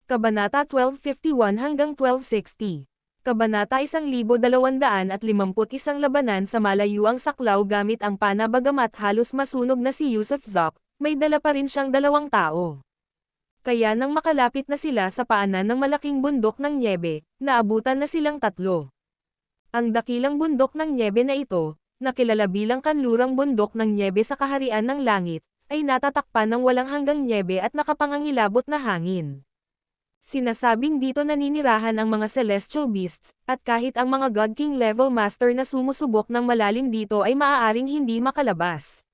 Kabanata 1251 hanggang 1260. Kabanata 1251 Labanan sa malayuang saklaw gamit ang pana. Bagamat halos masunog na si Yusuf Zok, may dala pa rin siyang 2 tao. Kaya nang makalapit na sila sa paanan ng malaking bundok ng nyebe, naabutan na silang 3. Ang dakilang bundok ng nyebe na ito, na kilala bilang kanlurang bundok ng nyebe sa kaharian ng langit, ay natatakpan ng walang hanggang nyebe at nakapangangilabot na hangin. Sinasabing dito naninirahan ang mga celestial beasts, at kahit ang mga God King level master na sumusubok ng malalim dito ay maaaring hindi makalabas.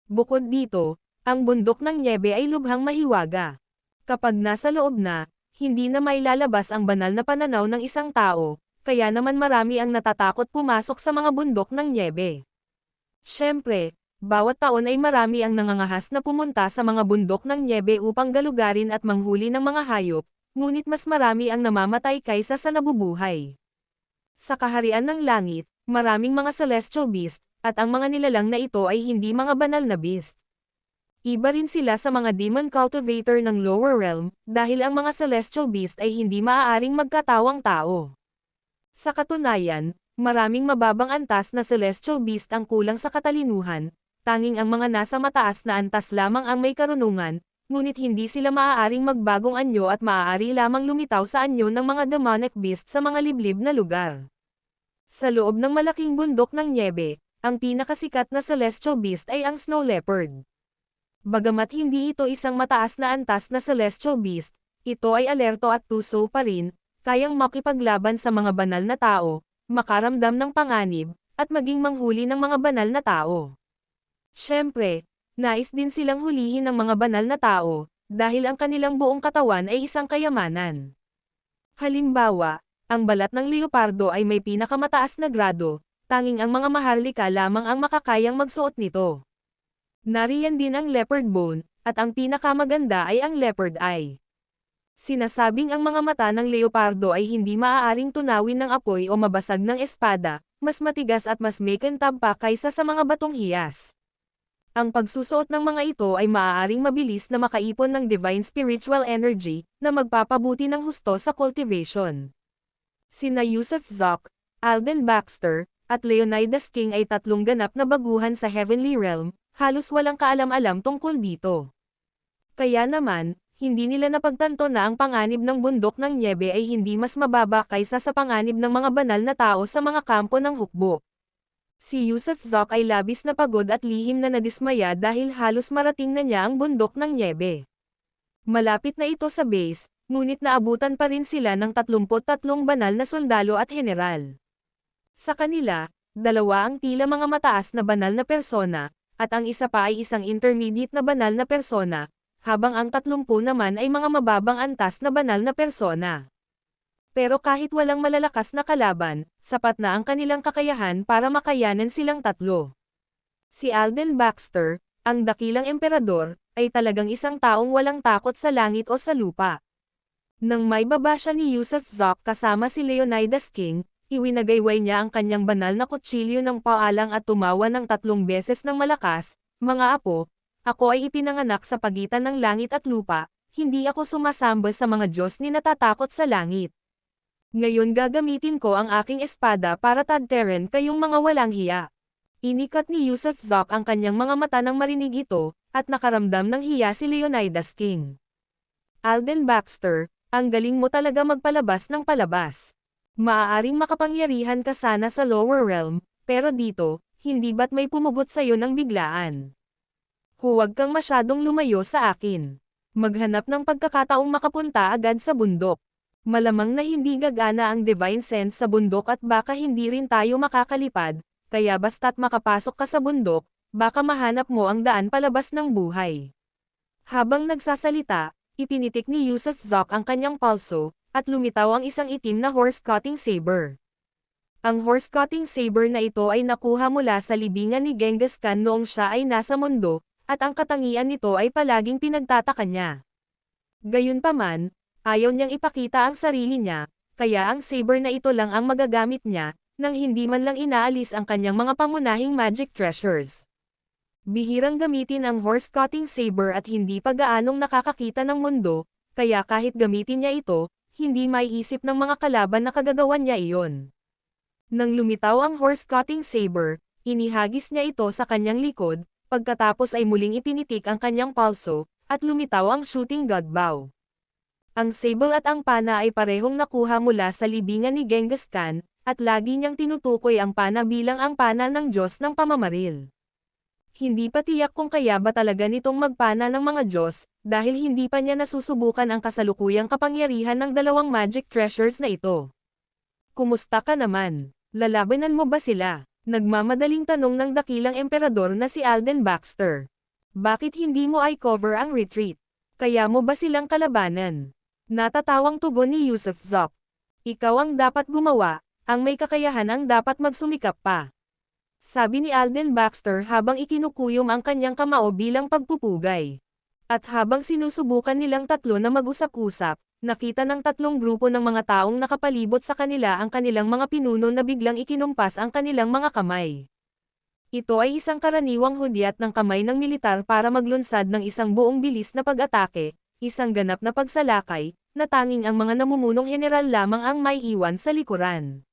Bukod dito, ang bundok ng nyebe ay lubhang mahiwaga. Kapag nasa loob na, hindi na mailalabas ang banal na pananaw ng isang tao, kaya naman marami ang natatakot pumasok sa mga bundok ng nyebe. Siyempre, bawat taon ay marami ang nangangahas na pumunta sa mga bundok ng nyebe upang galugarin at manghuli ng mga hayop, ngunit mas marami ang namamatay kaysa sa nabubuhay. Sa kaharian ng langit, maraming mga celestial beast, at ang mga nilalang na ito ay hindi mga banal na beast. Iba rin sila sa mga demon cultivator ng lower realm, dahil ang mga celestial beast ay hindi maaaring magkatawang tao. Sa katunayan, maraming mababang antas na celestial beast ang kulang sa katalinuhan, tanging ang mga nasa mataas na antas lamang ang may karunungan, ngunit hindi sila maaaring magbagong anyo at maaari lamang lumitaw sa anyo ng mga demonic beast sa mga liblib na lugar. Sa loob ng malaking bundok ng nyebe, ang pinakasikat na celestial beast ay ang snow leopard. Bagamat hindi ito isang mataas na antas na celestial beast, ito ay alerto at tuso pa rin, kayang makipaglaban sa mga banal na tao, makaramdam ng panganib, at maging manghuli ng mga banal na tao. Siyempre, nais din silang hulihin ng mga banal na tao, dahil ang kanilang buong katawan ay isang kayamanan. Halimbawa, ang balat ng leopardo ay may pinakamataas na grado, tanging ang mga maharlika lamang ang makakayang magsuot nito. Nariyan din ang leopard bone, at ang pinakamaganda ay ang leopard eye. Sinasabing ang mga mata ng leopardo ay hindi maaaring tunawin ng apoy o mabasag ng espada, mas matigas at mas may kintab pa kaysa sa mga batong hiyas. Ang pagsusuot ng mga ito ay maaaring mabilis na makaipon ng divine spiritual energy, na magpapabuti ng husto sa cultivation. Sina Yusuf Zok, Alden Baxter, at Leonidas King ay 3 ganap na baguhan sa Heavenly Realm, halos walang kaalam-alam tungkol dito. Kaya naman, hindi nila napagtanto na ang panganib ng bundok ng nyebe ay hindi mas mababa kaysa sa panganib ng mga banal na tao sa mga kampo ng hukbo. Si Yusuf Zok ay labis na pagod at lihim na nadismaya dahil halos marating na niya ang bundok ng nyebe. Malapit na ito sa base, ngunit naabutan pa rin sila ng 33 banal na sundalo at general. Sa kanila, 2 ang tila mga mataas na banal na persona, at ang isa pa ay isang intermediate na banal na persona, habang ang 30 naman ay mga mababang antas na banal na persona. Pero kahit walang malalakas na kalaban, sapat na ang kanilang kakayahan para makayanan silang 3. Si Alden Baxter, ang dakilang emperador, ay talagang isang taong walang takot sa langit o sa lupa. Nang may baba siya ni Yusuf Zok kasama si Leonidas King, iwinagayway niya ang kanyang banal na kutsilyo ng paalang at tumawa ng 3 beses ng malakas, "Mga apo, ako ay ipinanganak sa pagitan ng langit at lupa, hindi ako sumasamba sa mga Diyos ni natatakot sa langit. Ngayon gagamitin ko ang aking espada para tadtarin kayong mga walang hiya." Inikat ni Yusuf Zok ang kanyang mga mata nang marinig ito, at nakaramdam ng hiya si Leonidas King. "Alden Baxter, ang galing mo talaga magpalabas ng palabas. Maaaring makapangyarihan ka sana sa lower realm, pero dito, hindi ba't may pumugot sa'yo ng biglaan? Huwag kang masyadong lumayo sa akin. Maghanap ng pagkakataong makapunta agad sa bundok. Malamang na hindi gagana ang divine sense sa bundok at baka hindi rin tayo makakalipad, kaya basta't makapasok ka sa bundok, baka mahanap mo ang daan palabas ng buhay." Habang nagsasalita, ipinitik ni Yusuf Zok ang kanyang palso, at lumitaw ang isang itim na horse-cutting saber. Ang horse-cutting saber na ito ay nakuha mula sa libingan ni Genghis Khan noong siya ay nasa mundo, at ang katangian nito ay palaging pinagtataka niya. Gayunpaman, ayaw niyang ipakita ang sarili niya, kaya ang saber na ito lang ang magagamit niya, nang hindi man lang inaalis ang kanyang mga pangunahing magic treasures. Bihirang gamitin ang horse-cutting saber at hindi pa gaanong nakakakita ng mundo, kaya kahit gamitin niya ito, hindi maiisip ng mga kalaban na kagagawan niya iyon. Nang lumitaw ang horse-cutting saber, inihagis niya ito sa kanyang likod, pagkatapos ay muling ipinitik ang kanyang palso, at lumitaw ang shooting god bow. Ang sable at ang pana ay parehong nakuha mula sa libingan ni Genghis Khan, at lagi niyang tinutukoy ang pana bilang ang pana ng Diyos ng pamamaril. Hindi pa tiyak kung kaya ba talaga nitong magpana ng mga Diyos, dahil hindi pa niya nasusubukan ang kasalukuyang kapangyarihan ng dalawang magic treasures na ito. Kumusta ka naman? Lalabanan mo ba sila? Nagmamadaling tanong ng dakilang emperador na si Alden Baxter. Bakit hindi mo i-cover ang retreat? Kaya mo ba silang kalabanan? Natatawang tugon ni Yusuf Zok. Ikaw ang dapat gumawa, ang may kakayahan ang dapat magsumikap pa. Sabi ni Alden Baxter habang ikinukuyom ang kanyang kamao bilang pagpupugay. At habang sinusubukan nilang tatlo na mag-usap-usap, nakita ng tatlong grupo ng mga taong nakapalibot sa kanila ang kanilang mga pinuno na biglang ikinumpas ang kanilang mga kamay. Ito ay isang karaniwang hudyat ng kamay ng militar para maglunsad ng isang buong bilis na pag-atake, isang ganap na pagsalakay, na tanging ang mga namumunong general lamang ang may iwan sa likuran.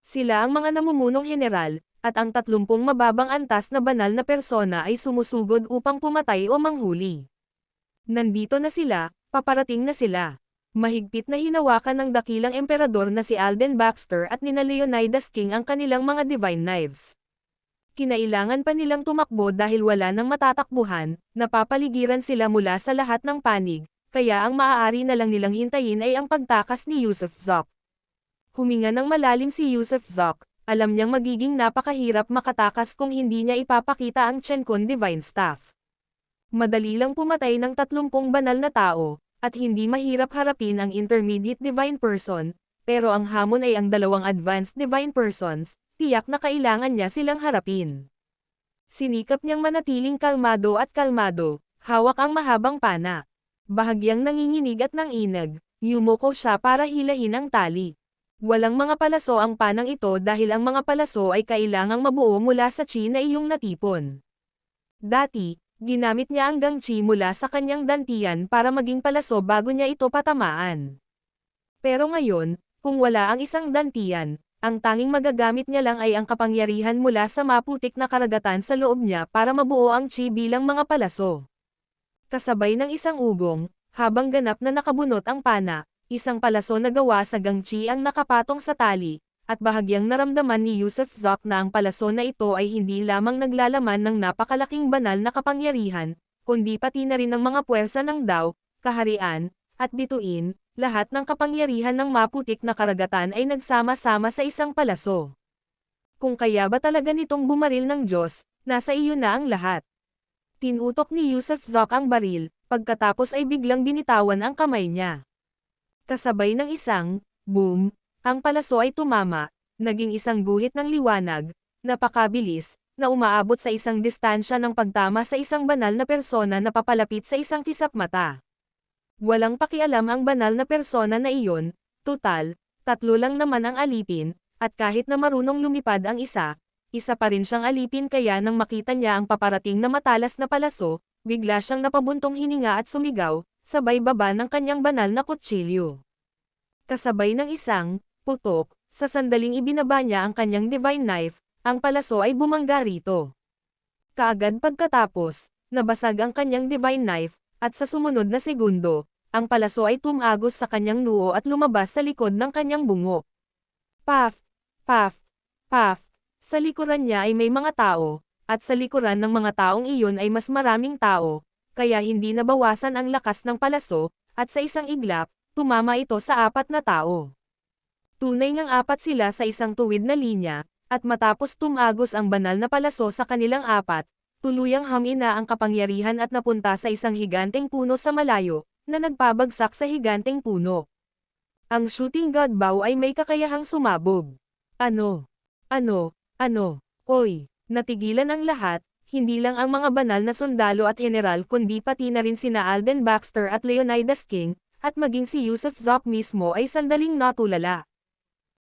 Sila ang mga namumunong general, at ang 30 mababang antas na banal na persona ay sumusugod upang pumatay o manghuli. Nandito na sila, paparating na sila. Mahigpit na hinawakan ng dakilang emperador na si Alden Baxter at nina Leonidas King ang kanilang mga divine knives. Kinailangan pa nilang tumakbo dahil wala nang matatakbuhan, napapaligiran sila mula sa lahat ng panig, kaya ang maaari na lang nilang hintayin ay ang pagtakas ni Yusuf Zok. Huminga ng malalim si Yusuf Zok, alam niyang magiging napakahirap makatakas kung hindi niya ipapakita ang Chenkon Divine Staff. Madali lang pumatay ng 30 banal na tao, at hindi mahirap harapin ang Intermediate Divine Person, pero ang hamon ay ang 2 Advanced Divine Persons, tiyak na kailangan niya silang harapin. Sinikap niyang manatiling kalmado, hawak ang mahabang pana. Bahagyang nanginginig at nanginag, yumuko siya para hilahin ang tali. Walang mga palaso ang panang ito dahil ang mga palaso ay kailangang mabuo mula sa chi na iyong natipon. Dati, ginamit niya ang gangchi mula sa kanyang dantian para maging palaso bago niya ito patamaan. Pero ngayon, kung wala ang isang dantian, ang tanging magagamit niya lang ay ang kapangyarihan mula sa maputik na karagatan sa loob niya para mabuo ang chi bilang mga palaso. Kasabay ng isang ugong, habang ganap na nakabunot ang pana, isang palaso na gawa sa gangchi ang nakapatong sa tali, at bahagyang naramdaman ni Yusuf Zok na ang palaso na ito ay hindi lamang naglalaman ng napakalaking banal na kapangyarihan, kundi pati na rin ng mga puwersa ng Dao, kaharian, at bituin, lahat ng kapangyarihan ng maputik na karagatan ay nagsama-sama sa isang palaso. Kung kaya ba talaga nitong bumaril ng Diyos, nasa iyo na ang lahat. Tinutok ni Yusuf Zok ang baril, pagkatapos ay biglang binitawan ang kamay niya. Kasabay ng isang, boom, ang palaso ay tumama, naging isang guhit ng liwanag, napakabilis, na umaabot sa isang distansya ng pagtama sa isang banal na persona na papalapit sa isang kisap mata. Walang pakialam ang banal na persona na iyon, total, 3 lang naman ang alipin, at kahit na marunong lumipad ang isa pa rin siyang alipin kaya nang makita niya ang paparating na matalas na palaso, bigla siyang napabuntong hininga at sumigaw, sabay baba ng kanyang banal na kutsilyo. Kasabay ng isang putok, sa sandaling ibinaba niya ang kanyang divine knife, ang palaso ay bumangga rito. Kaagad pagkatapos, nabasag ang kanyang divine knife, at sa sumunod na segundo, ang palaso ay tumagos sa kanyang noo at lumabas sa likod ng kanyang bungo. Puff! Puff! Puff! Sa likuran niya ay may mga tao, at sa likuran ng mga taong iyon ay mas maraming tao, kaya hindi nabawasan ang lakas ng palaso, at sa isang iglap, tumama ito sa 4 na tao. Tunay ngang 4 sila sa isang tuwid na linya, at matapos tumagos ang banal na palaso sa kanilang 4, tuluyang hamina ang kapangyarihan at napunta sa isang higanteng puno sa malayo, na nagpabagsak sa higanteng puno. Ang shooting god bow ay may kakayahang sumabog. Oy, natigilan ang lahat, hindi lang ang mga banal na sundalo at general kundi pati na rin sina Alden Baxter at Leonidas King, at maging si Yusuf Zok mismo ay sandaling natulala.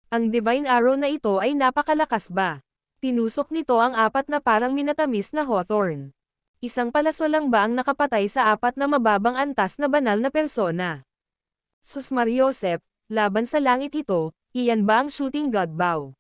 Ang divine arrow na ito ay napakalakas ba? Tinusok nito ang 4 na parang minatamis na hawthorn. Isang palaso lang ba ang nakapatay sa apat na mababang antas na banal na persona? Sus Mariosep, laban sa langit ito, iyan ba ang shooting god bow?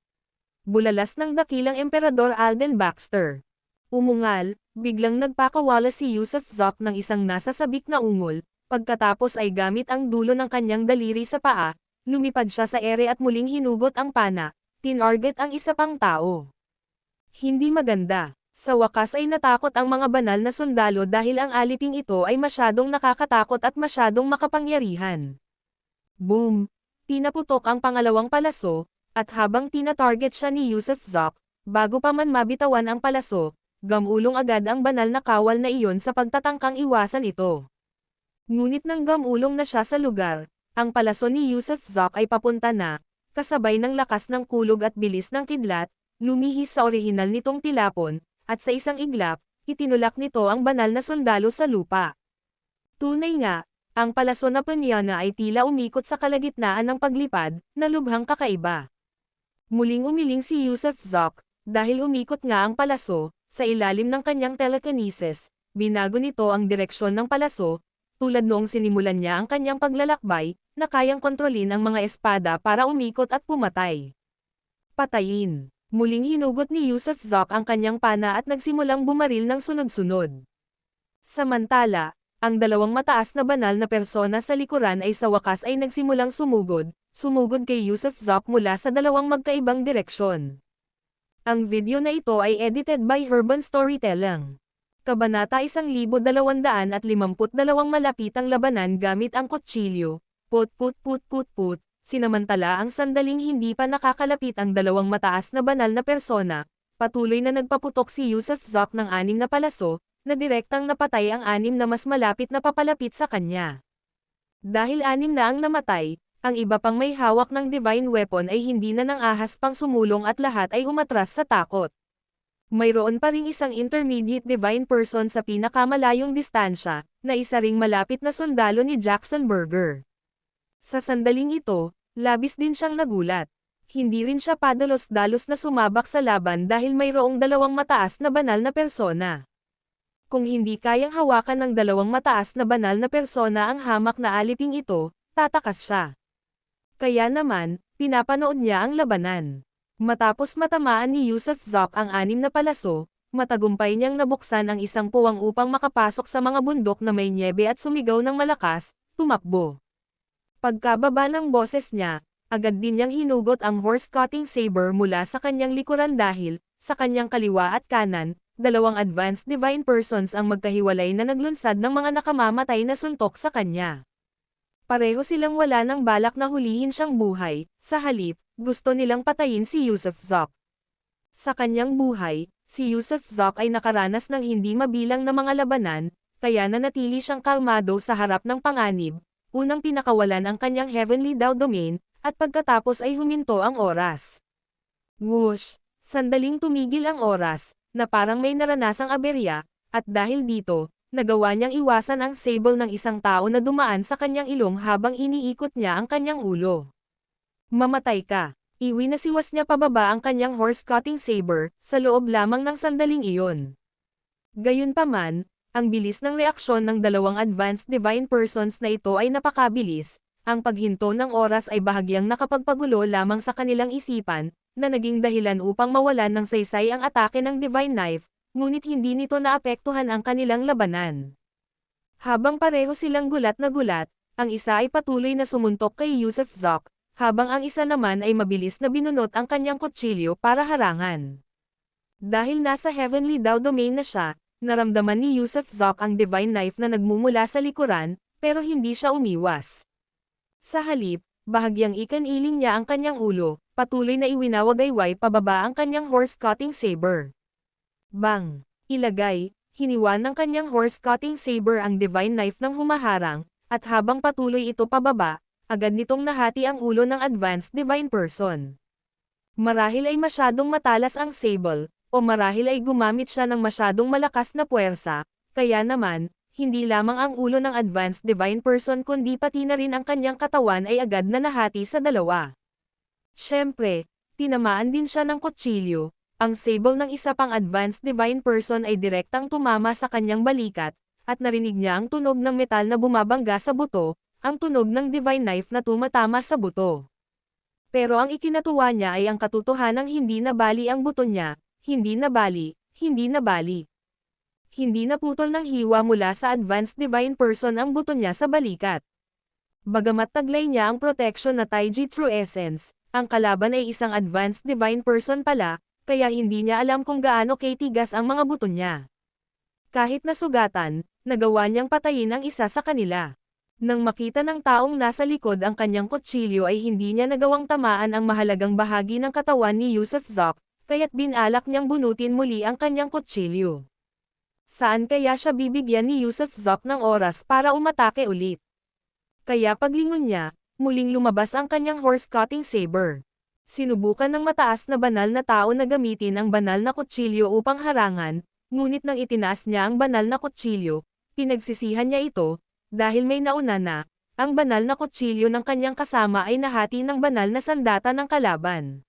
Bulalas ng dakilang Emperador Alden Baxter. Umungal, biglang nagpakawala si Yusuf Zok ng isang nasa sabik na ungol, pagkatapos ay gamit ang dulo ng kanyang daliri sa paa, lumipad siya sa ere at muling hinugot ang pana, tinarget ang isa pang tao. Hindi maganda. Sa wakas ay natakot ang mga banal na sundalo dahil ang aliping ito ay masyadong nakakatakot at masyadong makapangyarihan. Boom! Pinaputok ang pangalawang palaso, at habang tina-target siya ni Yusuf Zok, bago pa man mabitawan ang palaso, gamulong agad ang banal na kawal na iyon sa pagtatangkang iwasan ito. Ngunit nang gamulong na siya sa lugar, ang palaso ni Yusuf Zok ay papunta na, kasabay ng lakas ng kulog at bilis ng kidlat, lumihis sa orihinal nitong tilapon, at sa isang iglap, itinulak nito ang banal na sundalo sa lupa. Tunay nga, ang palaso na Panyana ay tila umikot sa kalagitnaan ng paglipad, na lubhang kakaiba. Muling umiling si Yusuf Zok, dahil umikot nga ang palaso, sa ilalim ng kanyang telekinesis, binago nito ang direksyon ng palaso, tulad noong sinimulan niya ang kanyang paglalakbay, na kayang kontrolin ang mga espada para umikot at pumatay. Patayin. Muling hinugot ni Yusuf Zok ang kanyang pana at nagsimulang bumaril ng sunod-sunod. Samantala, ang dalawang mataas na banal na persona sa likuran ay sa wakas ay nagsimulang sumugod kay Yusuf Zok mula sa dalawang magkaibang direksyon. Ang video na ito ay edited by Urban Storytelling. Kabanata 1252 malapitang labanan gamit ang kutsilyo, put. Sinamantala ang sandaling hindi pa nakakalapit ang dalawang mataas na banal na persona, patuloy na nagpaputok si Yusuf Zok ng 6 na palaso, na direktang napatay ang 6 na mas malapit na papalapit sa kanya. Dahil 6 na ang namatay, ang iba pang may hawak ng divine weapon ay hindi na nang ahas pang sumulong at lahat ay umatras sa takot. Mayroon pa ring isang intermediate divine person sa pinakamalayong distansya, na isa ring malapit na sundalo ni Jackson Berger. Sa sandaling ito, labis din siyang nagulat. Hindi rin siya padalos-dalos na sumabak sa laban dahil mayroong dalawang mataas na banal na persona. Kung hindi kayang hawakan ng dalawang mataas na banal na persona ang hamak na aliping ito, tatakas siya. Kaya naman, pinapanood niya ang labanan. Matapos matamaan ni Yusuf Zok ang 6 na palaso, matagumpay niyang nabuksan ang isang puwang upang makapasok sa mga bundok na may nyebe at sumigaw ng malakas, tumakbo. Pagkababa ng boses niya, agad din niyang hinugot ang horse-cutting saber mula sa kanyang likuran dahil, sa kanyang kaliwa at kanan, dalawang advanced divine persons ang magkahiwalay na naglunsad ng mga nakamamatay na suntok sa kanya. Pareho silang wala ng balak na hulihin siyang buhay, sa halip, gusto nilang patayin si Yusuf Zok. Sa kanyang buhay, si Yusuf Zok ay nakaranas ng hindi mabilang na mga labanan, kaya nanatili siyang kalmado sa harap ng panganib. Unang pinakawalan ang kanyang Heavenly Dao Domain, at pagkatapos ay huminto ang oras. Whoosh! Sandaling tumigil ang oras, na parang may naranasang aberya, at dahil dito, nagawa niyang iwasan ang sable ng isang tao na dumaan sa kanyang ilong habang iniikot niya ang kanyang ulo. Mamatay ka! Iwinasiwas niya pababa ang kanyang horse-cutting saber, sa loob lamang ng sandaling iyon. Gayunpaman, ang bilis ng reaksyon ng dalawang advanced divine persons na ito ay napakabilis, ang paghinto ng oras ay bahagyang nakapagpagulo lamang sa kanilang isipan, na naging dahilan upang mawalan ng saysay ang atake ng divine knife, ngunit hindi nito naapektuhan ang kanilang labanan. Habang pareho silang gulat na gulat, ang isa ay patuloy na sumuntok kay Yusuf Zok, habang ang isa naman ay mabilis na binunot ang kanyang kutsilyo para harangan. Dahil nasa Heavenly Dao Domain na siya, naramdaman ni Yusuf Zok ang divine knife na nagmumula sa likuran, pero hindi siya umiwas. Sa halip, bahagyang ikaniling niya ang kanyang ulo, patuloy na iwinawagayway pababa ang kanyang horse-cutting saber. Bang! Ilagay, hiniwan ng kanyang horse-cutting saber ang divine knife ng humaharang, at habang patuloy ito pababa, agad nitong nahati ang ulo ng advanced divine person. Marahil ay masyadong matalas ang sable, o marahil ay gumamit siya ng masyadong malakas na puwersa, kaya naman, hindi lamang ang ulo ng advanced divine person kundi pati na rin ang kanyang katawan ay agad na nahati sa dalawa. Siyempre, tinamaan din siya ng kutsilyo, Ang sable ng isa pang advanced divine person ay direktang tumama sa kanyang balikat, at narinig niya ang tunog ng metal na bumabangga sa buto, ang tunog ng divine knife na tumatama sa buto. Pero ang ikinatuwa niya ay ang katotohanang hindi nabali ang buto niya, hindi nabali, hindi nabali. Hindi naputol ng hiwa mula sa advanced divine person ang buto niya sa balikat. Bagamat taglay niya ang protection na Taiji True Essence, ang kalaban ay isang advanced divine person pala, kaya hindi niya alam kung gaano katigas ang mga buto niya. Kahit nasugatan, nagawa niyang patayin ang isa sa kanila. Nang makita ng taong nasa likod ang kanyang kutsilyo ay hindi niya nagawang tamaan ang mahalagang bahagi ng katawan ni Yusuf Zok, kaya't binalak niyang bunutin muli ang kanyang kutsilyo. Saan kaya siya bibigyan ni Yusuf Zok ng oras para umatake ulit? Kaya paglingon niya, muling lumabas ang kanyang horse-cutting saber. Sinubukan ng mataas na banal na tao na gamitin ang banal na kutsilyo upang harangan, ngunit nang itinaas niya ang banal na kutsilyo, pinagsisihan niya ito, dahil may nauna na, ang banal na kutsilyo ng kanyang kasama ay nahati ng banal na sandata ng kalaban.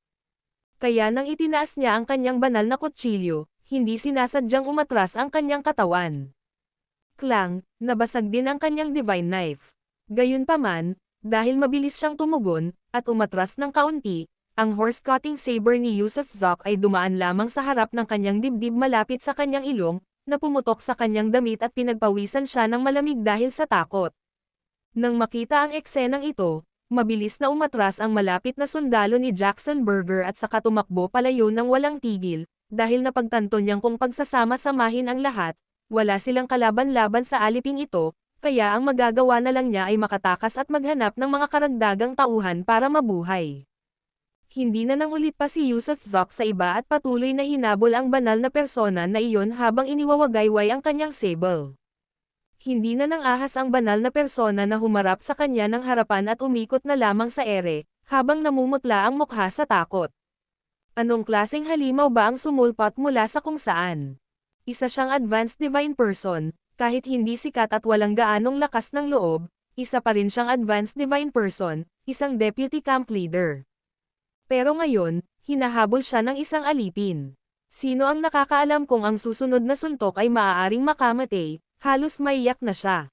Kaya nang itinaas niya ang kanyang banal na kutsilyo, hindi sinasadyang umatras ang kanyang katawan. Klang, nabasag din ang kanyang divine knife. Gayunpaman, dahil mabilis siyang tumugon, at umatras ng kaunti, ang horse-cutting saber ni Yusuf Zok ay dumaan lamang sa harap ng kanyang dibdib malapit sa kanyang ilong, na pumutok sa kanyang damit at pinagpawisan siya ng malamig dahil sa takot. Nang makita ang eksenang ito, mabilis na umatras ang malapit na sundalo ni Jackson Berger at saka tumakbo palayo ng walang tigil, dahil napagtanto niyang kung pagsasama-samahin ang lahat, wala silang kalaban-laban sa aliping ito, kaya ang magagawa na lang niya ay makatakas at maghanap ng mga karagdagang tauhan para mabuhay. Hindi na nangulit pa si Yusuf Zok sa iba at patuloy na hinabol ang banal na persona na iyon habang iniwawagayway ang kanyang sable. Hindi na nang ahas ang banal na persona na humarap sa kanya ng harapan at umikot na lamang sa ere, habang namumutla ang mukha sa takot. Anong klaseng halimaw ba ang sumulpot mula sa kung saan? Isa siyang advanced divine person, kahit hindi sikat at walang gaanong lakas ng loob, isa pa rin siyang advanced divine person, isang deputy camp leader. Pero ngayon, hinahabol siya ng isang alipin. Sino ang nakakaalam kung ang susunod na suntok ay maaaring makamatay, halos maiyak na siya.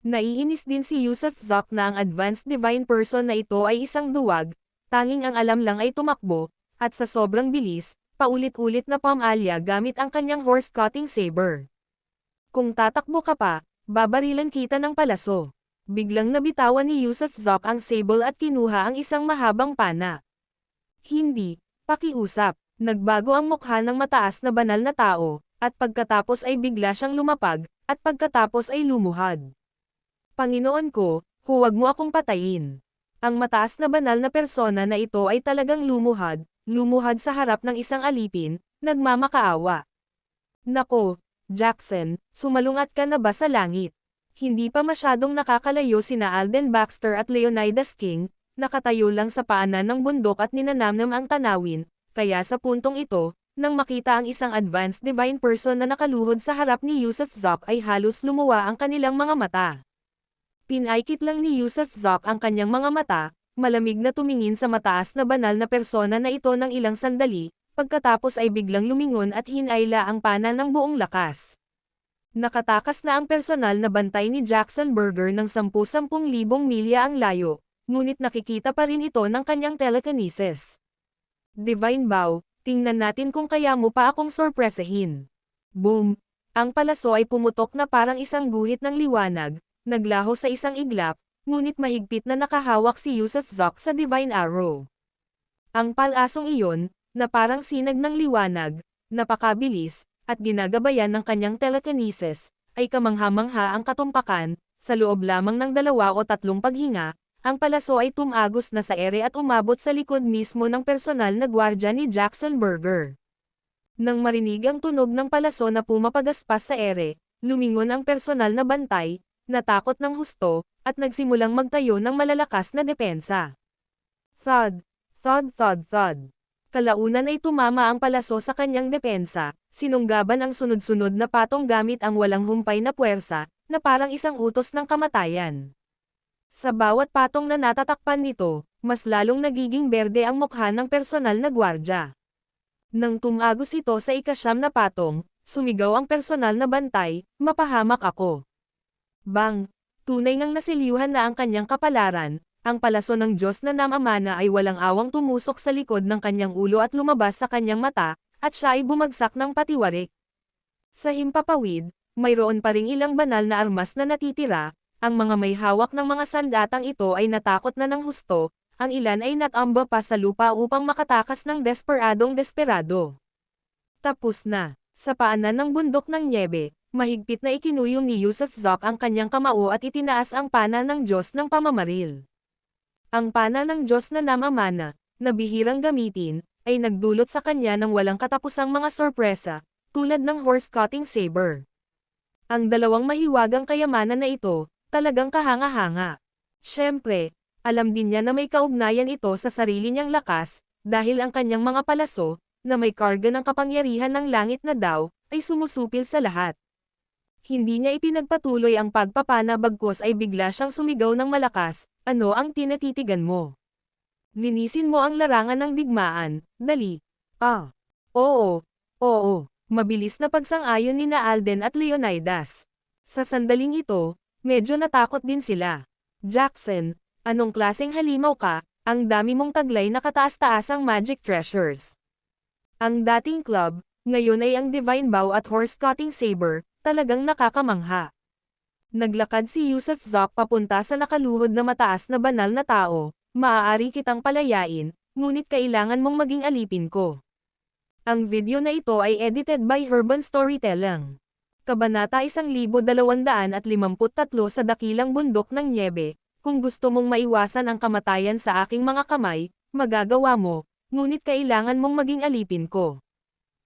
Naiinis din si Yusuf Zok na ang advanced divine person na ito ay isang duwag, tanging ang alam lang ay tumakbo, at sa sobrang bilis, paulit-ulit na pamalya gamit ang kanyang horse-cutting saber. Kung tatakbo ka pa, babarilan kita ng palaso. Biglang nabitawan ni Yusuf Zok ang sable at kinuha ang isang mahabang pana. Hindi, pakiusap, nagbago ang mukha ng mataas na banal na tao, at pagkatapos ay bigla siyang lumapag, at pagkatapos ay lumuhad. Panginoon ko, huwag mo akong patayin. Ang mataas na banal na persona na ito ay talagang lumuhad sa harap ng isang alipin, nagmamakaawa. Nako, Jackson, sumalungat ka na ba sa langit? Hindi pa masyadong nakakalayo sina Alden Baxter at Leonidas King, nakatayo lang sa paanan ng bundok at ninanamnam ang tanawin, kaya sa puntong ito, nang makita ang isang advanced divine person na nakaluhod sa harap ni Yusuf Zok ay halos lumuwa ang kanilang mga mata. Pinaikit lang ni Yusuf Zok ang kanyang mga mata, malamig na tumingin sa mataas na banal na persona na ito ng ilang sandali, pagkatapos ay biglang lumingon at hinayla ang pana ng buong lakas. Nakatakas na ang personal na bantay ni Jackson Berger ng 10,000 milya ang layo, ngunit nakikita pa rin ito ng kanyang telekinesis. Divine Bow, tingnan natin kung kaya mo pa akong sorpresahin. Boom! Ang palaso ay pumutok na parang isang guhit ng liwanag, naglaho sa isang iglap, ngunit mahigpit na nakahawak si Yusuf Zok sa Divine Arrow. Ang palasong iyon, na parang sinag ng liwanag, napakabilis, at ginagabayan ng kanyang telekinesis, ay kamangha-mangha ang katumpakan, sa loob lamang ng 2 o 3 paghinga, ang palaso ay tumagos na sa ere at umabot sa likod mismo ng personal na gwardya ni Jackson Berger. Nang marinig ang tunog ng palaso na pumapagaspas sa ere, lumingon ang personal na bantay, natakot ng husto, at nagsimulang magtayo ng malalakas na depensa. Thud! Thud! Thud! Thud! Kalaunan ay tumama ang palaso sa kanyang depensa, sinunggaban ang sunod-sunod na patong gamit ang walang humpay na puwersa, na parang isang utos ng kamatayan. Sa bawat patong na natatakpan nito, mas lalong nagiging berde ang mukha ng personal na gwardya. Nang tumagos ito sa ika-9 na patong, sumigaw ang personal na bantay, mapahamak ako. Bang! Tunay ngang nasiliuhan na ang kanyang kapalaran, ang palaso ng Diyos na namamana ay walang awang tumusok sa likod ng kanyang ulo at lumabas sa kanyang mata, at siya ay bumagsak ng patiwarik. Sa himpapawid, mayroon pa ring ilang banal na armas na natitira, ang mga may hawak ng mga sandatang ito ay natakot na ng husto, ang ilan ay natamba pa sa lupa upang makatakas ng desperadong desperado. Tapos na, sa paanan ng bundok ng Niebe, mahigpit na ikinuyong ni Yusuf Zok ang kanyang kamao at itinaas ang pana ng Diyos ng pamamaril. Ang pana ng Diyos na namamana, na bihirang gamitin, ay nagdulot sa kanya ng walang katapusang mga sorpresa, tulad ng horse-cutting saber. Ang dalawang mahiwagang kayamanan na ito, talagang kahanga-hanga. Siyempre, alam din niya na may kaugnayan ito sa sarili niyang lakas, dahil ang kanyang mga palaso, na may karga ng kapangyarihan ng langit na daw, ay sumusupil sa lahat. Hindi niya ipinagpatuloy ang pagpapana bagkus ay bigla siyang sumigaw ng malakas, ano ang tinatitigan mo? Linisin mo ang larangan ng digmaan, dali. Ah. Oo. Oo. Mabilis na pagsang-ayon ni na Alden at Leonidas. Sa sandaling ito, medyo natakot din sila. Jackson, anong klaseng halimaw ka, ang dami mong taglay na kataas-taasang magic treasures. Ang dating club, ngayon ay ang Divine Bow at Horse-Cutting Saber, talagang nakakamangha. Naglakad si Yusuf Zok papunta sa nakaluhod na mataas na banal na tao, maaari kitang palayain, ngunit kailangan mong maging alipin ko. Ang video na ito ay edited by Urban Storytelling. Kabanata 1253 sa Dakilang Bundok ng Niebe, kung gusto mong maiwasan ang kamatayan sa aking mga kamay, magagawa mo, ngunit kailangan mong maging alipin ko.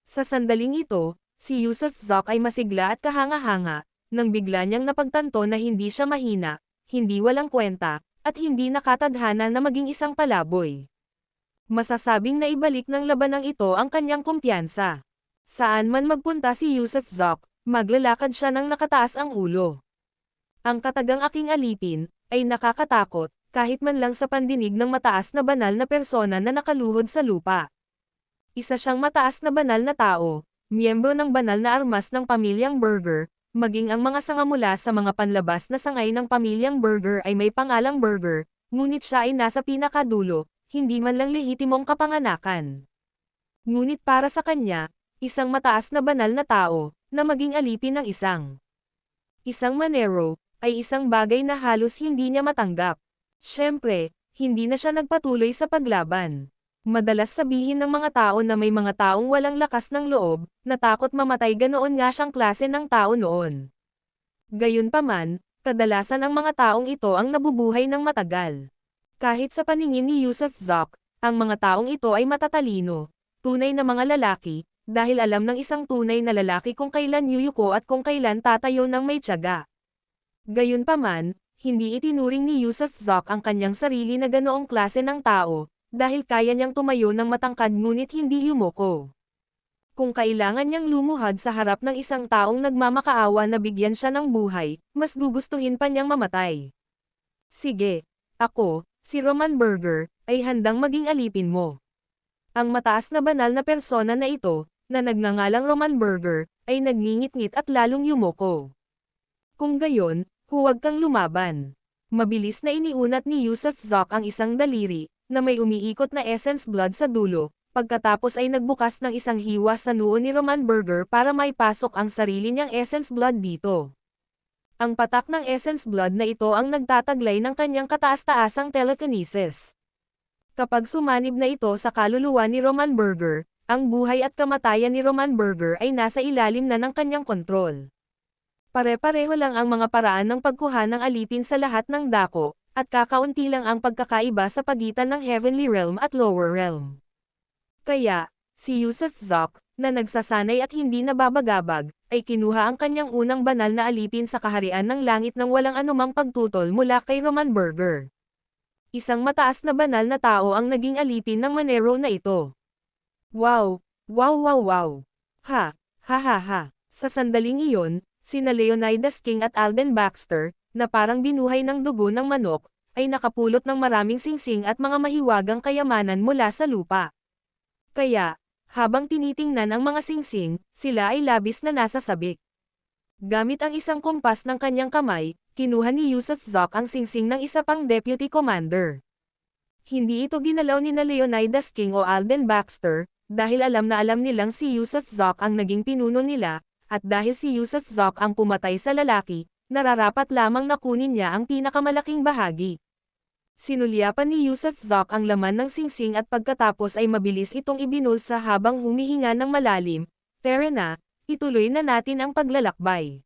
Sa sandaling ito, si Yusuf Zok ay masigla at kahanga-hanga, nang bigla niyang napagtanto na hindi siya mahina, hindi walang kwenta, at hindi nakatadhana na maging isang palaboy. Masasabing na ibalik ng labanang ito ang kanyang kumpiyansa. Saan man magpunta si Yusuf Zok, maglalakad siya ng nakataas ang ulo. Ang katagang aking alipin, ay nakakatakot, kahit man lang sa pandinig ng mataas na banal na persona na nakaluhod sa lupa. Isa siyang mataas na banal na tao, miyembro ng banal na armas ng pamilyang Burger, maging ang mga sanga mula sa mga panlabas na sangay ng pamilyang Burger ay may pangalang Burger, ngunit siya ay nasa pinakadulo, hindi man lang lehitimong kapanganakan. Ngunit para sa kanya, isang mataas na banal na tao, na maging alipin ng isang manero, ay isang bagay na halos hindi niya matanggap. Siyempre, hindi na siya nagpatuloy sa paglaban. Madalas sabihin ng mga tao na may mga taong walang lakas ng loob, natakot mamatay, ganoon nga siyang klase ng tao noon. Gayunpaman, kadalasan ang mga taong ito ang nabubuhay ng matagal. Kahit sa paningin ni Yusuf Zok, ang mga taong ito ay matatalino, tunay na mga lalaki, dahil alam ng isang tunay na lalaki kung kailan yuyuko at kung kailan tatayo ng may tiyaga. Gayunpaman, hindi itinuring ni Yusuf Zok ang kanyang sarili na ganoong klase ng tao, dahil kaya niyang tumayo ng matangkad ngunit hindi yumuko. Kung kailangan niyang lumuhad sa harap ng isang taong nagmamakaawa na bigyan siya ng buhay, mas gugustuhin pa niyang mamatay. Sige, ako, si Roman Burger, ay handang maging alipin mo. Ang mataas na banal na persona na ito, na nagngangalang Roman Burger, ay nagngingit-ngit at lalong yumuko. Kung gayon, huwag kang lumaban. Mabilis na iniunat ni Yusuf Zok ang isang daliri, na may umiikot na essence blood sa dulo, pagkatapos ay nagbukas ng isang hiwa sa noo ni Roman Burger para maipasok ang sarili niyang essence blood dito. Ang patak ng essence blood na ito ang nagtataglay ng kanyang kataas-taasang telekinesis. Kapag sumanib na ito sa kaluluwa ni Roman Burger, ang buhay at kamatayan ni Roman Burger ay nasa ilalim na ng kanyang kontrol. Pare-pareho lang ang mga paraan ng pagkuha ng alipin sa lahat ng dako, at kakaunti lang ang pagkakaiba sa pagitan ng Heavenly Realm at Lower Realm. Kaya, si Yusuf Zok, na nagsasanay at hindi nababagabag, ay kinuha ang kanyang unang banal na alipin sa kaharian ng langit nang walang anumang pagtutol mula kay Roman Burger. Isang mataas na banal na tao ang naging alipin ng manero na ito. Wow! Wow wow wow! Ha! Ha ha ha! Sa sandaling iyon, sina Leonidas King at Alden Baxter, na parang binuhay ng dugo ng manok, ay nakapulot ng maraming singsing at mga mahiwagang kayamanan mula sa lupa. Kaya, Habang tinitingnan ang mga singsing, sila ay labis na nasa sabik. Gamit ang isang kumpas ng kanyang kamay, kinuha ni Yusuf Zok ang singsing ng isa pang deputy commander. Hindi ito ginalaw ni na Leonidas King o Alden Baxter, dahil alam na alam nilang si Yusuf Zok ang naging pinuno nila, at dahil si Yusuf Zok ang pumatay sa lalaki, nararapat lamang na kunin niya ang pinakamalaking bahagi. Sinulyapan ni Yusuf Zok ang laman ng singsing at pagkatapos ay mabilis itong ibinulsa habang humihinga ng malalim. Tara na, ituloy na natin ang paglalakbay.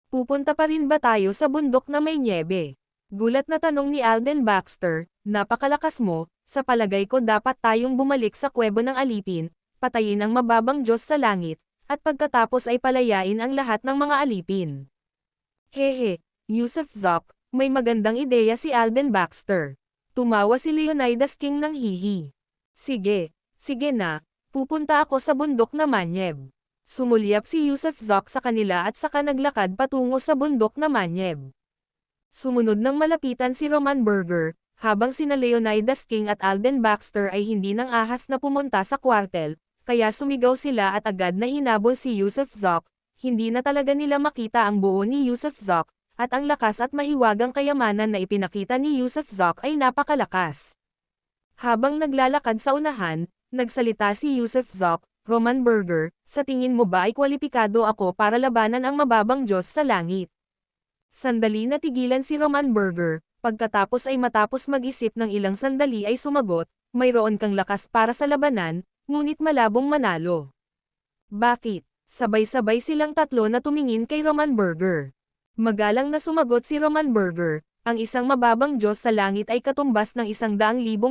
Pupunta pa rin ba tayo sa bundok na may nyebe? Gulat na tanong ni Alden Baxter, napakalakas mo, sa palagay ko dapat tayong bumalik sa kuwebo ng alipin, patayin ang mababang Diyos sa langit, at pagkatapos ay palayain ang lahat ng mga alipin. Hehe, Yusuf Zok, may magandang ideya si Alden Baxter. Tumawa si Leonidas King ng hihi. Sige na, pupunta ako sa bundok na Manyeb. Sumulyap si Yusuf Zok sa kanila at saka naglakad patungo sa bundok na Manyeb. Sumunod ng malapitan si Roman Burger, habang sina Leonidas King at Alden Baxter ay hindi nang ahas na pumunta sa kwartel, kaya sumigaw sila at agad na hinabol si Yusuf Zok. Hindi na talaga nila makita ang buo ni Yusuf Zok, at ang lakas at mahiwagang kayamanan na ipinakita ni Yusuf Zok ay napakalakas. Habang naglalakad sa unahan, nagsalita si Yusuf Zok, Roman Burger, sa tingin mo ba ay kwalipikado ako para labanan ang mababang Diyos sa langit? Sandali na tigilan si Roman Burger, pagkatapos ay matapos mag-isip ng ilang sandali ay sumagot, mayroon kang lakas para sa labanan, ngunit malabong manalo. Bakit? Sabay-sabay silang tatlo na tumingin kay Roman Burger. Magalang na sumagot si Roman Burger, ang isang mababang Diyos sa langit ay katumbas ng 100,000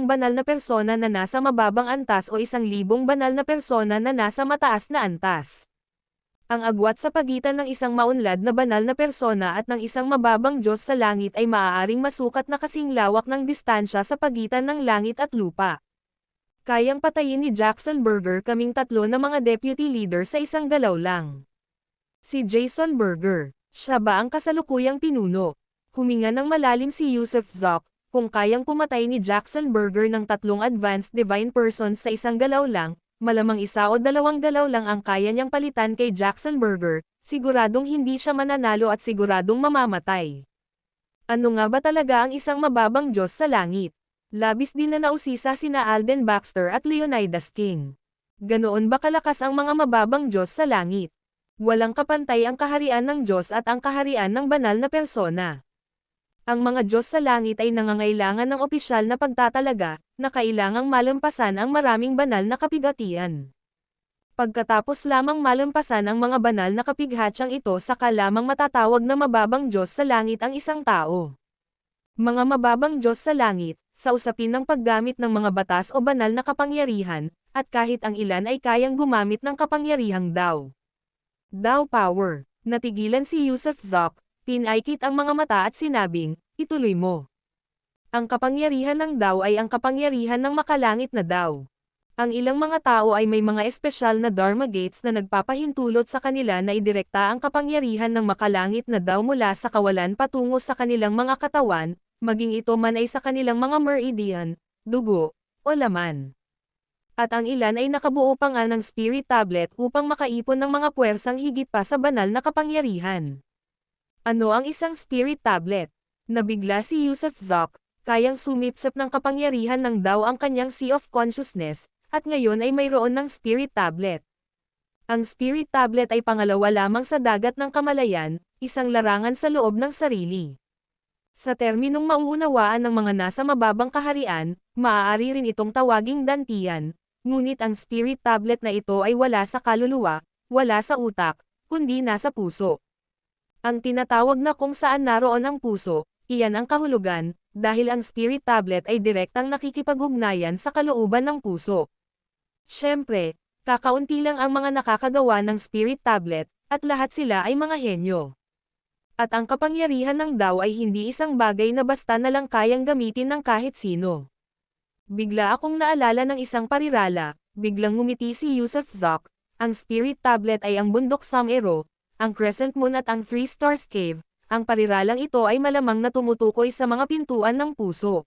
banal na persona na nasa mababang antas o 1,000 banal na persona na nasa mataas na antas. Ang agwat sa pagitan ng isang maunlad na banal na persona at ng isang mababang Diyos sa langit ay maaaring masukat na kasing lawak ng distansya sa pagitan ng langit at lupa. Kayang patayin ni Jackson Burger kaming tatlo na mga deputy leader sa isang galaw lang. Si Jason Burger, siya ba ang kasalukuyang pinuno? Huminga ng malalim si Yusuf Zok, kung kayang pumatay ni Jackson Burger ng tatlong advanced divine persons sa isang galaw lang, malamang isa o dalawang galaw lang ang kaya niyang palitan kay Jackson Burger, siguradong hindi siya mananalo at siguradong mamamatay. Ano nga ba talaga ang isang mababang Diyos sa langit? Labis din na nausisa sina Alden Baxter at Leonidas King. Ganoon ba kalakas ang mga mababang Diyos sa langit? Walang kapantay ang kaharian ng Diyos at ang kaharian ng banal na persona. Ang mga Diyos sa langit ay nangangailangan ng opisyal na pagtatalaga, na kailangang malampasan ang maraming banal na kapigatian. Pagkatapos lamang malampasan ang mga banal na kapighatyang ito saka lamang matatawag na mababang Diyos sa langit ang isang tao. Mga mababang Diyos sa langit, sa usapin ng paggamit ng mga batas o banal na kapangyarihan, at kahit ang ilan ay kayang gumamit ng kapangyarihang Dao. Dao power. Natigilan si Yusuf Zok, pinaikit ang mga mata at sinabing, ituloy mo. Ang kapangyarihan ng Dao ay ang kapangyarihan ng makalangit na Dao. Ang ilang mga tao ay may mga espesyal na Dharma gates na nagpapahintulot sa kanila na idirekta ang kapangyarihan ng makalangit na Dao mula sa kawalan patungo sa kanilang mga katawan, maging ito man ay sa kanilang mga meridian, dugo, o laman. At ang ilan ay nakabuo pa nga ng spirit tablet upang makaipon ng mga puwersang higit pa sa banal na kapangyarihan. Ano ang isang spirit tablet? Nabigla si Yusuf Zok, kayang sumipsip ng kapangyarihan ng Dao ang kanyang Sea of Consciousness, at ngayon ay mayroon ng spirit tablet. Ang spirit tablet ay pangalawa lamang sa dagat ng kamalayan, isang larangan sa loob ng sarili. Sa terminong mauunawaan ng mga nasa mababang kaharian, maaari rin itong tawaging dantian. Ngunit ang spirit tablet na ito ay wala sa kaluluwa, wala sa utak, kundi nasa puso. Ang tinatawag na kung saan naroon ang puso, iyan ang kahulugan, dahil ang spirit tablet ay direktang nakikipag-ugnayan sa kalooban ng puso. Siyempre, kakaunti lang ang mga nakakagawa ng spirit tablet, at lahat sila ay mga henyo. At ang kapangyarihan ng Dao ay hindi isang bagay na basta na lang kayang gamitin ng kahit sino. Bigla akong naalala ng isang parirala, biglang ngumiti si Yusuf Zok, ang spirit tablet ay ang bundok Samero, ang Crescent Moon at ang Three Stars Cave, ang pariralang ito ay malamang na tumutukoy sa mga pintuan ng puso.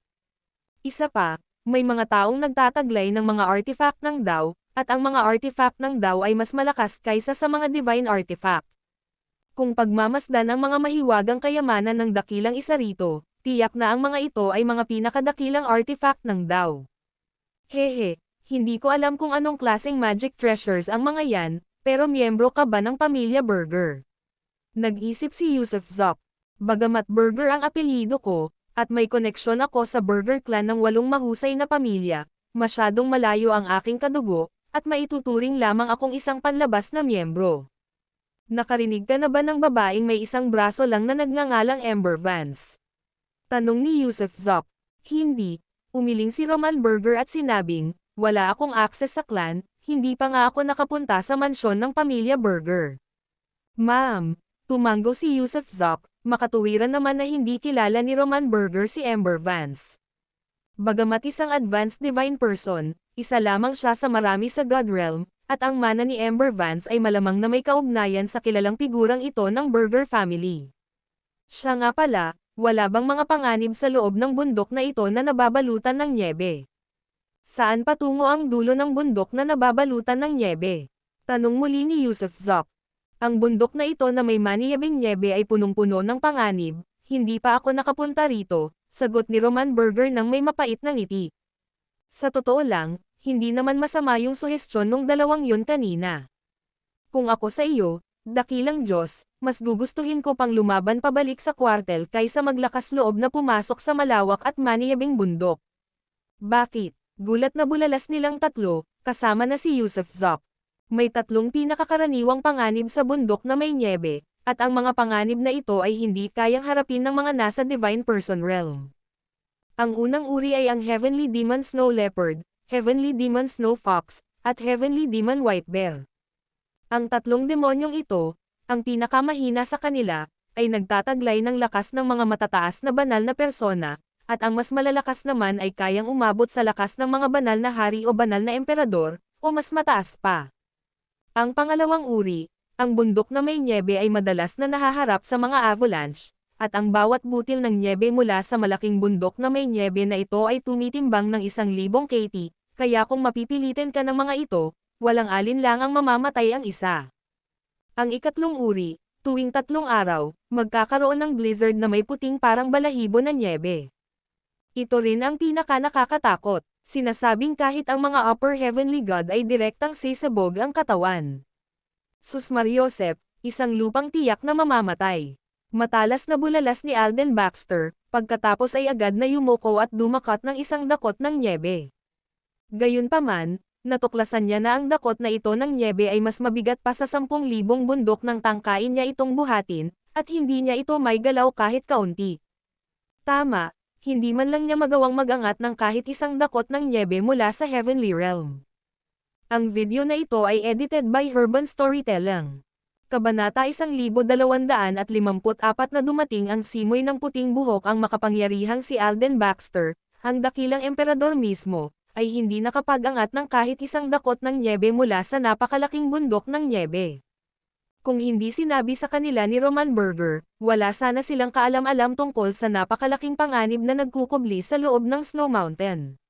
Isa pa, may mga taong nagtataglay ng mga artifact ng Dao, at ang mga artifact ng Dao ay mas malakas kaysa sa mga divine artifact. Kung pagmamasdan ang mga mahiwagang kayamanan ng dakilang isa rito, tiyak na ang mga ito ay mga pinakadakilang artifact ng Dao. Hehe, hindi ko alam kung anong klaseng magic treasures ang mga yan, pero miyembro ka ba ng pamilya Burger? Nag-isip si Yusuf Zok. Bagamat Burger ang apelyido ko, at may koneksyon ako sa Burger clan ng 8 mahusay na pamilya, masyadong malayo ang aking kadugo, at maituturing lamang akong isang panlabas na miyembro. Nakarinig ka na ba ng babaeng may isang braso lang na nagngangalang Ember Vance? Tanong ni Yusuf Zok. Hindi. Umiling si Roman Burger at sinabing, wala akong access sa clan, hindi pa nga ako nakapunta sa mansyon ng pamilya Burger. Ma'am, tumango si Yusuf Zok, makatuwiran naman na hindi kilala ni Roman Burger si Ember Vance. Bagamat isang advanced divine person, isa lamang siya sa marami sa God Realm, at ang mana ni Ember Vance ay malamang na may kaugnayan sa kilalang figurang ito ng Burger family. Siya nga pala, wala bang mga panganib sa loob ng bundok na ito na nababalutan ng nyebe? Saan patungo ang dulo ng bundok na nababalutan ng nyebe? Tanong muli ni Yusuf Zok. Ang bundok na ito na may maniyabing nyebe ay punong-puno ng panganib, hindi pa ako nakapunta rito, sagot ni Roman Burger nang may mapait na ngiti. Sa totoo lang, hindi naman masama yung suhestyon nung dalawang yun kanina. Kung ako sa iyo, dakilang Diyos, mas gugustuhin ko pang lumaban pabalik sa kwartel kaysa maglakas loob na pumasok sa malawak at maniyabing bundok. Bakit? Gulat na bulalas nilang tatlo, kasama na si Yusuf Zok. May 3 pinakakaraniwang panganib sa bundok na may nyebe, at ang mga panganib na ito ay hindi kayang harapin ng mga nasa Divine Person Realm. Ang unang uri ay ang Heavenly Demon Snow Leopard, Heavenly Demon Snow Fox, at Heavenly Demon White Bear. Ang 3 demonyong ito, ang pinakamahina sa kanila, ay nagtataglay ng lakas ng mga matataas na banal na persona, at ang mas malalakas naman ay kayang umabot sa lakas ng mga banal na hari o banal na emperador, o mas mataas pa. Ang pangalawang uri, ang bundok na may nyebe ay madalas na nahaharap sa mga avalanche, at ang bawat butil ng nyebe mula sa malaking bundok na may nyebe na ito ay tumitimbang ng 1,000 KT, kaya kung mapipilitin ka ng mga ito, walang alin lang ang mamamatay ang isa. Ang ikatlong uri, tuwing 3 araw, magkakaroon ng blizzard na may puting parang balahibo na nyebe. Ito rin ang pinaka-nakakatakot, sinasabing kahit ang mga upper heavenly god ay direktang sisabog ang katawan. Sus Mariosep, isang lupang tiyak na mamamatay. Matalas na bulalas ni Alden Baxter, pagkatapos ay agad na yumuko at dumakat ng isang dakot ng nyebe. Gayunpaman, natuklasan niya na ang dakot na ito ng nyebe ay mas mabigat pa sa 10,000 bundok nang tangkain niya itong buhatin, at hindi niya ito may galaw kahit kaunti. Tama, hindi man lang niya magawang magangat ng kahit isang dakot ng nyebe mula sa Heavenly Realm. Ang video na ito ay edited by Urban Storytelling. Kabanata 1254 na dumating ang simoy ng puting buhok ang makapangyarihang si Alden Baxter, ang dakilang emperador mismo, ay hindi nakapag-angat ng kahit isang dakot ng nyebe mula sa napakalaking bundok ng nyebe. Kung hindi sinabi sa kanila ni Roman Burger, wala sana silang kaalam-alam tungkol sa napakalaking panganib na nagkukubli sa loob ng Snow Mountain.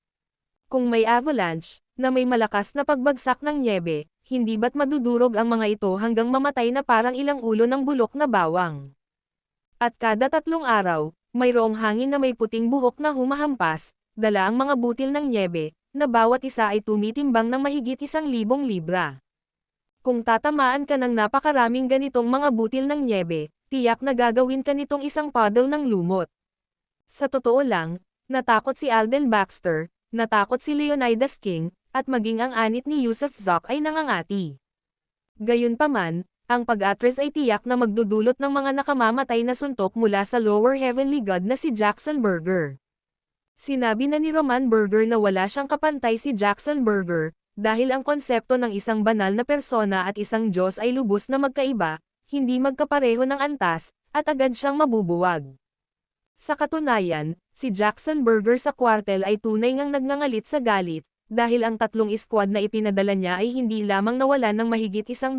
Kung may avalanche, na may malakas na pagbagsak ng nyebe, hindi ba't madudurog ang mga ito hanggang mamatay na parang ilang ulo ng bulok na bawang? At kada 3 araw, mayroong hangin na may puting buhok na humahampas, dala ang mga butil ng nyebe, na bawat isa ay tumitimbang ng mahigit 1,000 libra. Kung tatamaan ka ng napakaraming ganitong mga butil ng nyebe, tiyak na gagawin ka nitong isang puddle ng lumot. Sa totoo lang, natakot si Alden Baxter, natakot si Leonidas King, at maging ang anit ni Yusuf Zok ay nangangati. Gayunpaman, ang pag-atres ay tiyak na magdudulot ng mga nakamamatay na suntok mula sa lower heavenly god na si Jackson Burger. Sinabi na ni Roman Burger na wala siyang kapantay si Jackson Burger, dahil ang konsepto ng isang banal na persona at isang Diyos ay lubos na magkaiba, hindi magkapareho ng antas, at agad siyang mabubuwag. Sa katunayan, si Jackson Burger sa kwartel ay tunay ngang nagngangalit sa galit, dahil ang 3 squad na ipinadala niya ay hindi lamang nawalan ng mahigit 100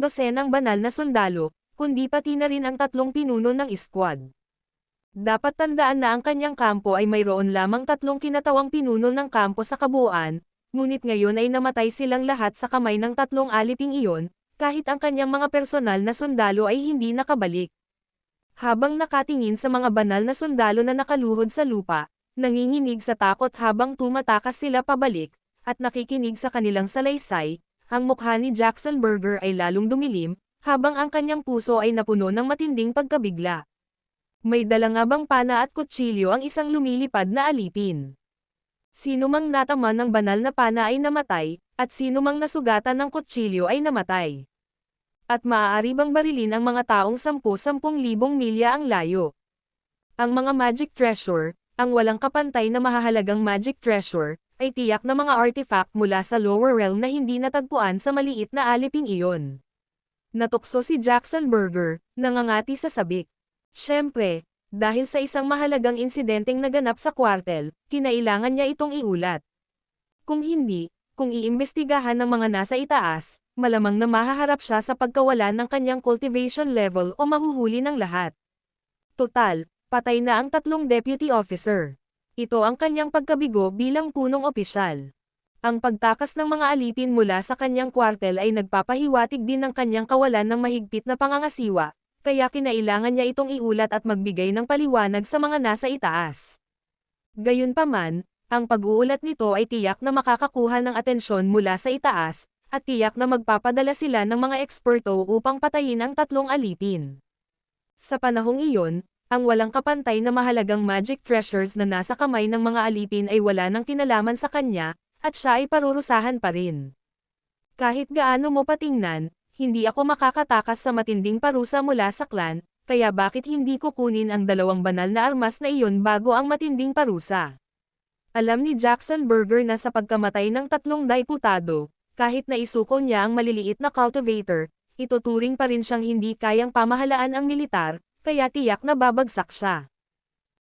banal na sundalo, kundi pati na rin ang 3 pinuno ng squad. Dapat tandaan na ang kanyang kampo ay mayroon lamang 3 kinatawang pinuno ng kampo sa kabuuan, ngunit ngayon ay namatay silang lahat sa kamay ng tatlong aliping iyon, kahit ang kanyang mga personal na sundalo ay hindi nakabalik. Habang nakatingin sa mga banal na sundalo na nakaluhod sa lupa, nanginginig sa takot habang tumatakas sila pabalik, at nakikinig sa kanilang salaysay, ang mukha ni Jackson Berger ay lalong dumilim, habang ang kanyang puso ay napuno ng matinding pagkabigla. May dala nga bang pana at kutsilyo ang isang lumilipad na alipin. Sino mang nataman ng banal na pana ay namatay, at sino mang nasugatan ng kutsilyo ay namatay. At maaari bang barilin ang mga taong 10,000 milya ang layo? Ang mga magic treasure, ang walang kapantay na mahahalagang magic treasure, ay tiyak na mga artifact mula sa lower realm na hindi natagpuan sa maliit na aliping iyon. Natukso si Jackson Berger, nangangati sa sabik. Siyempre, dahil sa isang mahalagang insidenteng naganap sa kwartel, kinailangan niya itong iulat. Kung hindi, kung iimbestigahan ng mga nasa itaas, malamang na mahaharap siya sa pagkawalan ng kanyang cultivation level o mahuhuli ng lahat. Total, patay na ang tatlong deputy officer. Ito ang kanyang pagkabigo bilang punong opisyal. Ang pagtakas ng mga alipin mula sa kanyang kwartel ay nagpapahiwatig din ng kanyang kawalan ng mahigpit na pangangasiwa, kaya kinailangan niya itong iulat at magbigay ng paliwanag sa mga nasa itaas. Gayunpaman, ang pag-uulat nito ay tiyak na makakakuha ng atensyon mula sa itaas, at tiyak na magpapadala sila ng mga eksperto upang patayin ang tatlong alipin. Sa panahong iyon, ang walang kapantay na mahalagang magic treasures na nasa kamay ng mga alipin ay wala nang kinalaman sa kanya, at siya ay parurusahan pa rin. Kahit gaano mo patingnan, hindi ako makakatakas sa matinding parusa mula sa clan, kaya bakit hindi ko kunin ang dalawang banal na armas na iyon bago ang matinding parusa? Alam ni Jackson Berger na sa pagkamatay ng tatlong diputado, kahit na isuko niya ang maliliit na cultivator, ituturing pa rin siyang hindi kayang pamahalaan ang militar, kaya tiyak na babagsak siya.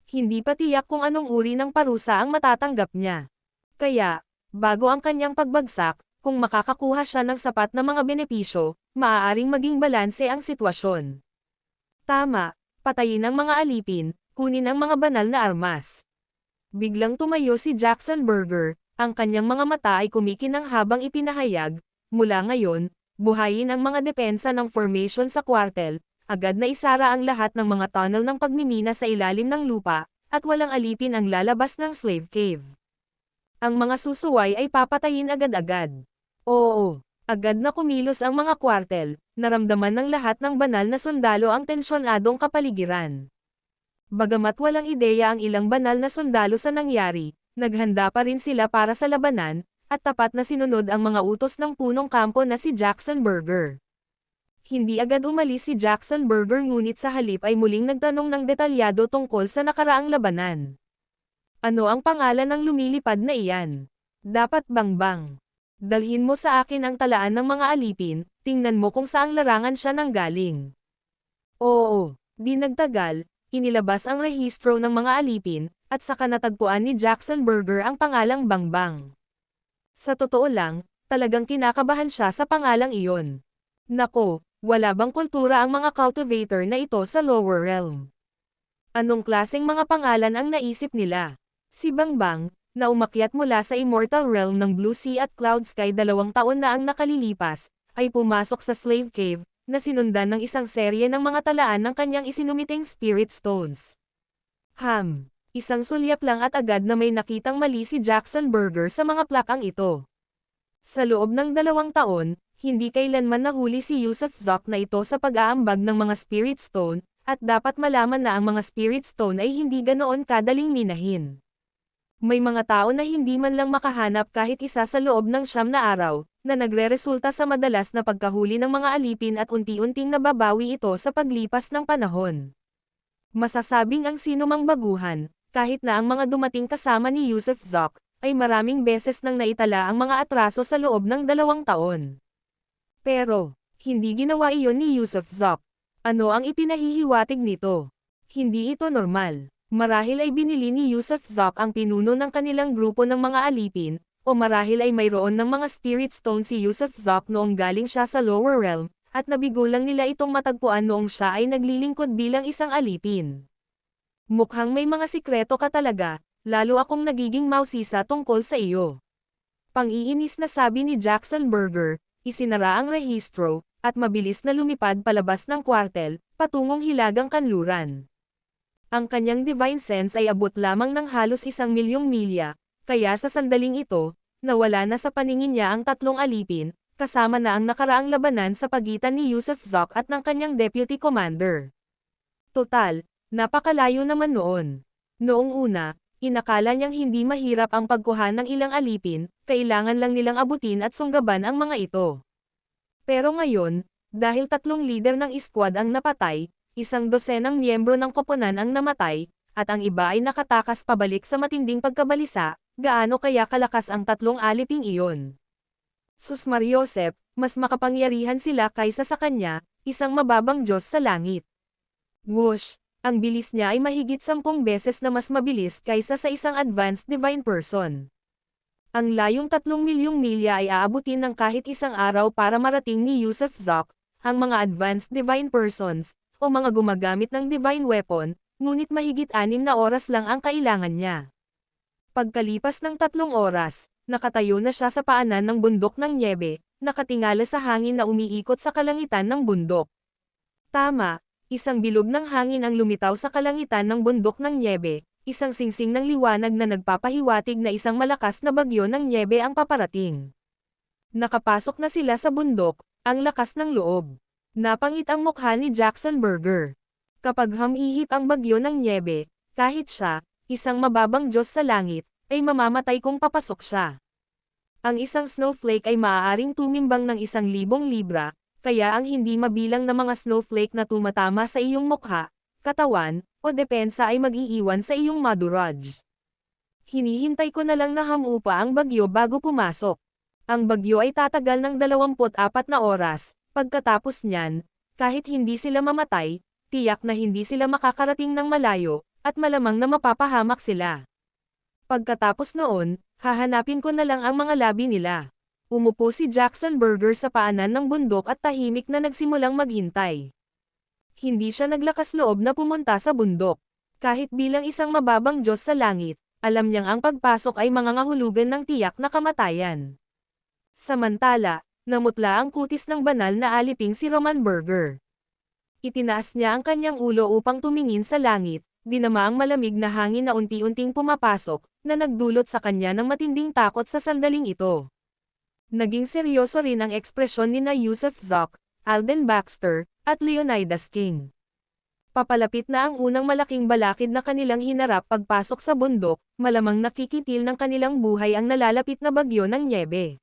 Hindi pa tiyak kung anong uri ng parusa ang matatanggap niya. Kaya, bago ang kanyang pagbagsak, kung makakakuha siya ng sapat na mga benepisyo, maaaring maging balanse ang sitwasyon. Tama, patayin ang mga alipin, kunin ang mga banal na armas. Biglang tumayo si Jackson Berger, ang kanyang mga mata ay kumikinang habang ipinahayag, mula ngayon, buhayin ang mga depensa ng formation sa kwartel, agad na isara ang lahat ng mga tunnel ng pagmimina sa ilalim ng lupa, at walang alipin ang lalabas ng slave cave. Ang mga susuway ay papatayin agad-agad. Oo, agad na kumilos ang mga kwartel, naramdaman ng lahat ng banal na sundalo ang tensyonadong kapaligiran. Bagamat walang ideya ang ilang banal na sundalo sa nangyari, naghanda pa rin sila para sa labanan, at tapat na sinunod ang mga utos ng punong kampo na si Jackson Berger. Hindi agad umalis si Jackson Berger ngunit sa halip ay muling nagtanong ng detalyado tungkol sa nakaraang labanan. Ano ang pangalan ng lumilipad na iyan? Dapat bang? Dalhin mo sa akin ang talaan ng mga alipin, tingnan mo kung saang larangan siya nanggaling. Oo, di nagtagal, inilabas ang rehistro ng mga alipin, at saka natagpuan ni Jackson Berger ang pangalang Bangbang. Sa totoo lang, talagang kinakabahan siya sa pangalang iyon. Nako, wala bang kultura ang mga cultivator na ito sa lower realm? Anong klaseng mga pangalan ang naisip nila? Si Bangbang, na umakyat mula sa immortal realm ng Blue Sea at Cloud Sky 2 taon na ang nakalilipas, ay pumasok sa slave cave, na sinundan ng isang serye ng mga talaan ng kanyang isinumiting spirit stones. Isang sulyap lang at agad na may nakitang mali si Jackson Berger sa mga plakang ito. Sa loob ng 2 taon, hindi kailanman nahuli si Yusuf Zoc na ito sa pag-aambag ng mga spirit stone, at dapat malaman na ang mga spirit stone ay hindi ganoon kadaling minahin. May mga tao na hindi man lang makahanap kahit isa sa loob ng 9 na araw, na nagreresulta sa madalas na pagkahuli ng mga alipin at unti-unting nababawi ito sa paglipas ng panahon. Masasabing ang sinumang baguhan, kahit na ang mga dumating kasama ni Yusuf Zoc, ay maraming beses nang naitala ang mga atraso sa loob ng 2 taon. Pero, hindi ginawa iyon ni Yusuf Zoc. Ano ang ipinahihiwatig nito? Hindi ito normal. Marahil ay binili ni Yusuf Zoc ang pinuno ng kanilang grupo ng mga alipin, o marahil ay mayroon ng mga spirit stone si Yusuf Zoc noong galing siya sa lower realm, at nabigo lang nila itong matagpuan noong siya ay naglilingkod bilang isang alipin. Mukhang may mga sikreto ka talaga, lalo akong nagiging mausisa tungkol sa iyo. Pang-iinis na sabi ni Jackson Berger, isinara ang rehistro, at mabilis na lumipad palabas ng kwartel, patungong Hilagang Kanluran. Ang kanyang divine sense ay abot lamang ng halos 1,000,000 milya, kaya sa sandaling ito, nawala na sa paningin niya ang tatlong alipin, kasama na ang nakaraang labanan sa pagitan ni Yusuf Zoc at ng kanyang deputy commander. Total, napakalayo naman noon. Noong una, inakala niyang hindi mahirap ang pagkuha ng ilang alipin, kailangan lang nilang abutin at sunggaban ang mga ito. Pero ngayon, dahil tatlong leader ng squad ang napatay, 100 miyembro ng koponan ang namatay, at ang iba ay nakatakas pabalik sa matinding pagkabalisa, gaano kaya kalakas ang tatlong aliping iyon? Sus Mariosep, mas makapangyarihan sila kaysa sa kanya, isang mababang Diyos sa langit. Whoosh! Ang bilis niya ay mahigit 10 beses na mas mabilis kaysa sa isang advanced divine person. Ang layong 3,000,000 milya ay aabutin ng kahit isang araw para marating ni Yusuf Zoc, ang mga advanced divine persons, o mga gumagamit ng divine weapon, ngunit mahigit 6 na oras lang ang kailangan niya. Pagkalipas ng 3 oras, nakatayo na siya sa paanan ng bundok ng Niebe, nakatingala sa hangin na umiikot sa kalangitan ng bundok. Tama, isang bilog ng hangin ang lumitaw sa kalangitan ng bundok ng Niebe. Isang singsing ng liwanag na nagpapahiwatig na isang malakas na bagyo ng Niebe ang paparating. Nakapasok na sila sa bundok, ang lakas ng loob. Napangit ang mukha ni Jackson Berger. Kapag humihip ang bagyo ng Niebe, kahit siya, isang mababang Diyos sa langit, ay mamamatay kung papasok siya. Ang isang snowflake ay maaaring tumimbang ng 1,000 libra, kaya ang hindi mabilang na mga snowflake na tumatama sa iyong mukha, katawan, o depensa ay mag-iiwan sa iyong maduraj. Hinihintay ko na lang na hamupa ang bagyo bago pumasok. Ang bagyo ay tatagal ng 24 na oras, pagkatapos niyan, kahit hindi sila mamatay, tiyak na hindi sila makakarating ng malayo, at malamang na mapapahamak sila. Pagkatapos noon, hahanapin ko na lang ang mga labi nila. Umupo si Jackson Berger sa paanan ng bundok at tahimik na nagsimulang maghintay. Hindi siya naglakas loob na pumunta sa bundok. Kahit bilang isang mababang Diyos sa langit, alam niyang ang pagpasok ay mangangahulugan ng tiyak na kamatayan. Samantala, namutla ang kutis ng banal na aliping si Roman Berger. Itinaas niya ang kanyang ulo upang tumingin sa langit, dinama ang malamig na hangin na unti-unting pumapasok, na nagdulot sa kanya ng matinding takot sa sandaling ito. Naging seryoso rin ang ekspresyon ni na Yusuf Zoc, Alden Baxter, at Leonidas King. Papalapit na ang unang malaking balakid na kanilang hinarap pagpasok sa bundok, malamang nakikitil ng kanilang buhay ang nalalapit na bagyo ng Niebe.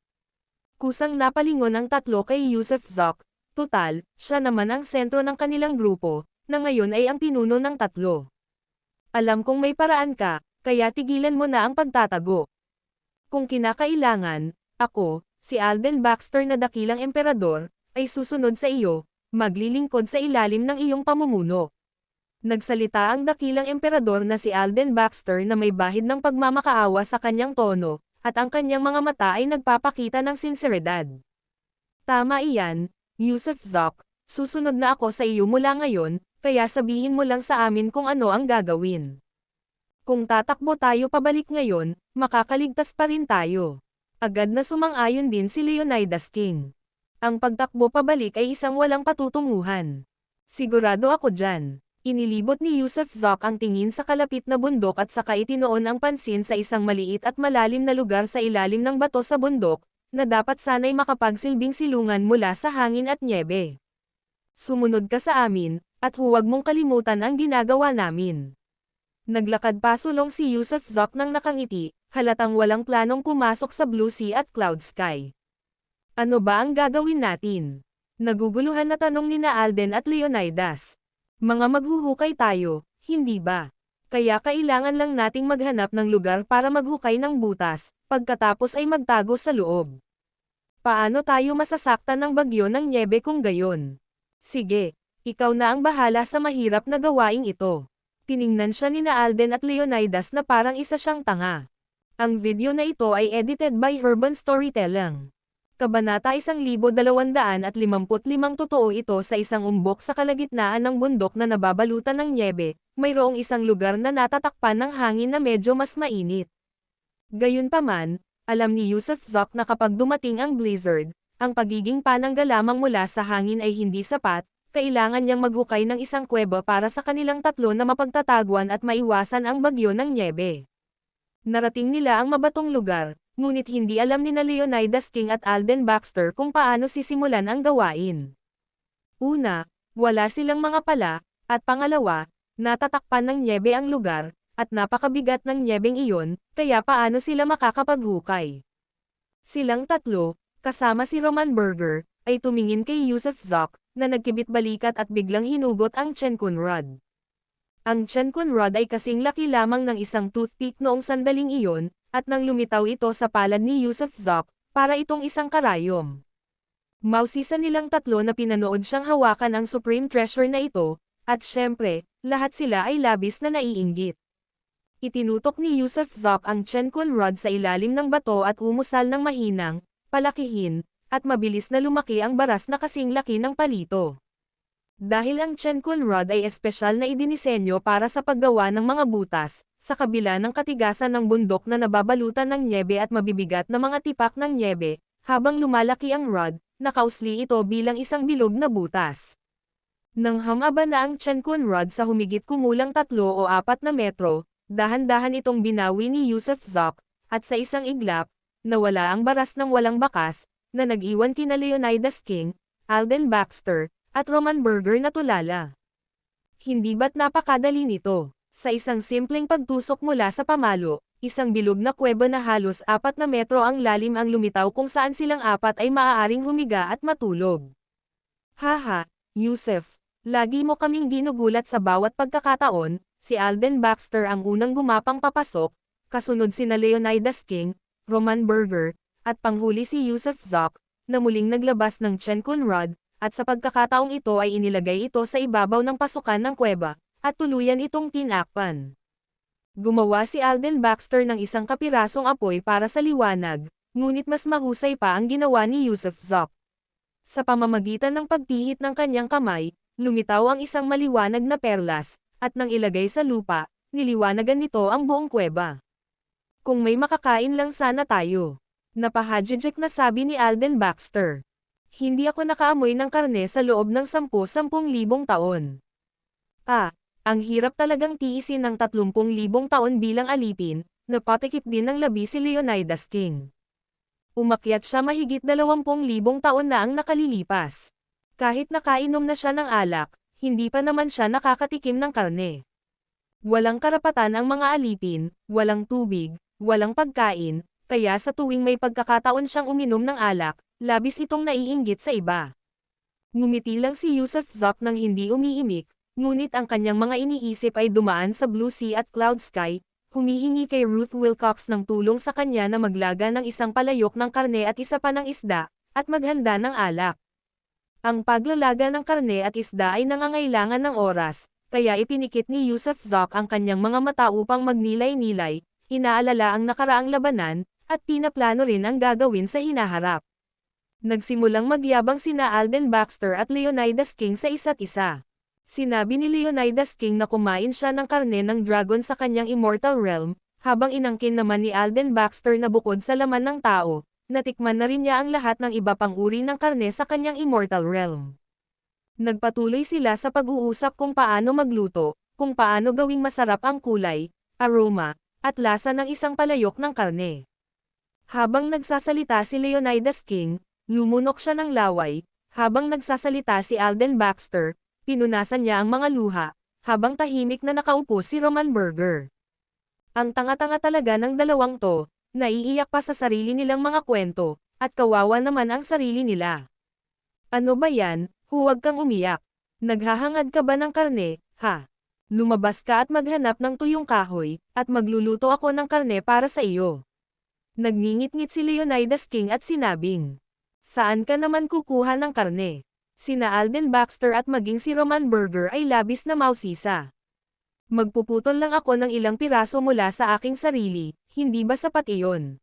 Kusang napalingon ang tatlo kay Yusuf Zoc, total, siya naman ang sentro ng kanilang grupo, na ngayon ay ang pinuno ng tatlo. Alam kong may paraan ka, kaya tigilan mo na ang pagtatago. Kung kinakailangan, ako, si Alden Baxter na dakilang emperador, ay susunod sa iyo, maglilingkod sa ilalim ng iyong pamumuno. Nagsalita ang dakilang emperador na si Alden Baxter na may bahid ng pagmamakaawa sa kanyang tono, at ang kanyang mga mata ay nagpapakita ng sinseridad. Tama iyan, Yusuf Zoc, susunod na ako sa iyo mula ngayon, kaya sabihin mo lang sa amin kung ano ang gagawin. Kung tatakbo tayo pabalik ngayon, makakaligtas pa rin tayo. Agad na sumang-ayon din si Leonidas King. Ang pagtakbo pabalik ay isang walang patutunguhan. Sigurado ako dyan. Inilibot ni Yusuf Zoc ang tingin sa kalapit na bundok at saka itinoon ang pansin sa isang maliit at malalim na lugar sa ilalim ng bato sa bundok, na dapat sana'y makapagsilbing silungan mula sa hangin at Niebe. Sumunod ka sa amin, at huwag mong kalimutan ang ginagawa namin. Naglakad pasulong si Yusuf Zoc nang nakangiti, halatang walang planong pumasok sa Blue Sea at Cloud Sky. Ano ba ang gagawin natin? Naguguluhan na tanong ni na Alden at Leonidas. Mga maghuhukay tayo, hindi ba? Kaya kailangan lang nating maghanap ng lugar para maghukay ng butas, pagkatapos ay magtago sa loob. Paano tayo masasaktan ng bagyo ng Niebe kung gayon? Sige, ikaw na ang bahala sa mahirap na gawaing ito. Tiningnan siya ni na Alden at Leonidas na parang isa siyang tanga. Ang video na ito ay edited by Urban Storytelling. Kabanata 1255. Totoo ito sa isang umbok sa kalagitnaan ng bundok na nababalutan ng Niebe, mayroong isang lugar na natatakpan ng hangin na medyo mas mainit. Gayunpaman, Alam ni Yusuf Zoc na kapag dumating ang blizzard, ang pagiging panangga lamang mula sa hangin ay hindi sapat, kailangan niyang maghukay ng isang kuweba para sa kanilang tatlo na mapagtataguan at maiwasan ang bagyo ng nyebe. Narating nila ang mabatong lugar, ngunit hindi alam ni na Leonidas King at Alden Baxter kung paano sisimulan ang gawain. Una, wala silang mga pala, at pangalawa, natatakpan ng nyebe ang lugar, at napakabigat ng nyebeng iyon, kaya paano sila makakapaghukay. Silang tatlo, kasama si Roman Berger, ay tumingin kay Yusuf Zoc, na nagkibit-balikat at biglang hinugot ang Chenkun Rod. Ang Chenkun Rod ay kasing laki lamang ng isang toothpick noong sandaling iyon, at nang lumitaw ito sa palad ni Yusuf Zoc, para itong isang karayom. Mausisa nilang tatlo na pinanood siyang hawakan ang Supreme Treasure na ito, at syempre, lahat sila ay labis na naiinggit. Itinutok ni Yusuf Zoc ang Chenkun Rod sa ilalim ng bato at umusal ng mahinang, palakihin, at mabilis na lumaki ang baras na kasing laki ng palito. Dahil ang Chenkun Rod ay espesyal na idinisenyo para sa paggawa ng mga butas, sa kabila ng katigasan ng bundok na nababalutan ng nyebe at mabibigat na mga tipak ng nyebe, habang lumalaki ang rod, nakausli ito bilang isang bilog na butas. Nang hamaba na ang Chenkun Rod sa humigit kumulang 3 o 4 na metro, dahan-dahan itong binawi ni Yusuf Zoc, at sa isang iglap, nawala ang baras ng walang bakas, na nag-iwan kina Leonidas King, Alden Baxter, at Roman Berger na tulala. Hindi ba't napakadali nito? Sa isang simpleng pagtusok mula sa pamalo, isang bilog na kuweba na halos 4 na metro ang lalim ang lumitaw kung saan silang apat ay maaaring humiga at matulog. Haha, Yusuf, lagi mo kaming ginugulat sa bawat pagkakataon. Si Alden Baxter ang unang gumapang papasok, kasunod sina Leonidas King, Roman Berger, at panghuli si Yusuf Zoc, na muling naglabas ng Chenkun Rod, at sa pagkakataong ito ay inilagay ito sa ibabaw ng pasukan ng kuweba, at tuluyan itong tinakpan. Gumawa si Alden Baxter ng isang kapirasong apoy para sa liwanag, ngunit mas mahusay pa ang ginawa ni Yusuf Zoc. Sa pamamagitan ng pagpihit ng kanyang kamay, lumitaw ang isang maliwanag na perlas, at nang ilagay sa lupa, niliwanagan nito ang buong kuweba. Kung may makakain lang sana tayo. Napahadjejek na sabi ni Alden Baxter. Hindi ako nakaamoy ng karne sa loob ng 10,000 taon. Ang hirap talagang tiisin ng 30,000 taon bilang alipin, napatikip din ng labi si Leonidas King. Umakyat siya mahigit 20,000 taon na ang nakalilipas. Kahit nakainom na siya ng alak, hindi pa naman siya nakakatikim ng karne. Walang karapatan ang mga alipin, walang tubig, walang pagkain, kaya sa tuwing may pagkakataon siyang uminom ng alak, labis itong naiinggit sa iba. Ngumiti lang si Yusuf Zoc nang hindi umiimik, ngunit ang kanyang mga iniisip ay dumaan sa Blue Sea at Cloud Sky, humihingi kay Ruth Wilcox ng tulong sa kanya na maglaga ng isang palayok ng karne at isa pa ng isda, at maghanda ng alak. Ang paglalaga ng karne at isda ay nangangailangan ng oras, kaya ipinikit ni Yusuf Zoc ang kanyang mga mata upang magnilay-nilay, inaalala ang nakaraang labanan, at pinaplano rin ang gagawin sa hinaharap. Nagsimulang magyabang sina Alden Baxter at Leonidas King sa isa't isa. Sinabi ni Leonidas King na kumain siya ng karne ng dragon sa kanyang immortal realm, habang inangkin naman ni Alden Baxter na bukod sa laman ng tao, natikman na rin niya ang lahat ng iba pang uri ng karne sa kanyang immortal realm. Nagpatuloy sila sa pag-uusap kung paano magluto, kung paano gawing masarap ang kulay, aroma, at lasa ng isang palayok ng karne. Habang nagsasalita si Leonidas King, lumunok siya ng laway, habang nagsasalita si Alden Baxter, pinunasan niya ang mga luha, habang tahimik na nakaupo si Roman Berger. Ang tanga-tanga talaga ng dalawang to, naiiyak pa sa sarili nilang mga kwento, at kawawa naman ang sarili nila. Ano ba yan, huwag kang umiyak. Naghahangad ka ba ng karne, ha? Lumabas ka at maghanap ng tuyong kahoy, at magluluto ako ng karne para sa iyo. Nagngingit-ngit si Leonidas King at sinabing, saan ka naman kukuha ng karne? Sina Alden Baxter at maging si Roman Berger ay labis na mausisa. Magpuputol lang ako ng ilang piraso mula sa aking sarili, hindi ba sapat iyon?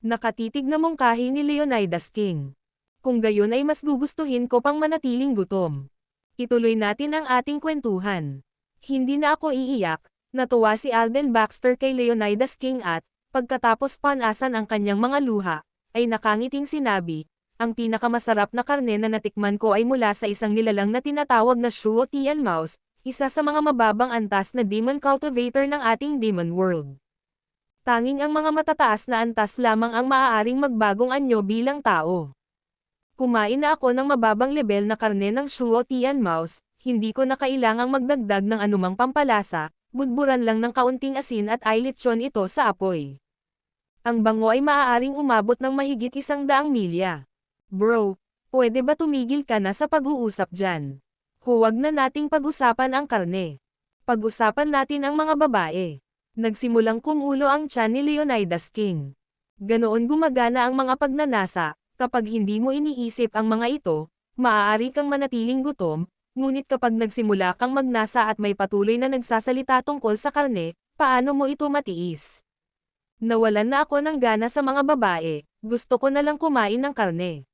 Nakatitig na mungkahi ni Leonidas King. Kung gayon ay mas gugustuhin ko pang manatiling gutom. Ituloy natin ang ating kwentuhan. Hindi na ako iiyak, natuwa si Alden Baxter kay Leonidas King at, Pagkatapos panasan ang kanyang mga luha, ay nakangiting sinabi, ang pinakamasarap na karne na natikman ko ay mula sa isang nilalang na tinatawag na Shuo Tian Mouse, isa sa mga mababang antas na demon cultivator ng ating demon world. Tanging ang mga matataas na antas lamang ang maaaring magbagong anyo bilang tao. Kumain na ako ng mababang lebel na karne ng Shuo Tian Mouse, hindi ko na kailangang magdagdag ng anumang pampalasa, budburan lang ng kaunting asin at ilitsyon ito sa apoy. Ang bango ay maaaring umabot ng mahigit 100 milya. Bro, pwede ba tumigil ka na sa pag-uusap dyan? Huwag na nating pag-usapan ang karne. Pag-usapan natin ang mga babae. Nagsimulang kumulo ang tiyan ni Leonidas King. Ganoon gumagana ang mga pagnanasa, kapag hindi mo iniisip ang mga ito, maaari kang manatiling gutom, ngunit kapag nagsimula kang magnasa at may patuloy na nagsasalita tungkol sa karne, paano mo ito matiis? Nawalan na ako ng gana sa mga babae, gusto ko na lang kumain ng karne.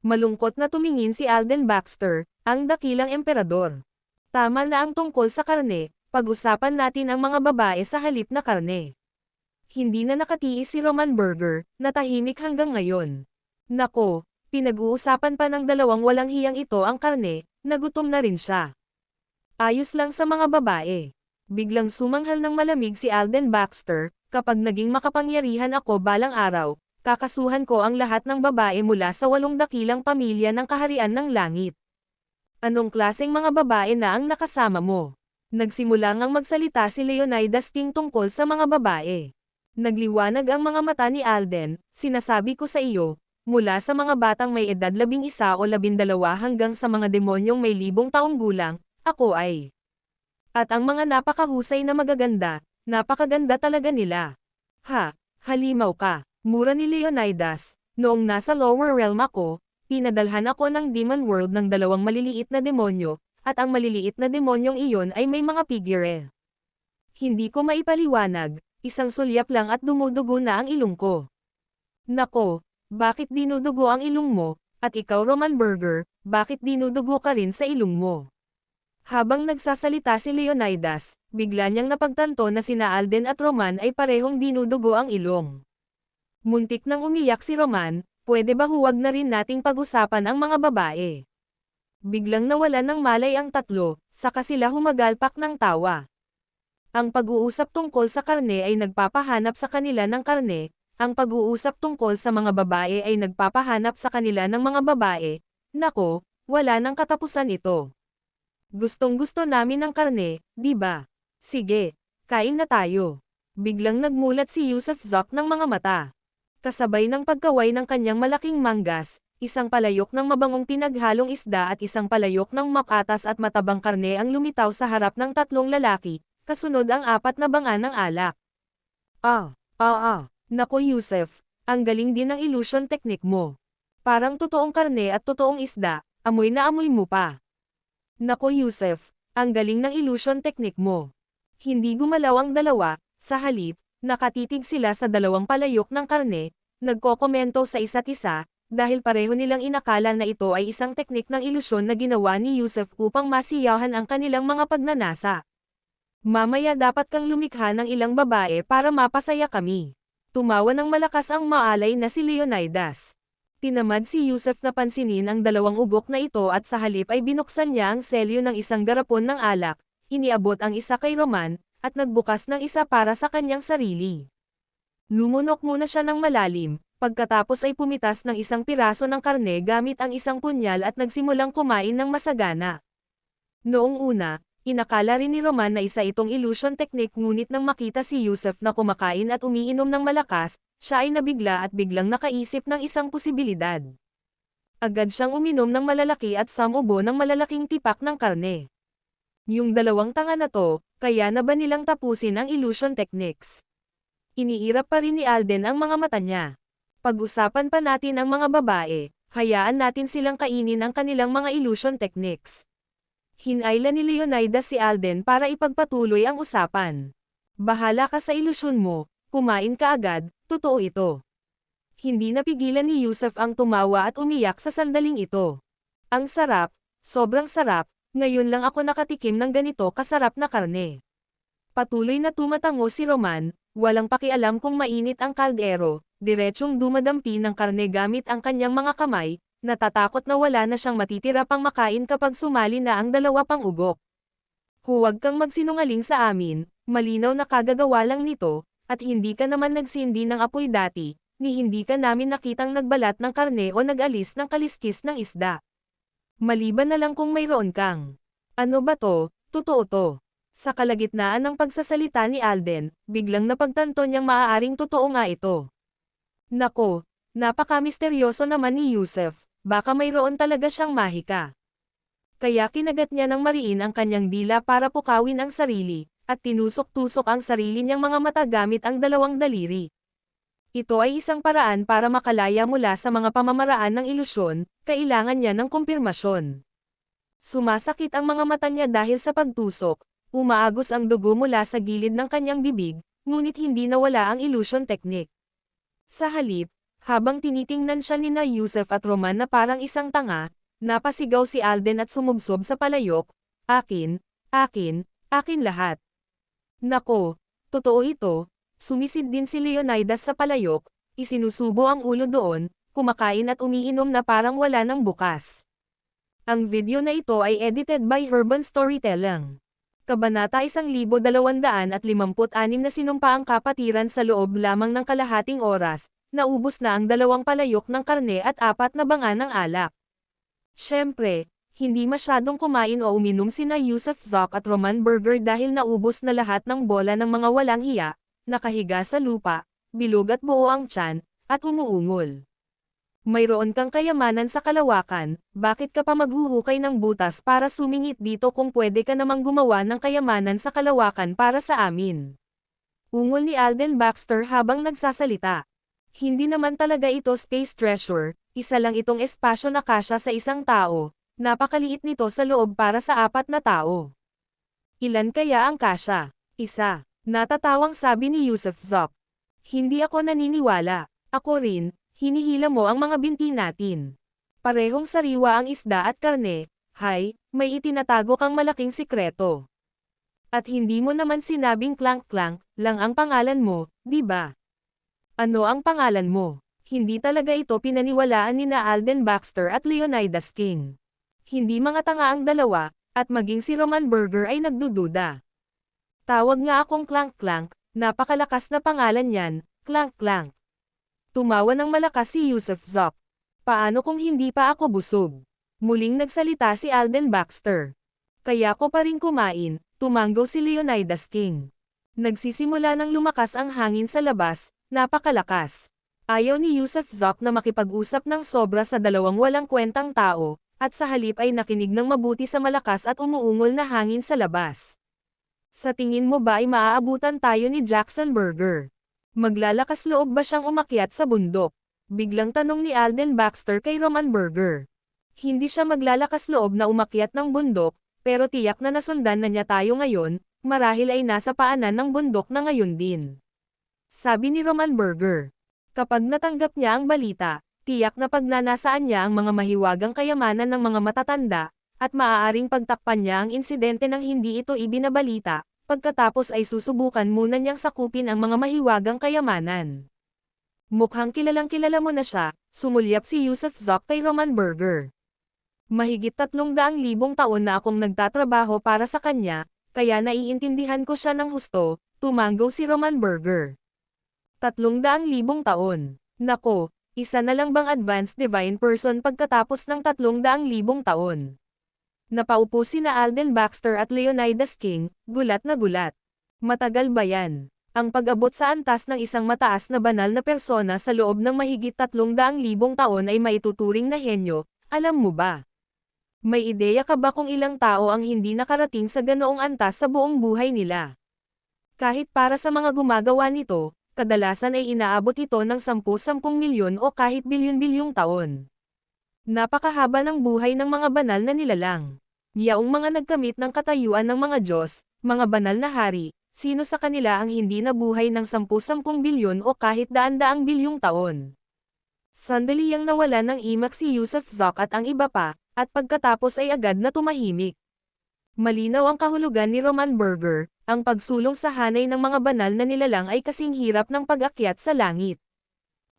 Malungkot na tumingin si Alden Baxter, ang dakilang emperador. Tama na ang tungkol sa karne, pag-usapan natin ang mga babae sa halip na karne. Hindi na nakatiis si Roman Burger, na tahimik hanggang ngayon. Nako, pinag-uusapan pa ng dalawang walang hiyang ito ang karne, nagutom na rin siya. Ayos lang sa mga babae. Biglang sumanghal ng malamig si Alden Baxter, kapag naging makapangyarihan ako balang araw, kakasuhan ko ang lahat ng babae mula sa 8 dakilang pamilya ng kaharian ng langit. Anong klaseng mga babae na ang nakasama mo? Nagsimula ngang magsalita si Leonidas King tungkol sa mga babae. Nagliwanag ang mga mata ni Alden, sinasabi ko sa iyo, mula sa mga batang may edad 11 o 12 hanggang sa mga demonyong may 1,000 taong gulang, ako ay. At ang mga napakahusay na magaganda, napakaganda talaga nila. Ha, halimaw ka, mura ni Leonidas. Noong nasa lower realm ako, pinadalhan ako ng demon world ng 2 maliliit na demonyo, at ang maliliit na demonyong iyon ay may mga figure. Hindi ko maipaliwanag, isang sulyap lang at dumudugo na ang ilong ko. Nako, bakit dinudugo ang ilong mo, at ikaw Roman Burger, bakit dinudugo ka rin sa ilong mo? Habang nagsasalita si Leonidas, bigla niyang napagtanto na sina Alden at Roman ay parehong dinudugo ang ilong. Muntik nang umiyak si Roman, pwede ba huwag na rin nating pag-usapan ang mga babae? Biglang nawalan ng malay ang tatlo, saka sila humagalpak ng tawa. Ang pag-uusap tungkol sa karne ay nagpapahanap sa kanila ng karne, ang pag-uusap tungkol sa mga babae ay nagpapahanap sa kanila ng mga babae. Nako, wala nang katapusan ito. Gustong-gusto namin ng karne, di ba? Sige, kain na tayo. Biglang nagmulat si Yusuf Zoc ng mga mata. Kasabay ng pagkaway ng kanyang malaking manggas, isang palayok ng mabangong pinaghalong isda at isang palayok ng makatas at matabang karne ang lumitaw sa harap ng 3 lalaki, kasunod ang 4 na banga ng alak. Nako Yusuf, ang galing din ng illusion technique mo. Parang totoong karne at totoong isda, amoy na amoy mo pa. Nako Yusuf, ang galing ng illusion technique mo. Hindi gumalaw ang dalawa, sa halip, nakatitig sila sa 2 palayok ng karne, nagkokomento sa isa't isa, dahil pareho nilang inakala na ito ay isang teknik ng ilusyon na ginawa ni Yusuf upang masiyahan ang kanilang mga pagnanasa. Mamaya dapat kang lumikha ng ilang babae para mapasaya kami. Tumawa ng malakas ang maalay na si Leonidas. Tinamad si Yusuf na pansinin ang 2 ugok na ito at sa halip ay binuksan niya ang selyo ng isang garapon ng alak, iniabot ang isa kay Roman, at nagbukas ng isa para sa kanyang sarili. Lumunok muna siya ng malalim, pagkatapos ay pumitas ng isang piraso ng karne gamit ang isang punyal at nagsimulang kumain ng masagana. Noong una, inakala rin ni Roman na isa itong illusion technique ngunit nang makita si Yusuf na kumakain at umiinom ng malakas, siya ay nabigla at biglang nakaisip ng isang posibilidad. Agad siyang uminom ng malalaki at samubo ng malalaking tipak ng karne. Yung 2 tanga na to, kaya na ba nilang tapusin ang illusion techniques? Iniirap pa rin ni Alden ang mga mata niya. Pag-usapan pa natin ang mga babae, hayaan natin silang kainin ang kanilang mga illusion techniques. Hinayla ni Leonidas si Alden para ipagpatuloy ang usapan. Bahala ka sa ilusyon mo, kumain ka agad, totoo ito. Hindi napigilan ni Yusuf ang tumawa at umiyak sa sandaling ito. Ang sarap, sobrang sarap, ngayon lang ako nakatikim ng ganito kasarap na karne. Patuloy na tumatango si Roman, walang pakialam kung mainit ang kaldero, diretsyong dumadampi ng karne gamit ang kanyang mga kamay, natatakot na wala na siyang matitira pang makain kapag sumali na ang dalawa pang ugok. Huwag kang magsinungaling sa amin, malinaw na kagagawa lang nito, at hindi ka naman nagsindi ng apoy dati, ni hindi ka namin nakitang nagbalat ng karne o nag-alis ng kaliskis ng isda. Maliban na lang kung mayroon kang. Ano ba to? Totoo to. Sa kalagitnaan ng pagsasalita ni Alden, biglang napagtanto niyang maaaring totoo nga ito. Nako, napaka-misteryoso naman ni Yusef, baka mayroon talaga siyang mahika. Kaya kinagat niya ng mariin ang kanyang dila para pukawin ang sarili, at tinusok-tusok ang sarili niyang mga mata gamit ang dalawang daliri. Ito ay isang paraan para makalaya mula sa mga pamamaraan ng ilusyon, kailangan niya ng kumpirmasyon. Sumasakit ang mga mata niya dahil sa pagtusok, umaagos ang dugo mula sa gilid ng kanyang bibig, ngunit hindi nawala ang illusion technique. Sa halip, habang tinitingnan siya nina Yusef at Roman na parang isang tanga, napasigaw si Alden at sumubsob sa palayok, "Akin, akin, akin lahat." Nako, totoo ito, sumisid din si Leonidas sa palayok, isinusubo ang ulo doon, kumakain at umiinom na parang wala nang bukas. Ang video na ito ay edited by Urban Storytelling. Kabanata 1256 na sinumpa ang kapatiran sa loob lamang ng kalahating oras, naubos na ang 2 palayok ng karne at 4 na banga ng alak. Siyempre, hindi masyadong kumain o uminom sina Yusef Zoc at Roman Berger dahil naubos na lahat ng bola ng mga walang hiya, nakahiga sa lupa, bilog at buo ang tiyan, at umuungol. Mayroon kang kayamanan sa kalawakan, bakit ka pa maghuhukay ng butas para sumingit dito kung pwede ka namang gumawa ng kayamanan sa kalawakan para sa amin? Ungol ni Alden Baxter habang nagsasalita. Hindi naman talaga ito space treasure, isa lang itong espasyo na kasya sa isang tao, napakaliit nito sa loob para sa 4 na tao. Ilan kaya ang kasya? Isa. Natatawang sabi ni Yusef Zoc. Hindi ako naniniwala. Ako rin. Hinihila mo ang mga binti natin. Parehong sariwa ang isda at karne, hay, may itinatago kang malaking sikreto. At hindi mo naman sinabing Clank-Clank lang ang pangalan mo, di ba? Ano ang pangalan mo? Hindi talaga ito pinaniwalaan ni na Alden Baxter at Leonidas King. Hindi mga tanga ang dalawa, at maging si Roman Berger ay nagdududa. Tawag nga akong Clank-Clank, napakalakas na pangalan yan, Clank-Clank. Tumawa ng malakas si Yusef Zoc. Paano kung hindi pa ako busog? Muling nagsalita si Alden Baxter. Kaya ko pa rin kumain, tumanggaw si Leonidas King. Nagsisimula ng lumakas ang hangin sa labas, napakalakas. Ayaw ni Yusef Zoc na makipag-usap ng sobra sa dalawang walang kwentang tao, at sa halip ay nakinig ng mabuti sa malakas at umuungol na hangin sa labas. Sa tingin mo ba ay maaabutan tayo ni Jackson Berger? Maglalakas loob ba siyang umakyat sa bundok? Biglang tanong ni Alden Baxter kay Roman Berger. Hindi siya maglalakas loob na umakyat ng bundok, pero tiyak na nasundan na niya tayo ngayon, marahil ay nasa paanan ng bundok na ngayon din. Sabi ni Roman Berger. Kapag natanggap niya ang balita, tiyak na pagnanasaan niya ang mga mahiwagang kayamanan ng mga matatanda, at maaaring pagtakpan niya ang insidente nang hindi ito ibinabalita. Pagkatapos ay susubukan muna niyang sakupin ang mga mahiwagang kayamanan. Mukhang kilalang kilala mo na siya, sumulyap si Yusef Zoc kay Roman Berger. Mahigit 300,000 taon na akong nagtatrabaho para sa kanya, kaya naiintindihan ko siya ng husto, tumanggaw si Roman Berger. 300,000 taon. Nako, isa na lang bang advanced divine person pagkatapos ng 300,000 taon? Napaupo sina Alden Baxter at Leonidas King, gulat na gulat. Matagal ba yan? Ang pag-abot sa antas ng isang mataas na banal na persona sa loob ng mahigit 300,000 taon ay maituturing na henyo, alam mo ba? May ideya ka ba kung ilang tao ang hindi nakarating sa ganoong antas sa buong buhay nila? Kahit para sa mga gumagawa nito, kadalasan ay inaabot ito ng 10-10 milyon o kahit bilyon-bilyong taon. Napakahaba ng buhay ng mga banal na nilalang. Yaong mga nagkamit ng katayuan ng mga Diyos, mga banal na hari, sino sa kanila ang hindi nabuhay ng 10-10 bilyon o kahit daan-daang bilyong taon? Sandali yang nawala ng imak si Yusef Zoc at ang iba pa, at pagkatapos ay agad na tumahimik. Malinaw ang kahulugan ni Roman Burger, ang pagsulong sa hanay ng mga banal na nilalang ay kasing hirap ng pag-akyat sa langit.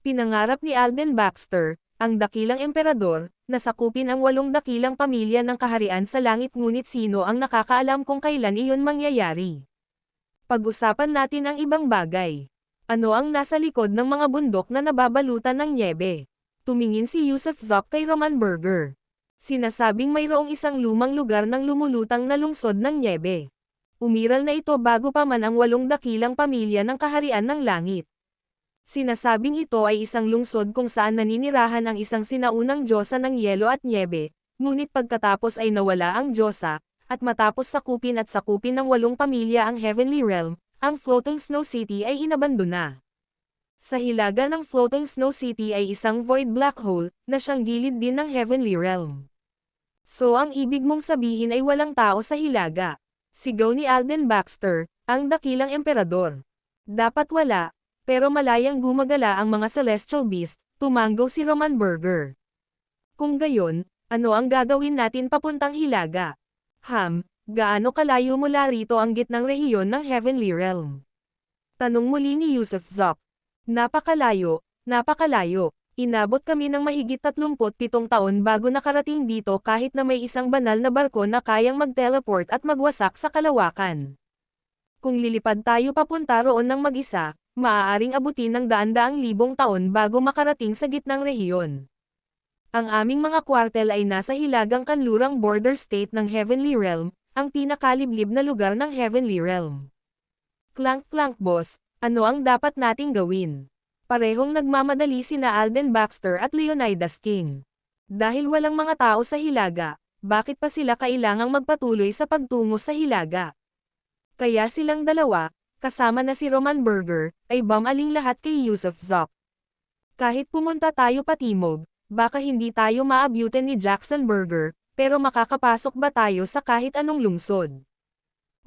Pinangarap ni Alden Baxter, ang dakilang emperador, na sakupin ang 8 dakilang pamilya ng kaharian sa langit, ngunit sino ang nakakaalam kung kailan iyon mangyayari? Pag-usapan natin ang ibang bagay. Ano ang nasa likod ng mga bundok na nababalutan ng nyebe? Tumingin si Yusuf Zok kay Roman Burger. Sinasabing mayroong isang lumang lugar ng lumulutang na lungsod ng nyebe. Umiral na ito bago pa man ang 8 dakilang pamilya ng kaharian ng langit. Sinasabing ito ay isang lungsod kung saan naninirahan ang isang sinaunang diyosa ng yelo at nyebe, ngunit pagkatapos ay nawala ang diyosa, at matapos sakupin ng 8 pamilya ang Heavenly Realm, ang Floating Snow City ay inabandona. Sa hilaga ng Floating Snow City ay isang void black hole, na siyang gilid din ng Heavenly Realm. So ang ibig mong sabihin ay walang tao sa hilaga. Sigaw ni Alden Baxter, ang dakilang emperador. Dapat wala, pero malayang gumagala ang mga celestial beast, tumanggaw si Roman Burger. Kung gayon, ano ang gagawin natin papuntang hilaga? Gaano kalayo mula rito ang gitnang rehiyon ng Heavenly Realm? Tanong muli ni Yusuf Zok. Napakalayo, napakalayo. Inabot kami ng mahigit 37 taon bago nakarating dito kahit na may isang banal na barko na kayang mag-teleport at magwasak sa kalawakan. Kung lilipad tayo papunta roon ng mag-isa, maaaring abutin ng daan-daang libong taon bago makarating sa gitnang rehiyon. Ang aming mga kwartel ay nasa hilagang kanlurang border state ng Heavenly Realm, ang pinakaliblib na lugar ng Heavenly Realm. Clank boss, ano ang dapat nating gawin? Parehong nagmamadali sina Alden Baxter at Leonidas King. Dahil walang mga tao sa hilaga, bakit pa sila kailangang magpatuloy sa pagtungo sa hilaga? Kaya silang dalawa, kasama na si Roman Burger, ay bumaling lahat kay Yusuf Zok. Kahit pumunta tayo patimog, baka hindi tayo maabutan ni Jackson Burger, pero makakapasok ba tayo sa kahit anong lungsod?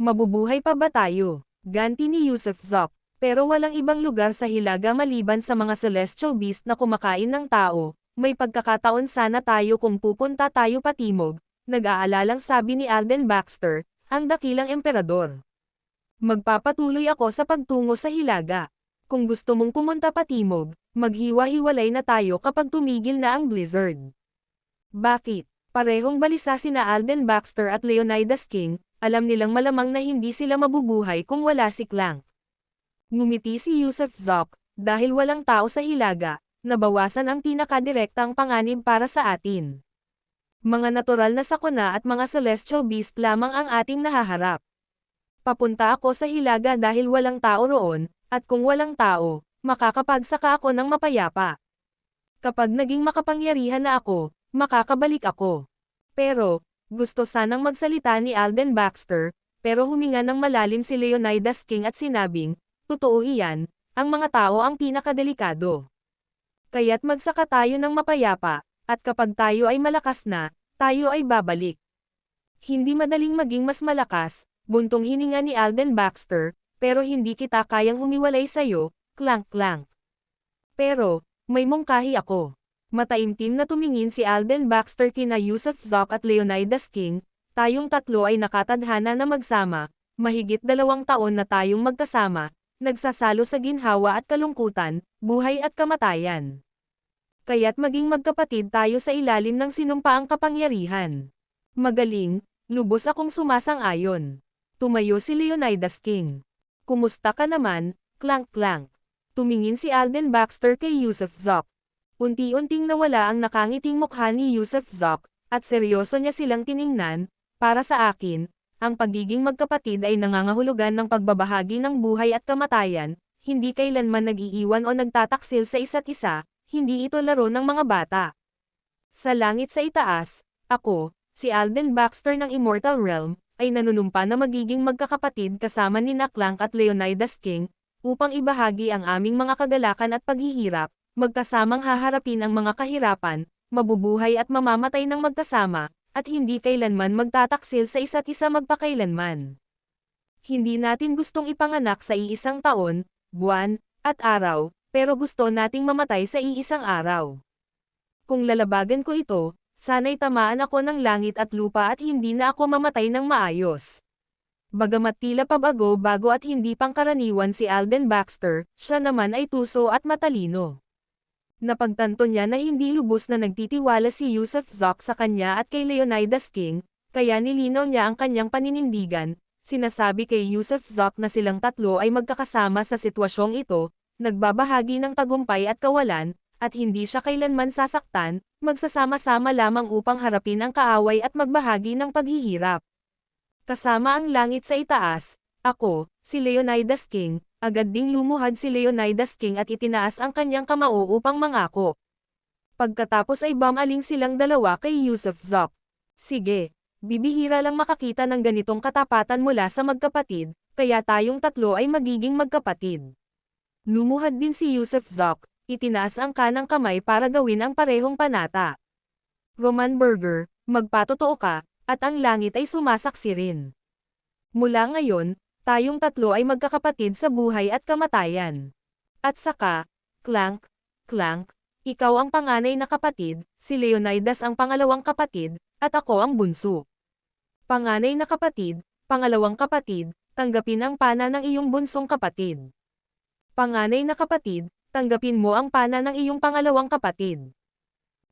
Mabubuhay pa ba tayo? Ganti ni Yusuf Zok. Pero walang ibang lugar sa hilaga maliban sa mga celestial beast na kumakain ng tao, may pagkakataon sana tayo kung pupunta tayo patimog, nag-aalalang sabi ni Alden Baxter, ang dakilang emperador. Magpapatuloy ako sa pagtungo sa hilaga. Kung gusto mong pumunta patimog, maghiwa-hiwalay na tayo kapag tumigil na ang blizzard. Bakit? Parehong balisa sina Alden Baxter at Leonidas King, alam nilang malamang na hindi sila mabubuhay kung wala si Clank. Ngumiti si Yusuf Zok, dahil walang tao sa hilaga, nabawasan ang pinakadirektang panganib para sa atin. Mga natural na sakuna at mga celestial beast lamang ang ating nahaharap. Papunta ako sa hilaga dahil walang tao roon, at kung walang tao, makakapagsaka ako ng mapayapa. Kapag naging makapangyarihan na ako, makakabalik ako. Pero, gusto sanang magsalita ni Alden Baxter, pero huminga ng malalim si Leonidas King at sinabing, totoo iyan, ang mga tao ang pinakadelikado. Kaya't magsaka tayo ng mapayapa, at kapag tayo ay malakas na, tayo ay babalik. Hindi madaling maging mas malakas, buntong hininga ni Alden Baxter, pero hindi kita kayang humiwalay sa'yo, Clank. Pero, may mungkahi ako. Mataimtim na tumingin si Alden Baxter kina Yusuf Zok at Leonidas King, tayong tatlo ay nakatadhana na magsama, mahigit 2 taon na tayong magkasama, nagsasalo sa ginhawa at kalungkutan, buhay at kamatayan. Kaya't maging magkapatid tayo sa ilalim ng sinumpaang kapangyarihan. Magaling, lubos akong sumasang-ayon. Tumayo si Leonidas King. Kumusta ka naman, Clank? Tumingin si Alden Baxter kay Yusuf Zok. Unti-unting nawala ang nakangiting mukha ni Yusuf Zok, at seryoso niya silang tiningnan. Para sa akin, ang pagiging magkapatid ay nangangahulugan ng pagbabahagi ng buhay at kamatayan, hindi kailanman nag-iiwan o nagtataksil sa isa't isa, hindi ito laro ng mga bata. Sa langit sa itaas, ako, si Alden Baxter ng Immortal Realm, ay nanunumpa na magiging magkakapatid kasama ni Clank at Leonidas King, upang ibahagi ang aming mga kagalakan at paghihirap, magkasamang haharapin ang mga kahirapan, mabubuhay at mamamatay ng magkasama, at hindi kailanman magtataksil sa isa't isa magpakailanman. Hindi natin gustong ipanganak sa iisang taon, buwan, at araw, pero gusto nating mamatay sa iisang araw. Kung lalabagan ko ito, Sana'y tamaan ako ng langit at lupa at hindi na ako mamatay ng maayos. Bagamat tila pabago-bago at hindi pangkaraniwan si Alden Baxter, siya naman ay tuso at matalino. Napagtanto niya na hindi lubos na nagtitiwala si Yusuf Zoc sa kanya at kay Leonidas King, kaya nilinaw niya ang kanyang paninindigan. Sinasabi kay Yusuf Zoc na silang tatlo ay magkakasama sa sitwasyong ito, nagbabahagi ng tagumpay at kawalan, at hindi siya kailanman sasaktan, magsasama-sama lamang upang harapin ang kaaway at magbahagi ng paghihirap. Kasama ang langit sa itaas, ako, si Leonidas King, agad ding lumuhad si Leonidas King at itinaas ang kanyang kamao upang mangako. Pagkatapos ay bumaling silang dalawa kay Yusuf Zoc. Sige, bibihira lang makakita ng ganitong katapatan mula sa magkapatid, kaya tayong tatlo ay magiging magkapatid. Lumuhad din si Yusuf Zoc, itinaas ang kanang kamay para gawin ang parehong panata. Roman Burger, magpatotoo ka, at ang langit ay sumasaksi rin. Mula ngayon, tayong tatlo ay magkakapatid sa buhay at kamatayan. At saka, clank, clank, ikaw ang panganay na kapatid, si Leonidas ang pangalawang kapatid, at ako ang bunso. Panganay na kapatid, pangalawang kapatid, tanggapin ang pana ng iyong bunsong kapatid. Panganay na kapatid, tanggapin mo ang pana ng iyong pangalawang kapatid.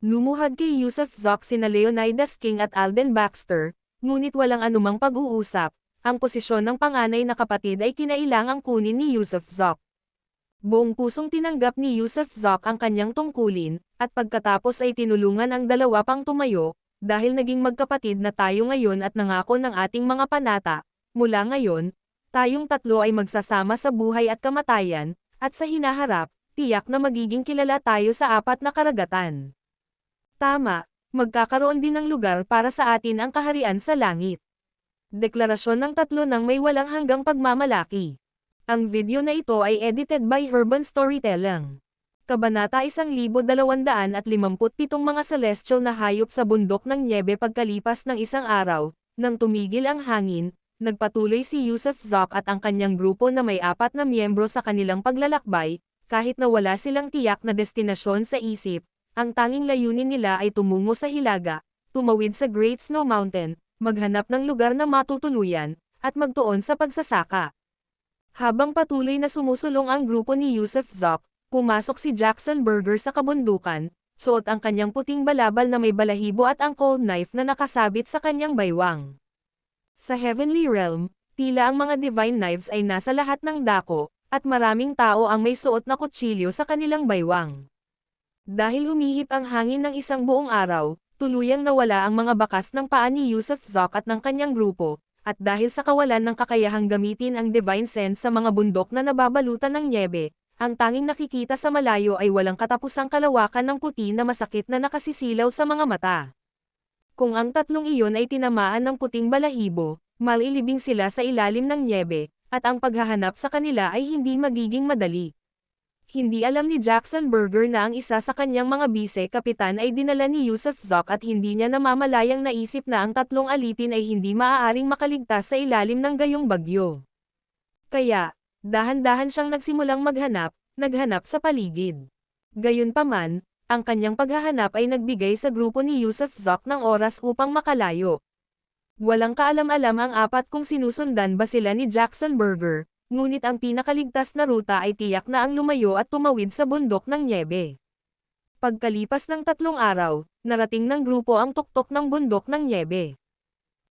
Lumuhad kay Yusuf Zoc sina Leonidas King at Alden Baxter, ngunit walang anumang pag-uusap, ang posisyon ng panganay na kapatid ay kinailangang kunin ni Yusuf Zoc. Buong pusong tinanggap ni Yusuf Zoc ang kanyang tungkulin, at pagkatapos ay tinulungan ang dalawa pang tumayo, dahil naging magkapatid na tayo ngayon at nangako ng ating mga panata, mula ngayon, tayong tatlo ay magsasama sa buhay at kamatayan, at sa hinaharap, tiyak na magiging kilala tayo sa apat na karagatan. Tama, magkakaroon din ng lugar para sa atin ang kaharian sa langit. Deklarasyon ng tatlo ng may walang hanggang pagmamalaki. Ang video na ito ay edited by Herban Storytelling. Kabanata 1257 mga celestial na hayop sa bundok ng Niebe pagkalipas ng isang araw, nang tumigil ang hangin, nagpatuloy si Yusuf Zoc at ang kanyang grupo na may 4 na miyembro sa kanilang paglalakbay. Kahit na wala silang tiyak na destinasyon sa isip, ang tanging layunin nila ay tumungo sa hilaga, tumawid sa Great Snow Mountain, maghanap ng lugar na matutuluyan, at magtuon sa pagsasaka. Habang patuloy na sumusulong ang grupo ni Yusuf Zoc, pumasok si Jackson Burger sa kabundukan, suot ang kanyang puting balabal na may balahibo at ang cold knife na nakasabit sa kanyang baywang. Sa Heavenly Realm, tila ang mga divine knives ay nasa lahat ng dako, at maraming tao ang may suot na kutsilyo sa kanilang baywang. Dahil humihip ang hangin ng isang buong araw, tuluyang nawala ang mga bakas ng paa ni Yusuf Zoc at ng kanyang grupo, at dahil sa kawalan ng kakayahang gamitin ang divine sense sa mga bundok na nababalutan ng niebe, ang tanging nakikita sa malayo ay walang katapusang kalawakan ng puti na masakit na nakasisilaw sa mga mata. Kung ang tatlong iyon ay tinamaan ng puting balahibo, malilibing sila sa ilalim ng niebe, at ang paghahanap sa kanila ay hindi magiging madali. Hindi alam ni Jackson Burger na ang isa sa kanyang mga bise-kapitan ay dinala ni Yusuf Zoc at hindi niya namamalayang naisip na ang tatlong alipin ay hindi maaaring makaligtas sa ilalim ng gayong bagyo. Kaya, dahan-dahan siyang nagsimulang naghanap sa paligid. Gayunpaman, ang kanyang paghahanap ay nagbigay sa grupo ni Yusuf Zoc ng oras upang makalayo. Walang kaalam-alam ang apat kung sinusundan ba sila ni Jackson Burger, ngunit ang pinakaligtas na ruta ay tiyak na ang lumayo at tumawid sa bundok ng niebe. Pagkalipas ng 3 araw, narating ng grupo ang tuktok ng bundok ng niebe.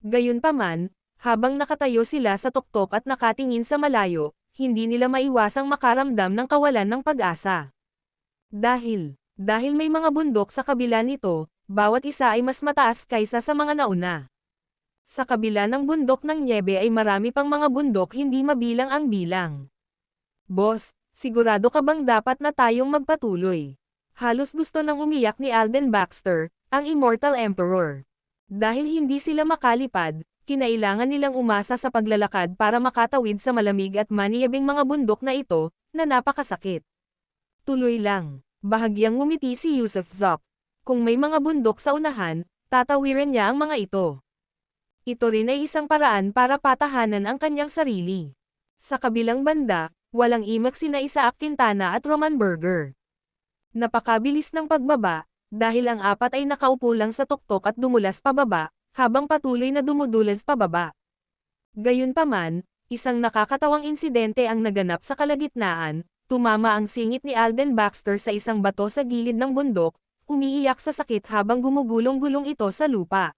Gayunpaman, habang nakatayo sila sa tuktok at nakatingin sa malayo, hindi nila maiwasang makaramdam ng kawalan ng pag-asa. Dahil may mga bundok sa kabila nito, bawat isa ay mas mataas kaysa sa mga nauna. Sa kabila ng bundok ng niebe ay marami pang mga bundok hindi mabilang ang bilang. Boss, sigurado ka bang dapat na tayong magpatuloy? Halos gusto nang umiyak ni Alden Baxter, ang Immortal Emperor. Dahil hindi sila makalipad, kinailangan nilang umasa sa paglalakad para makatawid sa malamig at maniyabing mga bundok na ito, na napakasakit. Tuloy lang, bahagyang ngumiti si Yusuf Zoc. Kung may mga bundok sa unahan, tatawiran niya ang mga ito. Ito rin ay isang paraan para patahanan ang kanyang sarili. Sa kabilang banda, walang imak sina Isaac Quintana at Roman Burger. Napakabilis ng pagbaba, dahil ang apat ay nakaupo lang sa tuktok at dumulas pababa, habang patuloy na dumudulas pababa. Gayunpaman, isang nakakatawang insidente ang naganap sa kalagitnaan, tumama ang singit ni Alden Baxter sa isang bato sa gilid ng bundok, umiiyak sa sakit habang gumugulong-gulong ito sa lupa.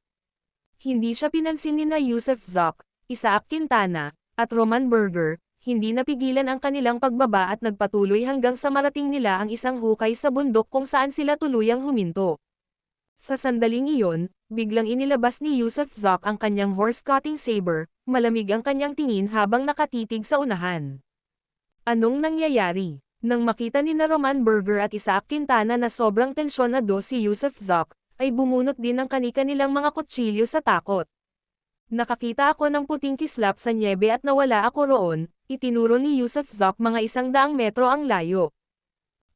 Hindi siya pinansin ni Yusuf Zoc, Isaac Quintana, at Roman Berger, hindi napigilan ang kanilang pagbaba at nagpatuloy hanggang sa marating nila ang isang hukay sa bundok kung saan sila tuluyang huminto. Sa sandaling iyon, biglang inilabas ni Yusuf Zoc ang kanyang horse-cutting saber, malamig ang kanyang tingin habang nakatitig sa unahan. Anong nangyayari? Nang makita ni Roman Berger at Isaac Quintana na sobrang tensyonado si Yusuf Zoc, ay bumunot din ng kani-kanilang mga kutsilyo sa takot. Nakakita ako ng puting kislap sa nyebe at nawala ako roon, itinuro ni Yusuf Zoc mga 100 metro ang layo.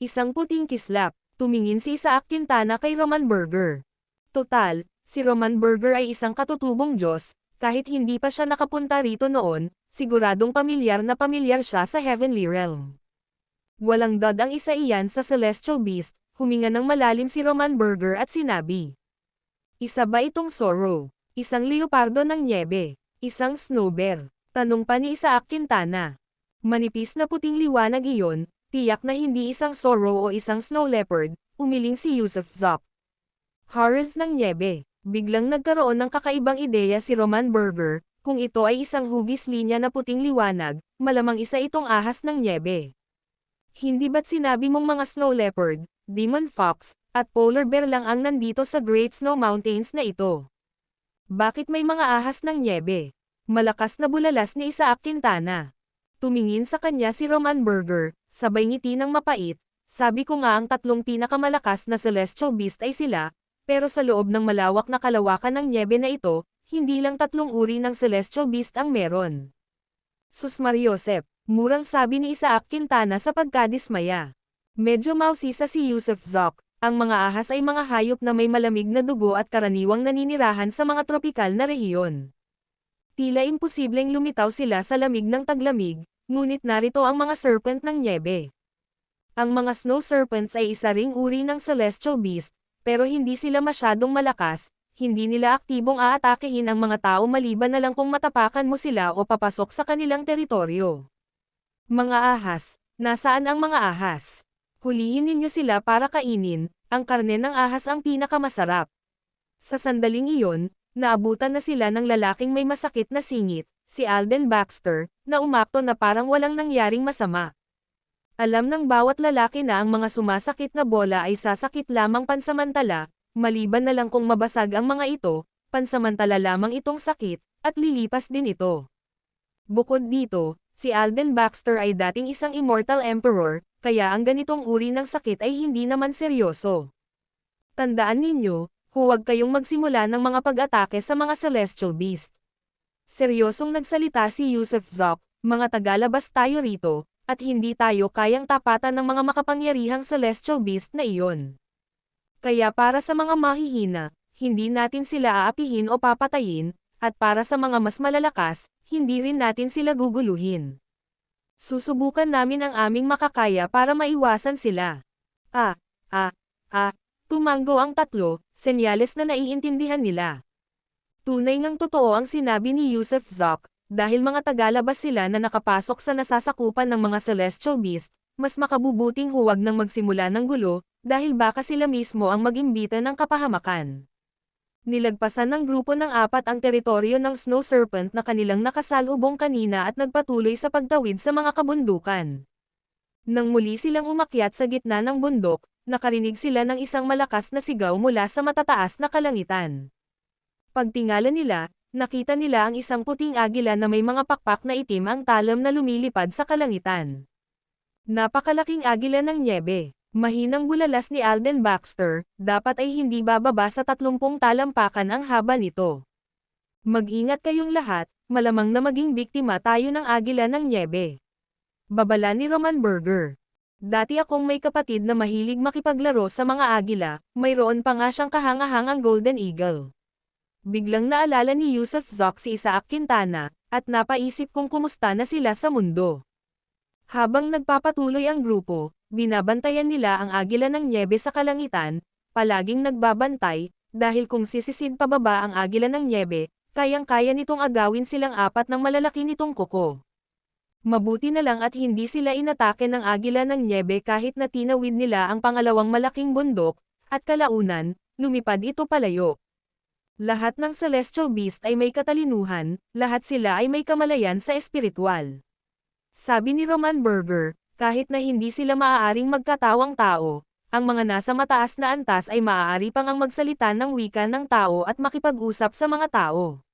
Isang puting kislap, tumingin si Isaac Quintana kay Roman Berger. Total, si Roman Berger ay isang katutubong Diyos, kahit hindi pa siya nakapunta rito noon, siguradong pamilyar na pamilyar siya sa Heavenly Realm. Walang dad ang isa iyan sa Celestial Beast, huminga ng malalim si Roman Berger at sinabi. Isa ba itong Sorrow? Isang leopardo ng nyebe, isang snow bear, tanong pa ni Isaac Quintana. Manipis na puting liwanag iyon, tiyak na hindi isang sorrow o isang snow leopard, umiling si Yusuf Zoc. Horrors ng nyebe, biglang nagkaroon ng kakaibang ideya si Roman Berger, kung ito ay isang hugis linya na puting liwanag, malamang isa itong ahas ng nyebe. Hindi ba't sinabi mong mga snow leopard, demon fox, at polar bear lang ang nandito sa Great Snow Mountains na ito? Bakit may mga ahas ng nyebe? Malakas na bulalas ni Isaac Quintana. Tumingin sa kanya si Roman Berger, sabay ngiti ng mapait, sabi ko nga ang tatlong pinakamalakas na celestial beast ay sila, pero sa loob ng malawak na kalawakan ng nyebe na ito, hindi lang tatlong uri ng celestial beast ang meron. Sus Mariosep, murang sabi ni Isaac Quintana sa pagkadismaya. Medyo mausisa si Yusuf Zoc. Ang mga ahas ay mga hayop na may malamig na dugo at karaniwang naninirahan sa mga tropikal na rehiyon. Tila imposibleng lumitaw sila sa lamig ng taglamig, ngunit narito ang mga serpent ng nyebe. Ang mga snow serpents ay isa ring uri ng celestial beast, pero hindi sila masyadong malakas, hindi nila aktibong aatakehin ang mga tao maliban na lang kung matapakan mo sila o papasok sa kanilang teritoryo. Mga ahas, nasaan ang mga ahas? Hulihin ninyo sila para kainin, ang karne ng ahas ang pinakamasarap. Sa sandaling iyon, naabutan na sila ng lalaking may masakit na singit, si Alden Baxter, na umakto na parang walang nangyaring masama. Alam ng bawat lalaki na ang mga sumasakit na bola ay sasakit lamang pansamantala, maliban na lang kung mabasag ang mga ito, pansamantala lamang itong sakit, at lilipas din ito. Bukod dito, si Alden Baxter ay dating isang immortal emperor, kaya ang ganitong uri ng sakit ay hindi naman seryoso. Tandaan ninyo, huwag kayong magsimula ng mga pag-atake sa mga celestial beast. Seryosong nagsalita si Yusuf Zoc, mga tagalabas tayo rito, at hindi tayo kayang tapatan ng mga makapangyarihang celestial beast na iyon. Kaya para sa mga mahihina, hindi natin sila aapihin o papatayin, at para sa mga mas malalakas, hindi rin natin sila guguluhin. Susubukan namin ang aming makakaya para maiwasan sila. Tumango ang tatlo, senyales na naiintindihan nila. Tunay ngang totoo ang sinabi ni Yusuf Zoc, dahil mga tagalabas sila na nakapasok sa nasasakupan ng mga celestial beast, mas makabubuting huwag nang magsimula ng gulo, dahil baka sila mismo ang mag-imbita ng kapahamakan. Nilagpasan ng grupo ng 4 ang teritoryo ng Snow Serpent na kanilang nakasalubong kanina at nagpatuloy sa pagtawid sa mga kabundukan. Nang muli silang umakyat sa gitna ng bundok, nakarinig sila ng isang malakas na sigaw mula sa matataas na kalangitan. Pagtingala nila, nakita nila ang isang puting agila na may mga pakpak na itim ang talam na lumilipad sa kalangitan. Napakalaking agila ng nyebe. Mahinang bulalas ni Alden Baxter, dapat ay hindi bababa sa 30 talampakan ang haba nito. Mag-ingat kayong lahat, malamang na maging biktima tayo ng agila ng nyebe. Babala ni Roman Berger. Dati akong may kapatid na mahilig makipaglaro sa mga agila, mayroon pa nga siyang kahangahangang Golden Eagle. Biglang naalala ni Yusuf Zoc si Isaac Quintana, at napaisip kung kumusta na sila sa mundo. Habang nagpapatuloy ang grupo, binabantayan nila ang agila ng nyebe sa kalangitan, palaging nagbabantay, dahil kung sisisid pababa ang agila ng nyebe, kayang-kaya nitong agawin silang apat ng malalaki nitong kuko. Mabuti na lang at hindi sila inatake ng agila ng nyebe kahit na tinawid nila ang pangalawang malaking bundok, at kalaunan, lumipad ito palayo. Lahat ng celestial beast ay may katalinuhan, lahat sila ay may kamalayan sa espiritual. Sabi ni Roman Burger, kahit na hindi sila maaaring magkatawang tao, ang mga nasa mataas na antas ay maaari pang ang magsalita ng wika ng tao at makipag-usap sa mga tao.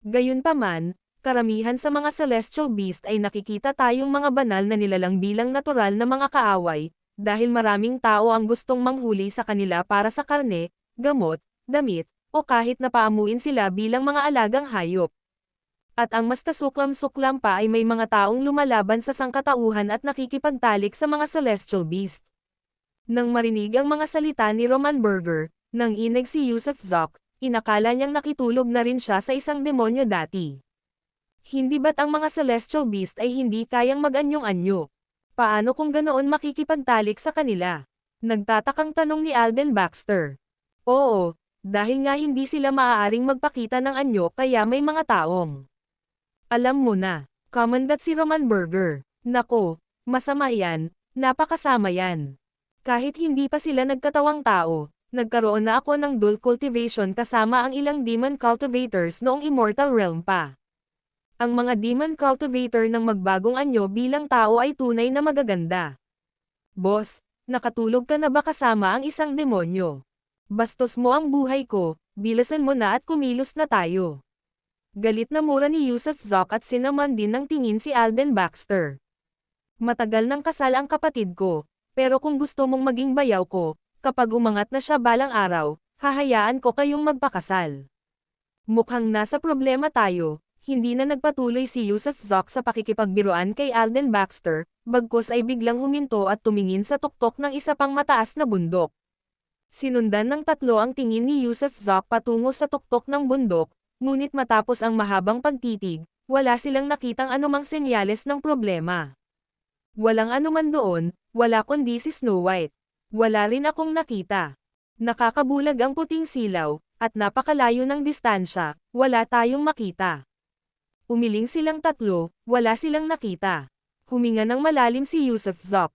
Gayunpaman, karamihan sa mga celestial beast ay nakikita tayong mga banal na nilalang bilang natural na mga kaaway, dahil maraming tao ang gustong manghuli sa kanila para sa karne, gamot, damit, o kahit na paamuin sila bilang mga alagang hayop. At ang mas kasuklam-suklam pa ay may mga taong lumalaban sa sangkatauhan at nakikipagtalik sa mga celestial beast. Nang marinig ang mga salita ni Roman Burger, nang inig si Yusuf Zok, inakala niyang nakitulog na rin siya sa isang demonyo dati. Hindi ba't ang mga celestial beast ay hindi kayang mag-anyong-anyo? Paano kung ganoon makikipagtalik sa kanila? Nagtatakang tanong ni Alden Baxter. Oo, dahil nga hindi sila maaaring magpakita ng anyo kaya may mga taong. Alam mo na, commandant si Roman Burger. Nako, masama yan, napakasama yan. Kahit hindi pa sila nagkatawang tao, nagkaroon na ako ng dual cultivation kasama ang ilang demon cultivators noong immortal realm pa. Ang mga demon cultivator ng magbagong anyo bilang tao ay tunay na magaganda. Boss, nakatulog ka na ba kasama ang isang demonyo? Bastos mo ang buhay ko, bilasan mo na at kumilos na tayo. Galit na mura ni Yusuf Zok at sinaman din ng tingin si Alden Baxter. Matagal nang kasal ang kapatid ko, pero kung gusto mong maging bayaw ko, kapag umangat na siya balang araw, hahayaan ko kayong magpakasal. Mukhang nasa problema tayo. Hindi na nagpatuloy si Yusuf Zok sa pakikipagbiruan kay Alden Baxter, bagkus ay biglang huminto at tumingin sa tuktok ng isa pang mataas na bundok. Sinundan ng tatlo ang tingin ni Yusuf Zok patungo sa tuktok ng bundok, ngunit matapos ang mahabang pagtitig, wala silang nakitang anumang senyales ng problema. Walang anuman doon, wala kundi si Snow White. Wala rin akong nakita. Nakakabulag ang puting silaw, at napakalayo ng distansya, wala tayong makita. Umiling silang tatlo, wala silang nakita. Huminga ng malalim si Yusuf Zok.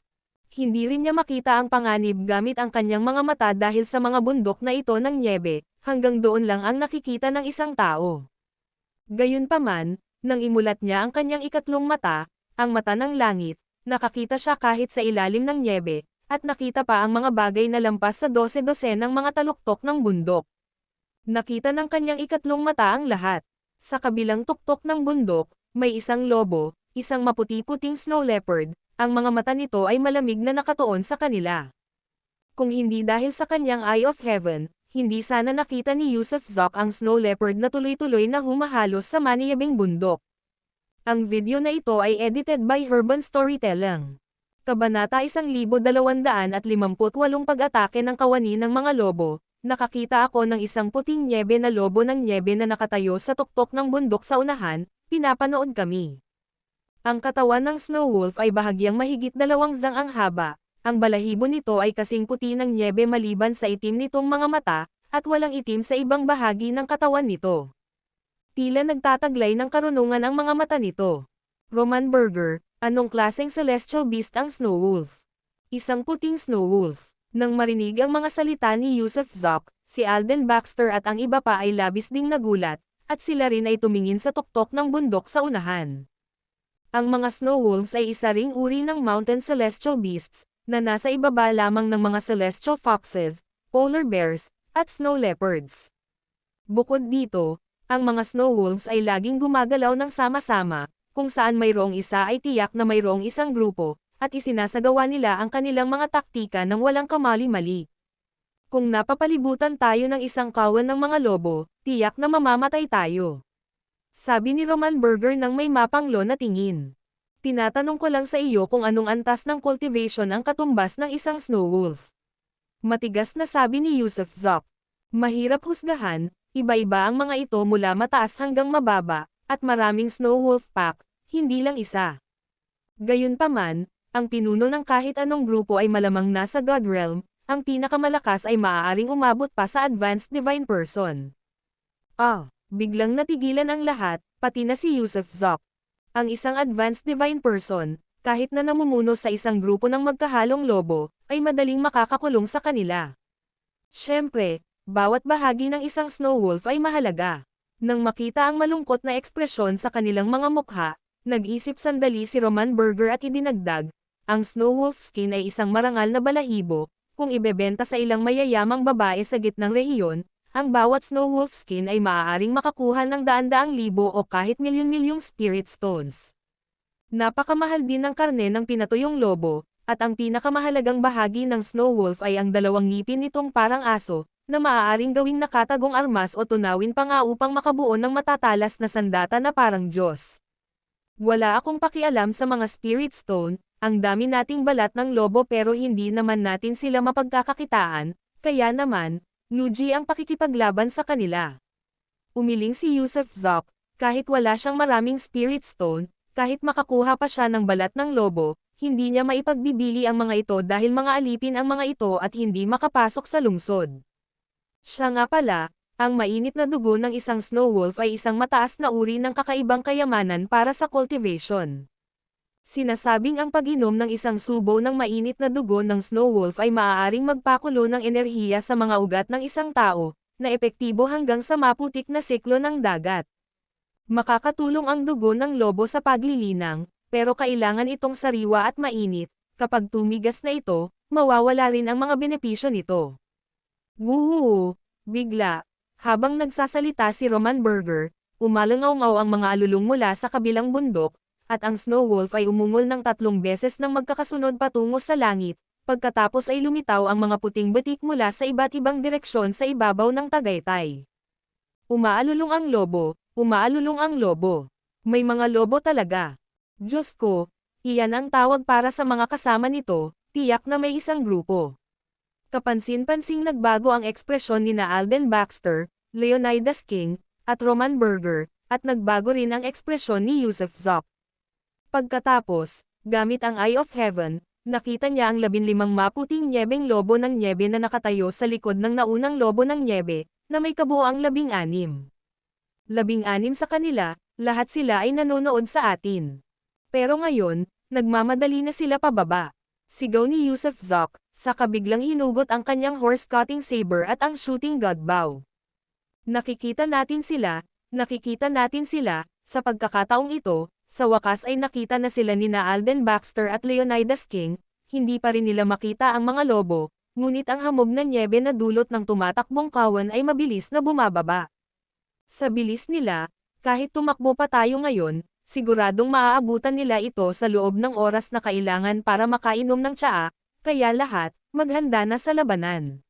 Hindi rin niya makita ang panganib gamit ang kanyang mga mata dahil sa mga bundok na ito ng nyebe, hanggang doon lang ang nakikita ng isang tao. Gayunpaman, nang imulat niya ang kanyang ikatlong mata, ang mata ng langit, nakakita siya kahit sa ilalim ng nyebe, at nakita pa ang mga bagay na lampas sa 12-12 ng mga taluktok ng bundok. Nakita ng kanyang ikatlong mata ang lahat. Sa kabilang tuktok ng bundok, may isang lobo, isang maputi-puting snow leopard, ang mga mata nito ay malamig na nakatuon sa kanila. Kung hindi dahil sa kanyang Eye of Heaven, hindi sana nakita ni Yusuf Zok ang snow leopard na tuloy-tuloy na humahalos sa maniyabing bundok. Ang video na ito ay edited by Urban Storytelling. Kabanata 1258 Pag-atake ng kawani ng mga lobo. Nakakita ako ng isang puting nyebe na lobo ng nyebe na nakatayo sa tuktok ng bundok sa unahan, pinapanood kami. Ang katawan ng snow wolf ay bahagyang mahigit 2 zang ang haba, ang balahibo nito ay kasing puti ng nyebe maliban sa itim nitong mga mata, at walang itim sa ibang bahagi ng katawan nito. Tila nagtataglay ng karunungan ang mga mata nito. Roman Burger, anong klaseng celestial beast ang snow wolf? Isang puting snow wolf. Nang marinig ang mga salita ni Yusuf Zok, si Alden Baxter at ang iba pa ay labis ding nagulat, at sila rin ay tumingin sa tuktok ng bundok sa unahan. Ang mga snow wolves ay isa ring uri ng mountain celestial beasts, na nasa ibaba lamang ng mga celestial foxes, polar bears, at snow leopards. Bukod dito, ang mga snow wolves ay laging gumagalaw ng sama-sama, kung saan mayroong isa ay tiyak na mayroong isang grupo, at isinasagawa nila ang kanilang mga taktika ng walang kamali-mali. Kung napapalibutan tayo ng isang kawan ng mga lobo, tiyak na mamamatay tayo. Sabi ni Roman Burger nang may mapanglo na tingin. Tinatanong ko lang sa iyo kung anong antas ng cultivation ang katumbas ng isang snow wolf. Matigas na sabi ni Yusuf Zok. Mahirap husgahan, iba-iba ang mga ito mula mataas hanggang mababa, at maraming snow wolf pack, hindi lang isa. Gayunpaman, ang pinuno ng kahit anong grupo ay malamang nasa God Realm, ang pinakamalakas ay maaaring umabot pa sa Advanced Divine Person. Biglang natigilan ang lahat, pati na si Yusuf Zok. Ang isang Advanced Divine Person, kahit na namumuno sa isang grupo ng magkahalong lobo, ay madaling makakakulong sa kanila. Siyempre, bawat bahagi ng isang Snow Wolf ay mahalaga. Nang makita ang malungkot na ekspresyon sa kanilang mga mukha, nag-isip sandali si Roman Burger at idinagdag, ang Snow Wolf skin ay isang marangal na balahibo, kung ibebenta sa ilang mayayamang babae sa gitnang rehiyon, ang bawat Snow Wolf skin ay maaaring makakuha ng daan-daang libo o kahit milyon-milyong spirit stones. Napakamahal din ng karne ng pinatuyong lobo, at ang pinakamahalagang bahagi ng Snow Wolf ay ang dalawang ngipin nitong parang aso, na maaaring gawing nakatagong armas o tunawin pa nga upang makabuo ng matatalas na sandata na parang Diyos. Wala akong pakialam sa mga spirit stone, ang dami nating balat ng lobo pero hindi naman natin sila mapagkakakitaan, kaya naman, Nuji ang pakikipaglaban sa kanila. Umiling si Yusuf Zok, kahit wala siyang maraming spirit stone, kahit makakuha pa siya ng balat ng lobo, hindi niya maipagbibili ang mga ito dahil mga alipin ang mga ito at hindi makapasok sa lungsod. Siya nga pala, ang mainit na dugo ng isang Snow Wolf ay isang mataas na uri ng kakaibang kayamanan para sa cultivation. Sinasabing ang pag-inom ng isang subo ng mainit na dugo ng Snow Wolf ay maaaring magpakulo ng enerhiya sa mga ugat ng isang tao, na epektibo hanggang sa maputik na siklo ng dagat. Makakatulong ang dugo ng lobo sa paglilinang, pero kailangan itong sariwa at mainit, kapag tumigas na ito, mawawala rin ang mga benepisyo nito. Wuhuu! Bigla, habang nagsasalita si Roman Burger, umalangaw-ngaw ang mga alulong mula sa kabilang bundok, at ang Snow Wolf ay umungol ng 3 beses ng magkakasunod patungo sa langit, pagkatapos ay lumitaw ang mga puting batik mula sa iba't ibang direksyon sa ibabaw ng Tagaytay. Umaalulong ang lobo, umaalulong ang lobo. May mga lobo talaga. Diyos ko, iyan ang tawag para sa mga kasama nito, tiyak na may isang grupo. Kapansin-pansing nagbago ang ekspresyon ni Alden Baxter, Leonidas King, at Roman Burger, at nagbago rin ang ekspresyon ni Yusuf Zok. Pagkatapos, gamit ang Eye of Heaven, nakita niya ang 15 maputing nyebeng lobo ng nyebe na nakatayo sa likod ng naunang lobo ng nyebe, na may kabuoang 16. 16 sa kanila, lahat sila ay nanonood sa atin. Pero ngayon, nagmamadali na sila pababa. Sigaw ni Yusuf Zok, saka biglang hinugot ang kanyang horse-cutting saber at ang shooting god bow. Nakikita natin sila, sa pagkakataong ito, sa wakas ay nakita na sila ni Alden Baxter at Leonidas King, hindi pa rin nila makita ang mga lobo, ngunit ang hamog na nyebe na dulot ng tumatakbong kawan ay mabilis na bumababa. Sa bilis nila, kahit tumakbo pa tayo ngayon, siguradong maaabutan nila ito sa loob ng oras na kailangan para makainom ng tsaa, kaya lahat, maghanda na sa labanan.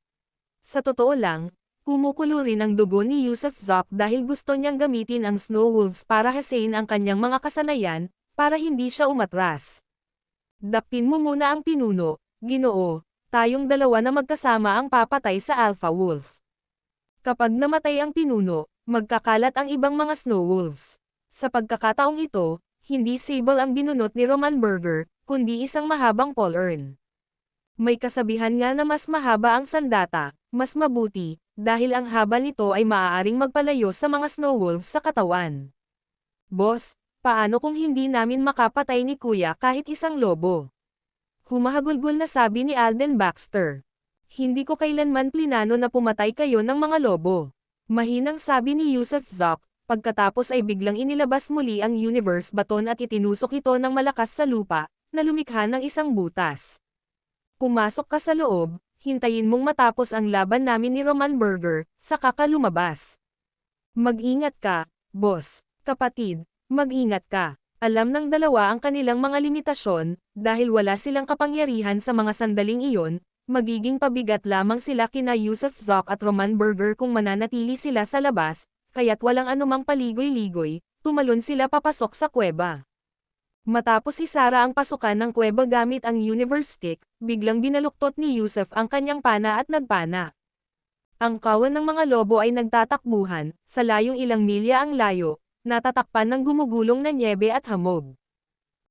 Sa totoo lang, kumukulo rin ang dugo ni Yusuf Zok dahil gusto niyang gamitin ang Snow Wolves para hasain ang kanyang mga kasanayan, para hindi siya umatras. Dakpin mo muna ang pinuno, Ginoo, tayong dalawa na magkasama ang papatay sa Alpha Wolf. Kapag namatay ang pinuno, magkakalat ang ibang mga Snow Wolves. Sa pagkakataong ito, hindi sable ang binunot ni Roman Burger, kundi isang mahabang pole-arm. May kasabihan nga na mas mahaba ang sandata, mas mabuti, dahil ang haba nito ay maaaring magpalayo sa mga Snow Wolves sa katawan. Boss, paano kung hindi namin makapatay ni Kuya kahit isang lobo? Humahagulgol na sabi ni Alden Baxter. Hindi ko kailanman plinano na pumatay kayo ng mga lobo. Mahinang sabi ni Yusuf Zok, pagkatapos ay biglang inilabas muli ang universe baton at itinusok ito ng malakas sa lupa, na lumikha ng isang butas. Pumasok ka sa loob, hintayin mong matapos ang laban namin ni Roman Burger, saka ka lumabas. Mag-ingat ka, boss, kapatid, mag-ingat ka. Alam ng dalawa ang kanilang mga limitasyon, dahil wala silang kapangyarihan sa mga sandaling iyon, magiging pabigat lamang sila kina Yusuf Zok at Roman Burger kung mananatili sila sa labas, kaya't walang anumang paligoy-ligoy, tumalon sila papasok sa kuweba. Matapos isara ang pasukan ng kuweba gamit ang universe stick, biglang binaluktot ni Yusuf ang kanyang pana at nagpana. Ang kawan ng mga lobo ay nagtatakbuhan, sa layong ilang milya ang layo, natatakpan ng gumugulong na nyebe at hamog.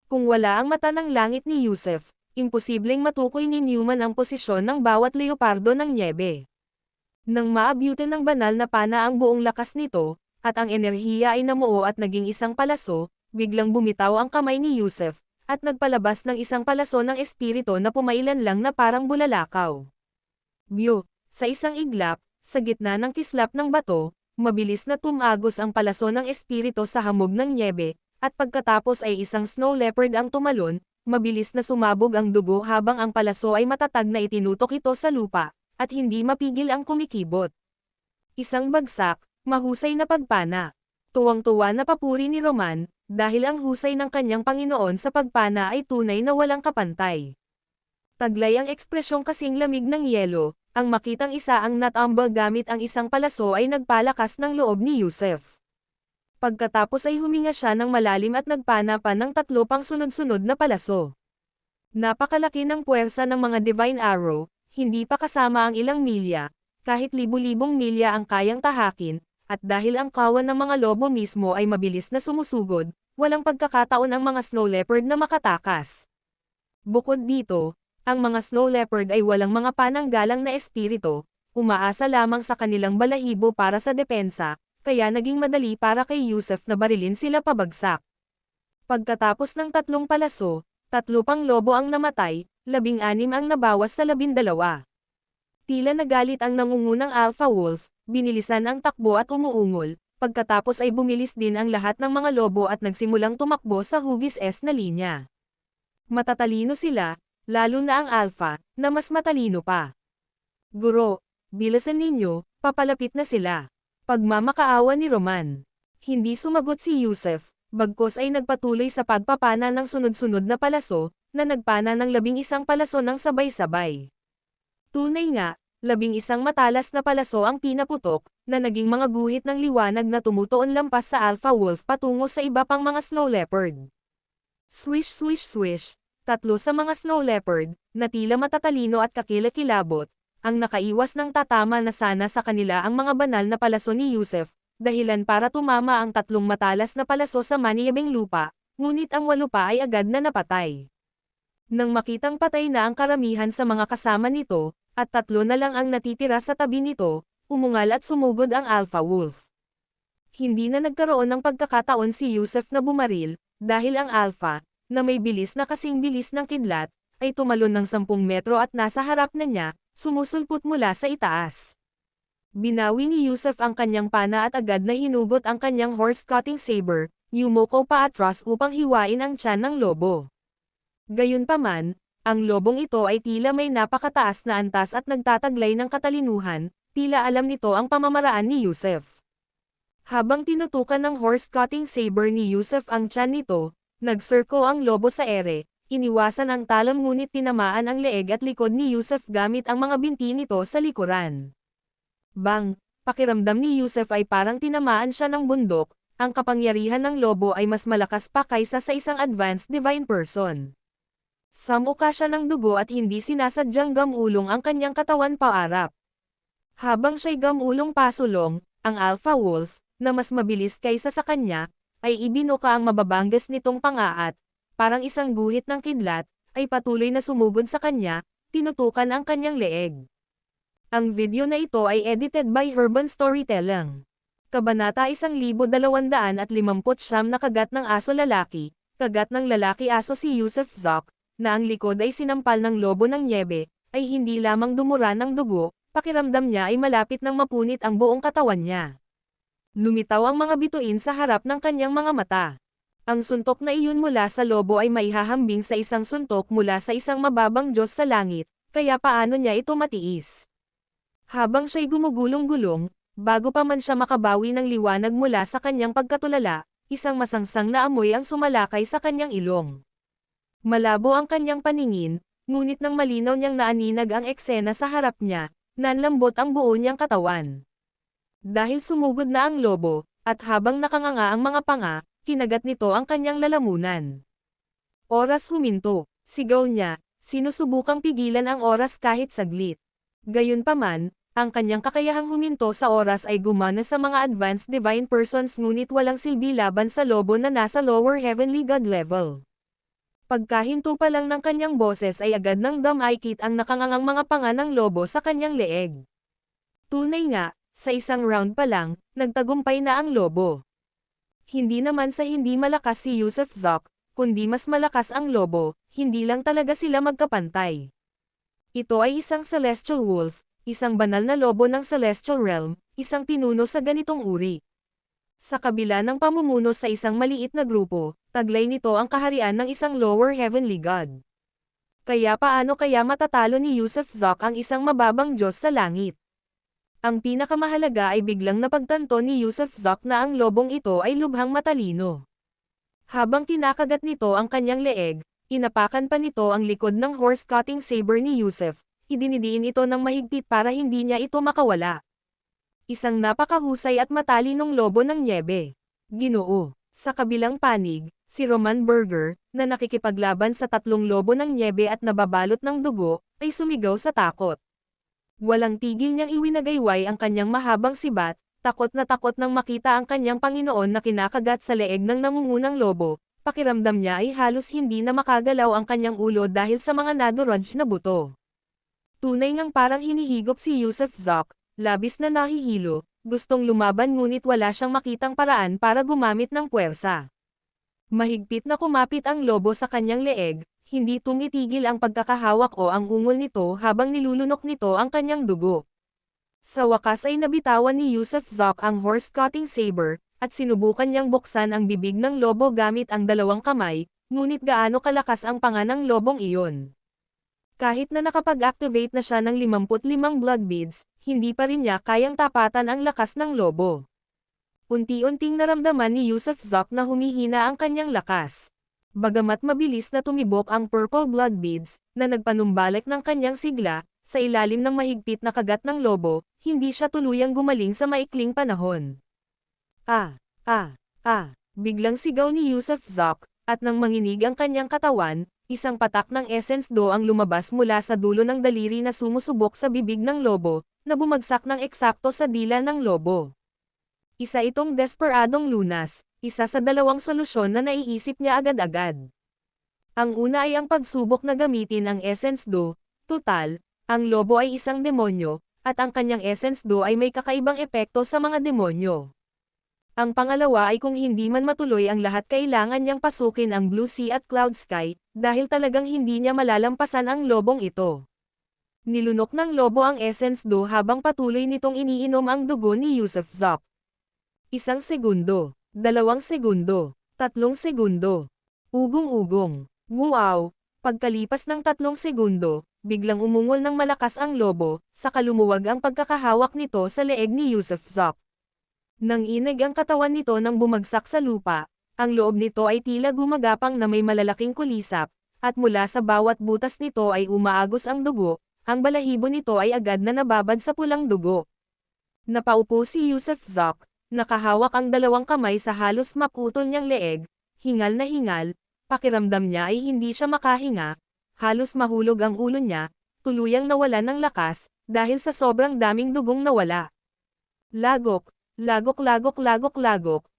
Kung wala ang mata ng langit ni Yusuf, imposibleng matukoy ni Newman ang posisyon ng bawat leopardo ng nyebe. Nang maabyutan ng banal na pana ang buong lakas nito, at ang enerhiya ay namuo at naging isang palaso, biglang bumitaw ang kamay ni Yusef, at nagpalabas ng isang palaso ng espiritu na pumailan lang na parang bulalakaw. Byo, sa isang iglap, sa gitna ng kislap ng bato, mabilis na tumagos ang palaso ng espiritu sa hamog ng nyebe, at pagkatapos ay isang snow leopard ang tumalon, mabilis na sumabog ang dugo habang ang palaso ay matatag na itinutok ito sa lupa, at hindi mapigil ang kumikibot. Isang bagsak, mahusay na pagpana. Tuwang-tuwa na papuri ni Roman, dahil ang husay ng kanyang Panginoon sa pagpana ay tunay na walang kapantay. Taglay ang ekspresyong kasing lamig ng yelo, ang makitang isa ang natamba gamit ang isang palaso ay nagpalakas ng loob ni Yusef. Pagkatapos ay huminga siya ng malalim at nagpana pa ng 3 pang sunod-sunod na palaso. Napakalaki ng puwersa ng mga Divine Arrow, hindi pa kasama ang ilang milya, kahit libu-libong milya ang kayang tahakin, at dahil ang kawan ng mga lobo mismo ay mabilis na sumusugod, walang pagkakataon ang mga snow leopard na makatakas. Bukod dito, ang mga snow leopard ay walang mga pananggalang na espiritu, umaasa lamang sa kanilang balahibo para sa depensa, kaya naging madali para kay Yusef na barilin sila pabagsak. Pagkatapos ng 3 palaso, 3 pang lobo ang namatay, 16 ang nabawas sa 12. Tila nagalit ang nangungunang Alpha Wolf, binilisan ang takbo at umuungol, pagkatapos ay bumilis din ang lahat ng mga lobo at nagsimulang tumakbo sa hugis S na linya. Matatalino sila, lalo na ang Alpha, na mas matalino pa. Guro, bilisan ninyo, papalapit na sila. Pagmamakaawa ni Roman. Hindi sumagot si Yusef, bagkos ay nagpatuloy sa pagpapana ng sunod-sunod na palaso, na nagpana ng 11 palaso ng sabay-sabay. Tunay nga, 11 matalas na palaso ang pinaputok, na naging mga guhit ng liwanag na tumutuon lampas sa Alpha Wolf patungo sa iba pang mga snow leopard. Swish swish swish, 3 sa mga snow leopard, na tila matatalino at kakilakilabot, ang nakaiwas ng tatama na sana sa kanila ang mga banal na palaso ni Yusef, dahilan para tumama ang 3 matalas na palaso sa maniyabing lupa, ngunit ang 8 pa ay agad na napatay. Nang makitang patay na ang karamihan sa mga kasama nito, at 3 na lang ang natitira sa tabi nito, umungal at sumugod ang Alpha Wolf. Hindi na nagkaroon ng pagkakataon si Yusef na bumaril, dahil ang Alpha, na may bilis na kasing bilis ng kidlat, ay tumalon ng 10 metro at nasa harap na niya, sumusulpot mula sa itaas. Binawi ni Yusef ang kanyang pana at agad na hinugot ang kanyang horse-cutting saber, yumoko pa atras upang hiwain ang tiyan ng lobo. Gayunpaman, ang lobong ito ay tila may napakataas na antas at nagtataglay ng katalinuhan, tila alam nito ang pamamaraan ni Yusef. Habang tinutukan ng horse-cutting saber ni Yusef ang tiyan nito, nagsurko ang lobo sa ere, iniwasan ang talon ngunit tinamaan ang leeg at likod ni Yusef gamit ang mga binti nito sa likuran. Bang! Pakiramdam ni Yusef ay parang tinamaan siya ng bundok, ang kapangyarihan ng lobo ay mas malakas pa kaysa sa isang advanced divine person. Samuka siya ng dugo at hindi sinasadyang gamulong ang kanyang katawan paarap. Habang siya'y gamulong pasulong, ang Alpha Wolf, na mas mabilis kaysa sa kanya, ay ibinuka ang mababanggas nitong pangaat, parang isang guhit ng kidlat, ay patuloy na sumugod sa kanya, tinutukan ang kanyang leeg. Ang video na ito ay edited by Urban Storytelling. Kabanata 1259 na kagat ng aso lalaki, kagat ng lalaki aso si Yusef Zok, na ang likod ay sinampal ng lobo ng nyebe, ay hindi lamang dumura ng dugo, pakiramdam niya ay malapit nang mapunit ang buong katawan niya. Lumitaw ang mga bituin sa harap ng kanyang mga mata. Ang suntok na iyon mula sa lobo ay maihahambing sa isang suntok mula sa isang mababang Diyos sa langit, kaya paano niya ito matiis? Habang siya'y gumugulong-gulong, bago pa man siya makabawi ng liwanag mula sa kanyang pagkatulala, isang masangsang na amoy ang sumalakay sa kanyang ilong. Malabo ang kanyang paningin, ngunit nang malinaw niyang naaninag ang eksena sa harap niya, nanlambot ang buo niyang katawan. Dahil sumugod na ang lobo, at habang nakanganga ang mga panga, kinagat nito ang kanyang lalamunan. Oras huminto, sigaw niya, sinusubukang pigilan ang oras kahit saglit. Gayunpaman, ang kanyang kakayahang huminto sa oras ay gumana sa mga advanced divine persons ngunit walang silbi laban sa lobo na nasa lower heavenly god level. Pagkahinto pa lang ng kanyang boses ay agad nang damay-kit ang nakangangang mga panga ng lobo sa kanyang leeg. Tunay nga, sa isang round pa lang, nagtagumpay na ang lobo. Hindi naman sa hindi malakas si Yusuf Zok, kundi mas malakas ang lobo, hindi lang talaga sila magkapantay. Ito ay isang celestial wolf, isang banal na lobo ng celestial realm, isang pinuno sa ganitong uri. Sa kabila ng pamumuno sa isang maliit na grupo, taglay nito ang kaharian ng isang lower heavenly god. Kaya paano kaya matatalo ni Yusuf Zok ang isang mababang Diyos sa langit? Ang pinakamahalaga ay biglang napagtanto ni Yusuf Zok na ang lobong ito ay lubhang matalino. Habang kinakagat nito ang kanyang leeg, inapakan pa nito ang likod ng horse-cutting saber ni Yusuf, idinidiin ito ng mahigpit para hindi niya ito makawala. Isang napakahusay at matalinong lobo ng nyebe. Ginoo. Sa kabilang panig, si Roman Burger, na nakikipaglaban sa tatlong lobo ng nyebe at nababalot ng dugo, ay sumigaw sa takot. Walang tigil niyang iwinagayway ang kanyang mahabang sibat, takot nang makita ang kanyang Panginoon na kinakagat sa leeg ng nangungunang lobo. Pakiramdam niya ay halos hindi na makagalaw ang kanyang ulo dahil sa mga nadurudge na buto. Tunay ngang parang hinihigop si Yusuf Zok. Labis na nahihilo, gustong lumaban ngunit wala siyang makitang paraan para gumamit ng puwersa. Mahigpit na kumapit ang lobo sa kanyang leeg, hindi tumitigil ang pagkakahawak o ang ungol nito habang nilulunok nito ang kanyang dugo. Sa wakas ay nabitawan ni Yusuf Zok ang horse-cutting saber, at sinubukan niyang buksan ang bibig ng lobo gamit ang dalawang kamay, ngunit gaano kalakas ang panga ng lobong iyon. Kahit na nakapag-activate na siya ng 55 blood beads, hindi pa rin niya kayang tapatan ang lakas ng lobo. Unti-unting naramdaman ni Yusuf Zok na humihina ang kanyang lakas. Bagamat mabilis na tumibok ang purple blood beads, na nagpanumbalik ng kanyang sigla, sa ilalim ng mahigpit na kagat ng lobo, hindi siya tuluyang gumaling sa maikling panahon. Biglang sigaw ni Yusuf Zok, at nang manginig ang kanyang katawan, isang patak ng essence do ang lumabas mula sa dulo ng daliri na sumusubok sa bibig ng lobo, na bumagsak ng eksakto sa dila ng lobo. Isa itong desperadong lunas, isa sa dalawang solusyon na naiisip niya agad-agad. Ang una ay ang pagsubok na gamitin ang essence do, total, ang lobo ay isang demonyo, at ang kanyang essence do ay may kakaibang epekto sa mga demonyo. Ang pangalawa ay kung hindi man matuloy ang lahat kailangan niyang pasukin ang Blue Sea at Cloud Sky, dahil talagang hindi niya malalampasan ang lobong ito. Nilunok ng lobo ang essence do habang patuloy nitong iniinom ang dugo ni Yusuf Zok. 1 segundo, 2 segundo, 3 segundo. Ugong-ugong. Wow! Pagkalipas ng 3 segundo, biglang umungol ng malakas ang lobo, saka lumuwag ang pagkakahawak nito sa leeg ni Yusuf Zok. Nang inig ang katawan nito nang bumagsak sa lupa, ang loob nito ay tila gumagapang na may malalaking kulisap, at mula sa bawat butas nito ay umaagos ang dugo, ang balahibo nito ay agad na nababad sa pulang dugo. Napaupo si Yusuf Zok, nakahawak ang dalawang kamay sa halos maputol niyang leeg, hingal na hingal, pakiramdam niya ay hindi siya makahinga, halos mahulog ang ulo niya, tuluyang nawalan ng lakas, dahil sa sobrang daming dugong nawala. Lagok, lagok,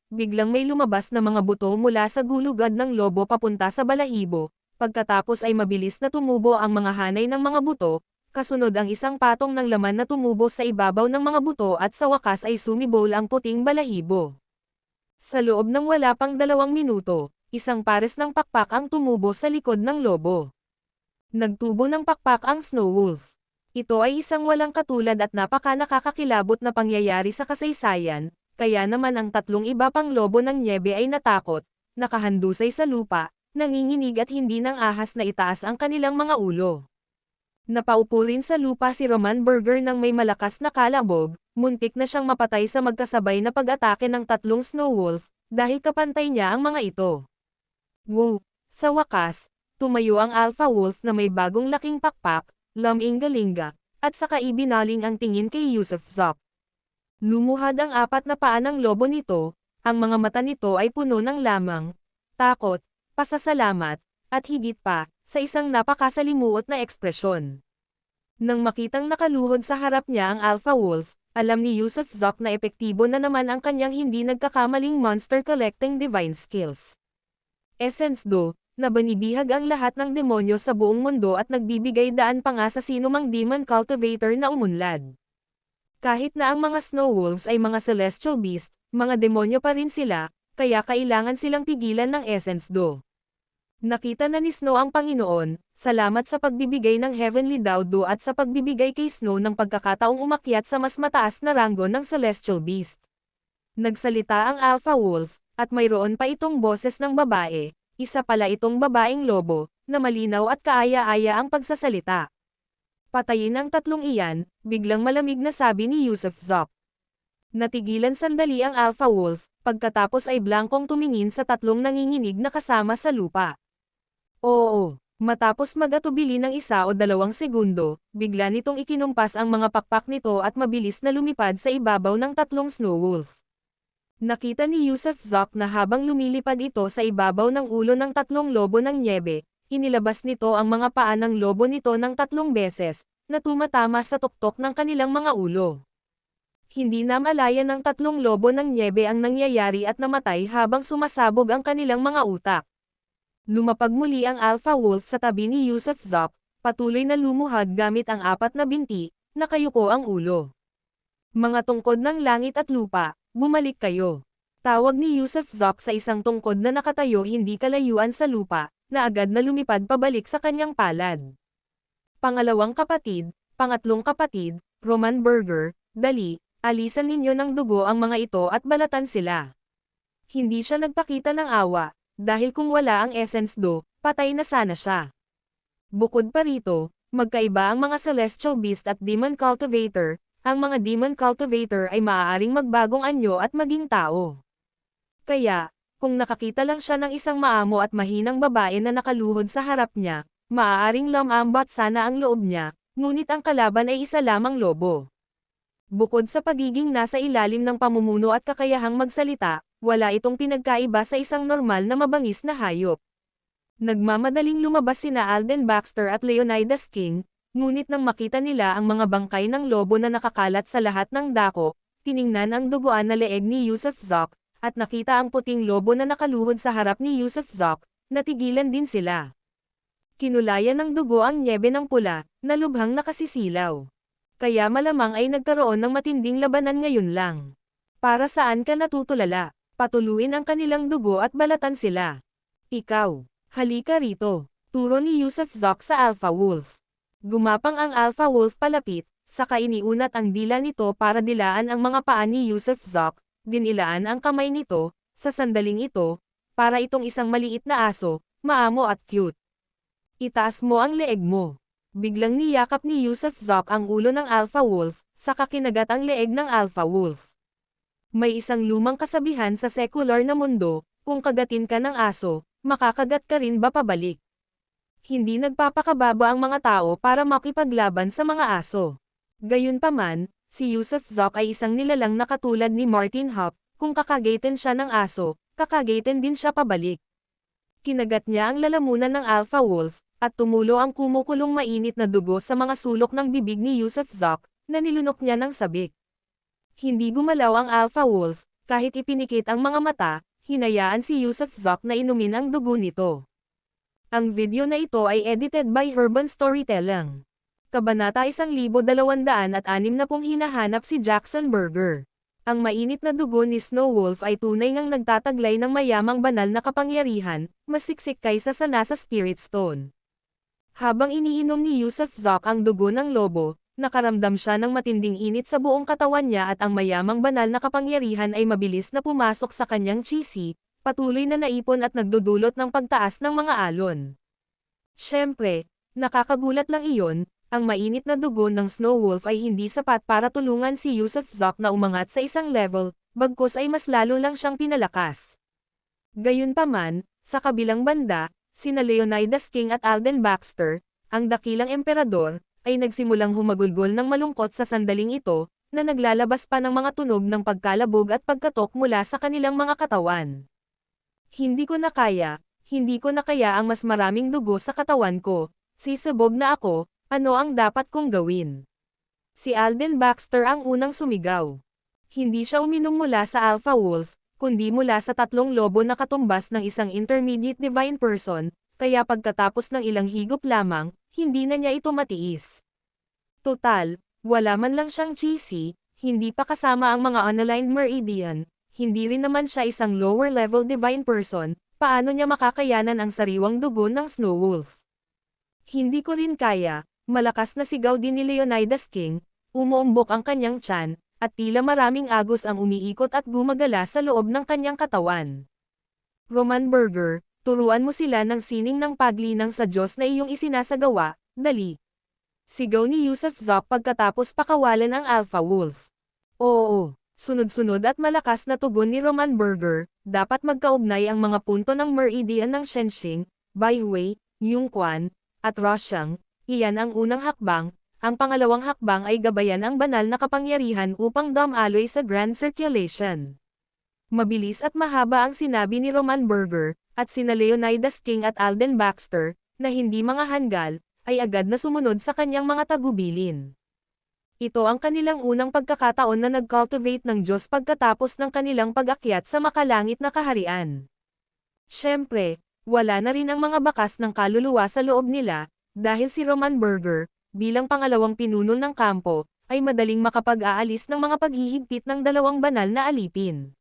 biglang may lumabas na mga buto mula sa gulugad ng lobo papunta sa balahibo, pagkatapos ay mabilis na tumubo ang mga hanay ng mga buto, kasunod ang isang patong ng laman na tumubo sa ibabaw ng mga buto at sa wakas ay sumibol ang puting balahibo. Sa loob ng wala pang 2 minuto, isang pares ng pakpak ang tumubo sa likod ng lobo. Nagtubo ng pakpak ang Snow Wolf. Ito ay isang walang katulad at napaka-nakakakilabot na pangyayari sa kasaysayan, kaya naman ang 3 iba pang lobo ng nyebe ay natakot, nakahandusay sa lupa, nanginginig at hindi nang ahas na itaas ang kanilang mga ulo. Napaupo rin sa lupa si Roman Burger nang may malakas na kalabog, muntik na siyang mapatay sa magkasabay na pag-atake ng 3 Snow Wolf, dahil kapantay niya ang mga ito. Wow! Sa wakas, tumayo ang Alpha Wolf na may bagong laking pakpak, lam-ingalinga, at saka ibinaling ang tingin kay Yusuf Zok. Lumuhad ang 4 na paa ng lobo nito, ang mga mata nito ay puno ng lamang, takot, pasasalamat, at higit pa, sa isang napakasalimuot na ekspresyon. Nang makitang nakaluhod sa harap niya ang Alpha Wolf, alam ni Yusuf Zok na epektibo na naman ang kanyang hindi nagkakamaling monster collecting divine skills. Essence do, na banibihag ang lahat ng demonyo sa buong mundo at nagbibigay daan pa nga sa sinumang demon cultivator na umunlad. Kahit na ang mga Snow Wolves ay mga celestial beast, mga demonyo pa rin sila, kaya kailangan silang pigilan ng Essence Do. Nakita na ni Snow ang Panginoon, salamat sa pagbibigay ng Heavenly Daudo at sa pagbibigay kay Snow ng pagkakataong umakyat sa mas mataas na ranggo ng celestial beast. Nagsalita ang Alpha Wolf, at mayroon pa itong boses ng babae, isa pala itong babaeng lobo, na malinaw at kaaya-aya ang pagsasalita. Patayin ang tatlong iyan, biglang malamig na sabi ni Yusuf Zok. Natigilan sandali ang Alpha Wolf, pagkatapos ay blankong tumingin sa tatlong nanginginig na kasama sa lupa. Oo, matapos mag-atubili ng 1 o 2 segundo, bigla nitong ikinumpas ang mga pakpak nito at mabilis na lumipad sa ibabaw ng tatlong Snow Wolf. Nakita ni Yusuf Zok na habang lumilipad ito sa ibabaw ng ulo ng tatlong lobo ng nyebe, inilabas nito ang mga paa ng lobo nito ng 3 beses, na tumatama sa tuktok ng kanilang mga ulo. Hindi na malaya ng tatlong lobo ng nyebe ang nangyayari at namatay habang sumasabog ang kanilang mga utak. Lumapag muli ang Alpha Wolf sa tabi ni Yusuf Zok, patuloy na lumuhad gamit ang 4 na binti, nakayuko ang ulo. Mga tungkod ng langit at lupa, bumalik kayo. Tawag ni Yusuf Zok sa isang tungkod na nakatayo hindi kalayuan sa lupa, na agad na lumipad pabalik sa kanyang palad. Pangalawang kapatid, pangatlong kapatid, Roman Burger, dali, alisan ninyo ng dugo ang mga ito at balatan sila. Hindi siya nagpakita ng awa, dahil kung wala ang Essence Do, patay na sana siya. Bukod pa rito, magkaiba ang mga Celestial Beast at Demon Cultivator. Ang mga Demon Cultivator ay maaaring magbagong anyo at maging tao. Kaya, kung nakakita lang siya ng isang maamo at mahinang babae na nakaluhod sa harap niya, maaaring lumambot sana ang loob niya, ngunit ang kalaban ay isa lamang lobo. Bukod sa pagiging nasa ilalim ng pamumuno at kakayahang magsalita, wala itong pinagkaiba sa isang normal na mabangis na hayop. Nagmamadaling lumabas sina Alden Baxter at Leonidas King, ngunit nang makita nila ang mga bangkay ng lobo na nakakalat sa lahat ng dako, tiningnan ang duguan na leeg ni Yusuf Zok, at nakita ang puting lobo na nakaluhod sa harap ni Yusuf Zok, natigilan din sila. Kinulayan ng dugo ang nyebe ng pula, na lubhang nakasisilaw. Kaya malamang ay nagkaroon ng matinding labanan ngayon lang. Para saan ka natutulala? Patuluin ang kanilang dugo at balatan sila. Ikaw, halika rito, turo ni Yusuf Zok sa Alpha Wolf. Gumapang ang Alpha Wolf palapit, saka iniunat ang dila nito para dilaan ang mga paa ni Yusuf Zok, dinilaan ang kamay nito, sa sandaling ito, para itong isang maliit na aso, maamo at cute. Itaas mo ang leeg mo. Biglang niyakap ni Yusuf Zok ang ulo ng Alpha Wolf, saka kinagat ang leeg ng Alpha Wolf. May isang lumang kasabihan sa secular na mundo, kung kagatin ka ng aso, makakagat ka rin ba pabalik? Hindi nagpapakababa ang mga tao para makipaglaban sa mga aso. Gayunpaman, si Yusuf Zok ay isang nilalang na katulad ni Martin Hop, kung kakagatin siya ng aso, kakagatin din siya pabalik. Kinagat niya ang lalamunan ng Alpha Wolf, at tumulo ang kumukulong mainit na dugo sa mga sulok ng bibig ni Yusuf Zok, na nilunok niya ng sabik. Hindi gumalaw ang Alpha Wolf, kahit ipinikit ang mga mata, hinayaan si Yusuf Zok na inumin ang dugo nito. Ang video na ito ay edited by Urban Storytelling. Kabanata 1260 hinahanap si Jackson Burger. Ang mainit na dugo ni Snow Wolf ay tunay ngang nagtataglay ng mayamang banal na kapangyarihan, mas siksik kaysa sa nasa Spirit Stone. Habang iniinom ni Yusuf Zok ang dugo ng lobo, nakaramdam siya ng matinding init sa buong katawan niya at ang mayamang banal na kapangyarihan ay mabilis na pumasok sa kanyang chi, patuloy na naipon at nagdudulot ng pagtaas ng mga alon. Siyempre, nakakagulat lang iyon, ang mainit na dugo ng Snow Wolf ay hindi sapat para tulungan si Yusuf Zok na umangat sa isang level, bagkus ay mas lalo lang siyang pinalakas. Gayunpaman, sa kabilang banda, sina Leonidas King at Alden Baxter, ang dakilang emperador, ay nagsimulang humagulgol ng malungkot sa sandaling ito, na naglalabas pa ng mga tunog ng pagkalabog at pagkatok mula sa kanilang mga katawan. Hindi ko na kaya ang mas maraming dugo sa katawan ko, sisabog na ako, ano ang dapat kong gawin? Si Alden Baxter ang unang sumigaw. Hindi siya uminom mula sa Alpha Wolf, kundi mula sa 3 lobo na katumbas ng isang intermediate divine person, kaya pagkatapos ng ilang higop lamang, hindi na niya ito matiis. Total, wala man lang siyang GC, hindi pa kasama ang mga unaligned meridian, hindi rin naman siya isang lower-level divine person, paano niya makakayanan ang sariwang dugo ng Snow Wolf? Hindi ko rin kaya, malakas na sigaw din ni Leonidas King, umuumbok ang kanyang tiyan, at tila maraming agos ang umiikot at gumagala sa loob ng kanyang katawan. Roman Burger, turuan mo sila ng sining ng paglinang sa Diyos na iyong isinasagawa, dali. Sigaw ni Yusuf Zop pagkatapos pakawalan ang Alpha Wolf. Oo, sunod-sunod at malakas na tugon ni Roman Burger, dapat magkaugnay ang mga punto ng meridian ng Shenxing, Baihui, Yungquan, at Rosheng. Iyan ang unang hakbang, ang pangalawang hakbang ay gabayan ang banal na kapangyarihan upang dumaloy sa Grand Circulation. Mabilis at mahaba ang sinabi ni Roman Burger, at sina Leonidas King at Alden Baxter, na hindi mga hanggal, ay agad na sumunod sa kanyang mga tagubilin. Ito ang kanilang unang pagkakataon na nag-cultivate ng Diyos pagkatapos ng kanilang pag-akyat sa makalangit na kaharian. Siyempre, wala na rin ang mga bakas ng kaluluwa sa loob nila, dahil si Roman Burger, bilang pangalawang pinuno ng kampo, ay madaling makapag-aalis ng mga paghihigpit ng dalawang banal na alipin.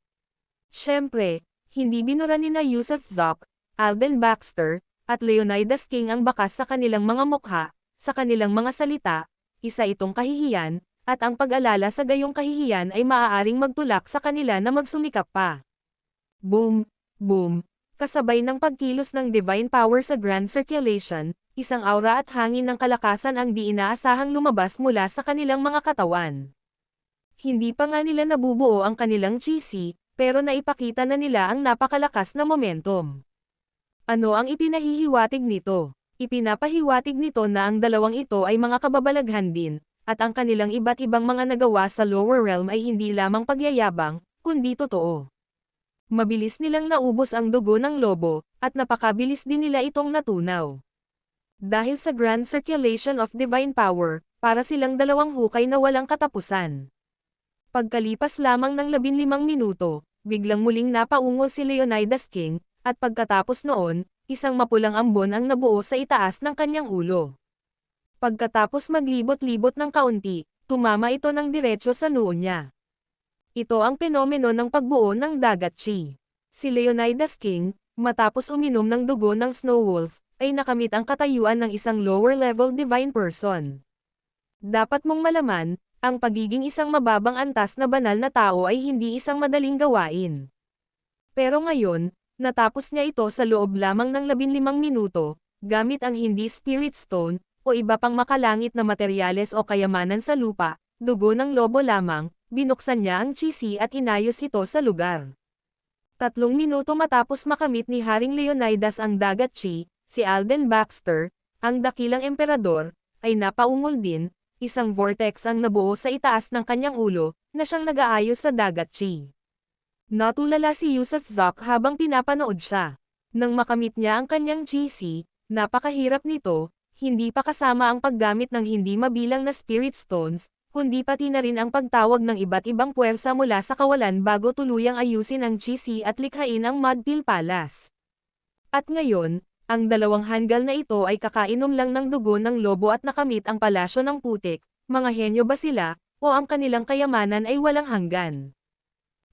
Siyempre, hindi binura ni na Yusuf Zok, Alden Baxter, at Leonidas King ang bakas sa kanilang mga mukha, sa kanilang mga salita, isa itong kahihiyan, at ang pag-alala sa gayong kahihiyan ay maaaring magtulak sa kanila na magsumikap pa. Boom! Boom! Kasabay ng pagkilos ng divine power sa Grand Circulation, isang aura at hangin ng kalakasan ang di inaasahang lumabas mula sa kanilang mga katawan. Hindi pa nga nila nabubuo ang kanilang GC, pero naipakita na nila ang napakalakas na momentum. Ano ang ipinahihiwatig nito? Ipinapahiwatig nito na ang dalawang ito ay mga kababalaghan din, at ang kanilang iba't ibang mga nagawa sa lower realm ay hindi lamang pagyayabang, kundi totoo. Mabilis nilang naubos ang dugo ng lobo, at napakabilis din nila itong natunaw. Dahil sa Grand Circulation of Divine Power, para silang dalawang hukay na walang katapusan. Pagkalipas lamang ng 15 minuto, biglang muling napaungol si Leonidas King, at pagkatapos noon, isang mapulang ambon ang nabuo sa itaas ng kanyang ulo. Pagkatapos maglibot-libot ng kaunti, tumama ito ng diretso sa noo niya. Ito ang penomeno ng pagbuo ng dagat chi. Si Leonidas King, matapos uminom ng dugo ng Snow Wolf, ay nakamit ang katayuan ng isang lower-level divine person. Dapat mong malaman, ang pagiging isang mababang antas na banal na tao ay hindi isang madaling gawain. Pero ngayon, natapos niya ito sa loob lamang ng 15 minuto, gamit ang hindi Spirit Stone, o iba pang makalangit na materyales o kayamanan sa lupa, dugo ng lobo lamang, binuksan niya ang GC at inayos ito sa lugar. 3 minuto matapos makamit ni Haring Leonidas ang dagat chi, si Alden Baxter, ang dakilang emperador, ay napaungol din, isang vortex ang nabuo sa itaas ng kanyang ulo, na siyang nag-aayos sa dagat chi. Natulala si Yusuf Zok habang pinapanood siya. Nang makamit niya ang kanyang GC, napakahirap nito, hindi pa kasama ang paggamit ng hindi mabilang na Spirit Stones, kundi pati na rin ang pagtawag ng iba't ibang puwersa mula sa kawalan bago tuluyang ayusin ang GC at likhain ang Mudpil Palace. At ngayon, ang dalawang hanggal na ito ay kakainom lang ng dugo ng lobo at nakamit ang palasyo ng putik, mga henyo ba sila, o ang kanilang kayamanan ay walang hanggan.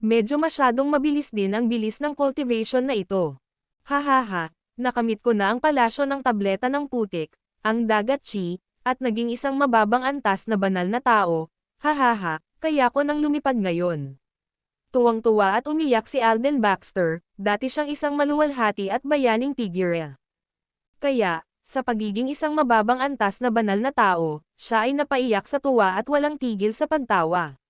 Medyo masyadong mabilis din ang bilis ng cultivation na ito. Hahaha, nakamit ko na ang palasyo ng tableta ng putik, ang dagat chi, at naging isang mababang antas na banal na tao, hahaha, kaya ko nang lumipad ngayon. Tuwang-tuwa at umiyak si Alden Baxter, dati siyang isang maluwalhati at bayaning figure. Kaya, sa pagiging isang mababang antas na banal na tao, siya ay napaiyak sa tuwa at walang tigil sa pagtawa.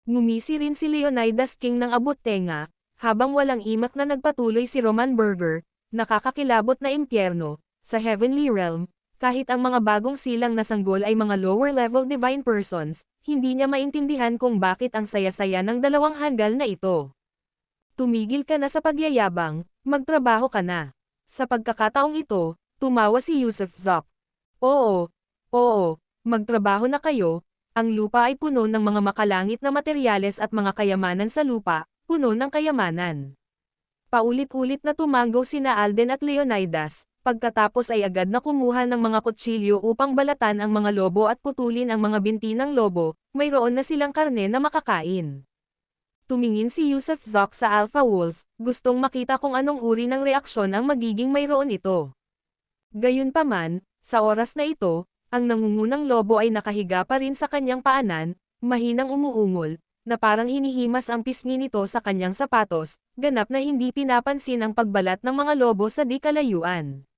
Ngumisi rin si Leonidas King ng abot-tenga, habang walang imak na nagpatuloy si Roman Burger, nakakakilabot na impyerno, sa Heavenly Realm, kahit ang mga bagong silang na sanggol ay mga lower-level divine persons, hindi niya maintindihan kung bakit ang saya-saya ng dalawang hanggal na ito. Tumigil ka na sa pagyayabang, magtrabaho ka na. Sa pagkakataong ito, tumawa si Yusuf Zok. Oo, magtrabaho na kayo, ang lupa ay puno ng mga makalangit na materyales at mga kayamanan sa lupa, puno ng kayamanan. Paulit-ulit na tumanggo sina Alden at Leonidas, Pagkatapos ay agad na kumuha ng mga kutsilyo upang balatan ang mga lobo at putulin ang mga binti ng lobo, mayroon na silang karne na makakain. Tumingin si Yusuf Zok sa Alpha Wolf, gustong makita kung anong uri ng reaksyon ang magiging mayroon ito. Gayunpaman, sa oras na ito, ang nangungunang lobo ay nakahiga pa rin sa kanyang paanan, mahinang umuungol, na parang hinihimas ang pisngi nito sa kanyang sapatos, ganap na hindi pinapansin ang pagbalat ng mga lobo sa di kalayuan.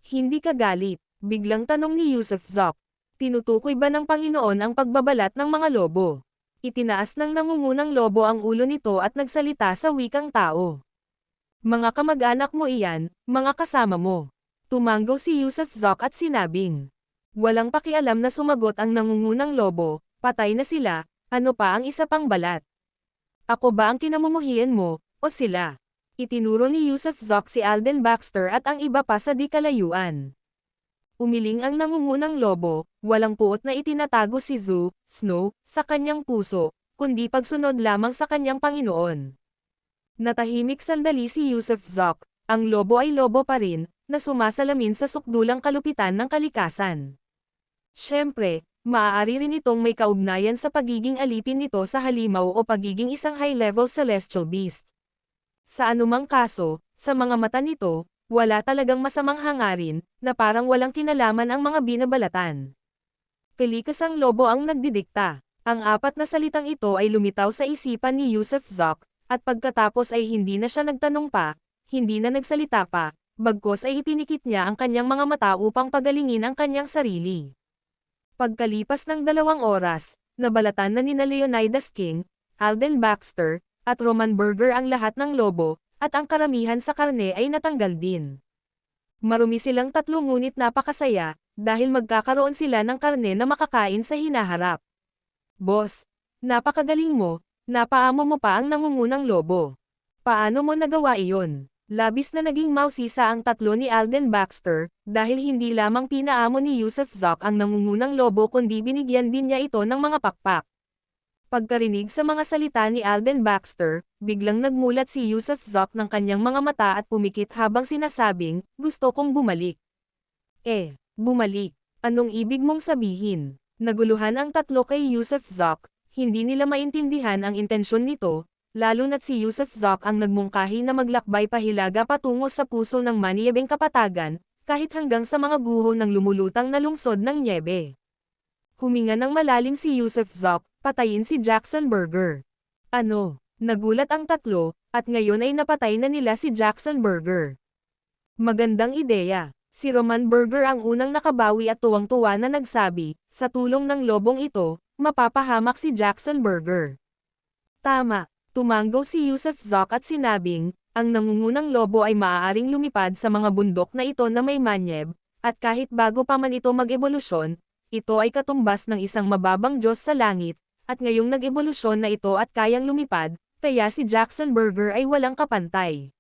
Hindi ka galit, biglang tanong ni Yusuf Zok. Tinutukoy ba ng Panginoon ang pagbabalat ng mga lobo? Itinaas ng nangungunang lobo ang ulo nito at nagsalita sa wikang tao. Mga kamag-anak mo iyan, mga kasama mo. Tumanggaw si Yusuf Zok at sinabing. Walang pakialam na sumagot ang nangungunang lobo, patay na sila, ano pa ang isa pang balat? Ako ba ang kinamumuhian mo, o sila? Itinuro ni Yusuf Zok si Alden Baxter at ang iba pa sa di kalayuan. Umiling ang nangungunang lobo, walang puot na itinatago si Snow, sa kanyang puso, kundi pagsunod lamang sa kanyang Panginoon. Natahimik sandali si Yusuf Zok, ang lobo ay lobo pa rin, na sumasalamin sa sukdulang kalupitan ng kalikasan. Siyempre, maaari rin itong may kaugnayan sa pagiging alipin nito sa halimaw o pagiging isang high-level celestial beast. Sa anumang kaso, sa mga mata nito, wala talagang masamang hangarin, na parang walang kinalaman ang mga binabalatan. Kalikas ang lobo ang nagdidikta. Ang apat na salitang ito ay lumitaw sa isipan ni Yusuf Zok, at pagkatapos ay hindi na siya nagtanong pa, hindi na nagsalita pa, bagkus ay ipinikit niya ang kanyang mga mata upang pagalingin ang kanyang sarili. Pagkalipas ng 2 oras, nabalatan na nina Leonidas King, Alden Baxter, at Roman Burger ang lahat ng lobo, at ang karamihan sa karne ay natanggal din. Marumi silang tatlo ngunit napakasaya, dahil magkakaroon sila ng karne na makakain sa hinaharap. Boss, napakagaling mo, napaamo mo pa ang nangungunang lobo. Paano mo nagawa iyon? Labis na naging mausisa ang tatlo ni Alden Baxter, dahil hindi lamang pinaamo ni Yusuf Zok ang nangungunang lobo kundi binigyan din niya ito ng mga pakpak. Pagkarinig sa mga salita ni Alden Baxter, biglang nagmulat si Yusuf Zok ng kanyang mga mata at pumikit habang sinasabing, gusto kong bumalik. Bumalik? Anong ibig mong sabihin? Naguluhan ang tatlo kay Yusuf Zok, hindi nila maintindihan ang intensyon nito, lalo na't si Yusuf Zok ang nagmungkahi na maglakbay pahilaga patungo sa puso ng maniyebeng kapatagan, kahit hanggang sa mga guho ng lumulutang na lungsod ng nyebe. Huminga ng malalim si Yusuf Zok, patayin si Jackson Burger. Ano? Nagulat ang tatlo, at ngayon ay napatay na nila si Jackson Burger. Magandang ideya. Si Roman Burger ang unang nakabawi at tuwang-tuwa na nagsabi, sa tulong ng lobong ito, mapapahamak si Jackson Burger. Tama, tumanggaw si Yusuf Zok at sinabing, ang nangungunang lobo ay maaaring lumipad sa mga bundok na ito na may manyeb, at kahit bago pa man ito mag-ebolusyon, ito ay katumbas ng isang mababang Diyos sa langit, at ngayong nag-ebolusyon na ito at kayang lumipad, kaya si Jackson Burger ay walang kapantay.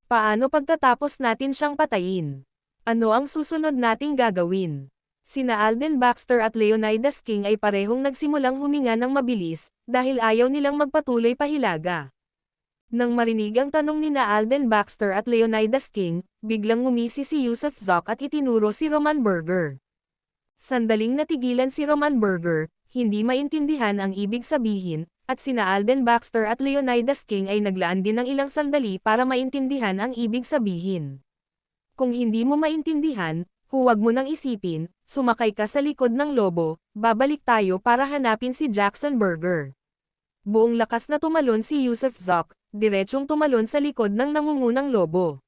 Paano pagkatapos natin siyang patayin? Ano ang susunod nating gagawin? Sina Alden Baxter at Leonidas King ay parehong nagsimulang huminga ng mabilis, dahil ayaw nilang magpatuloy pahilaga. Nang marinig ang tanong nina Alden Baxter at Leonidas King, biglang ngumisi si Yusuf Zok at itinuro si Roman Burger. Sandaling natigilan si Roman Burger, hindi maintindihan ang ibig sabihin, at sina Alden Baxter at Leonidas King ay naglaan din ng ilang sandali para maintindihan ang ibig sabihin. Kung hindi mo maintindihan, huwag mo nang isipin, sumakay ka sa likod ng lobo, babalik tayo para hanapin si Jackson Burger. Buong lakas na tumalon si Yusuf Zok, diretsyong tumalon sa likod ng nangungunang lobo.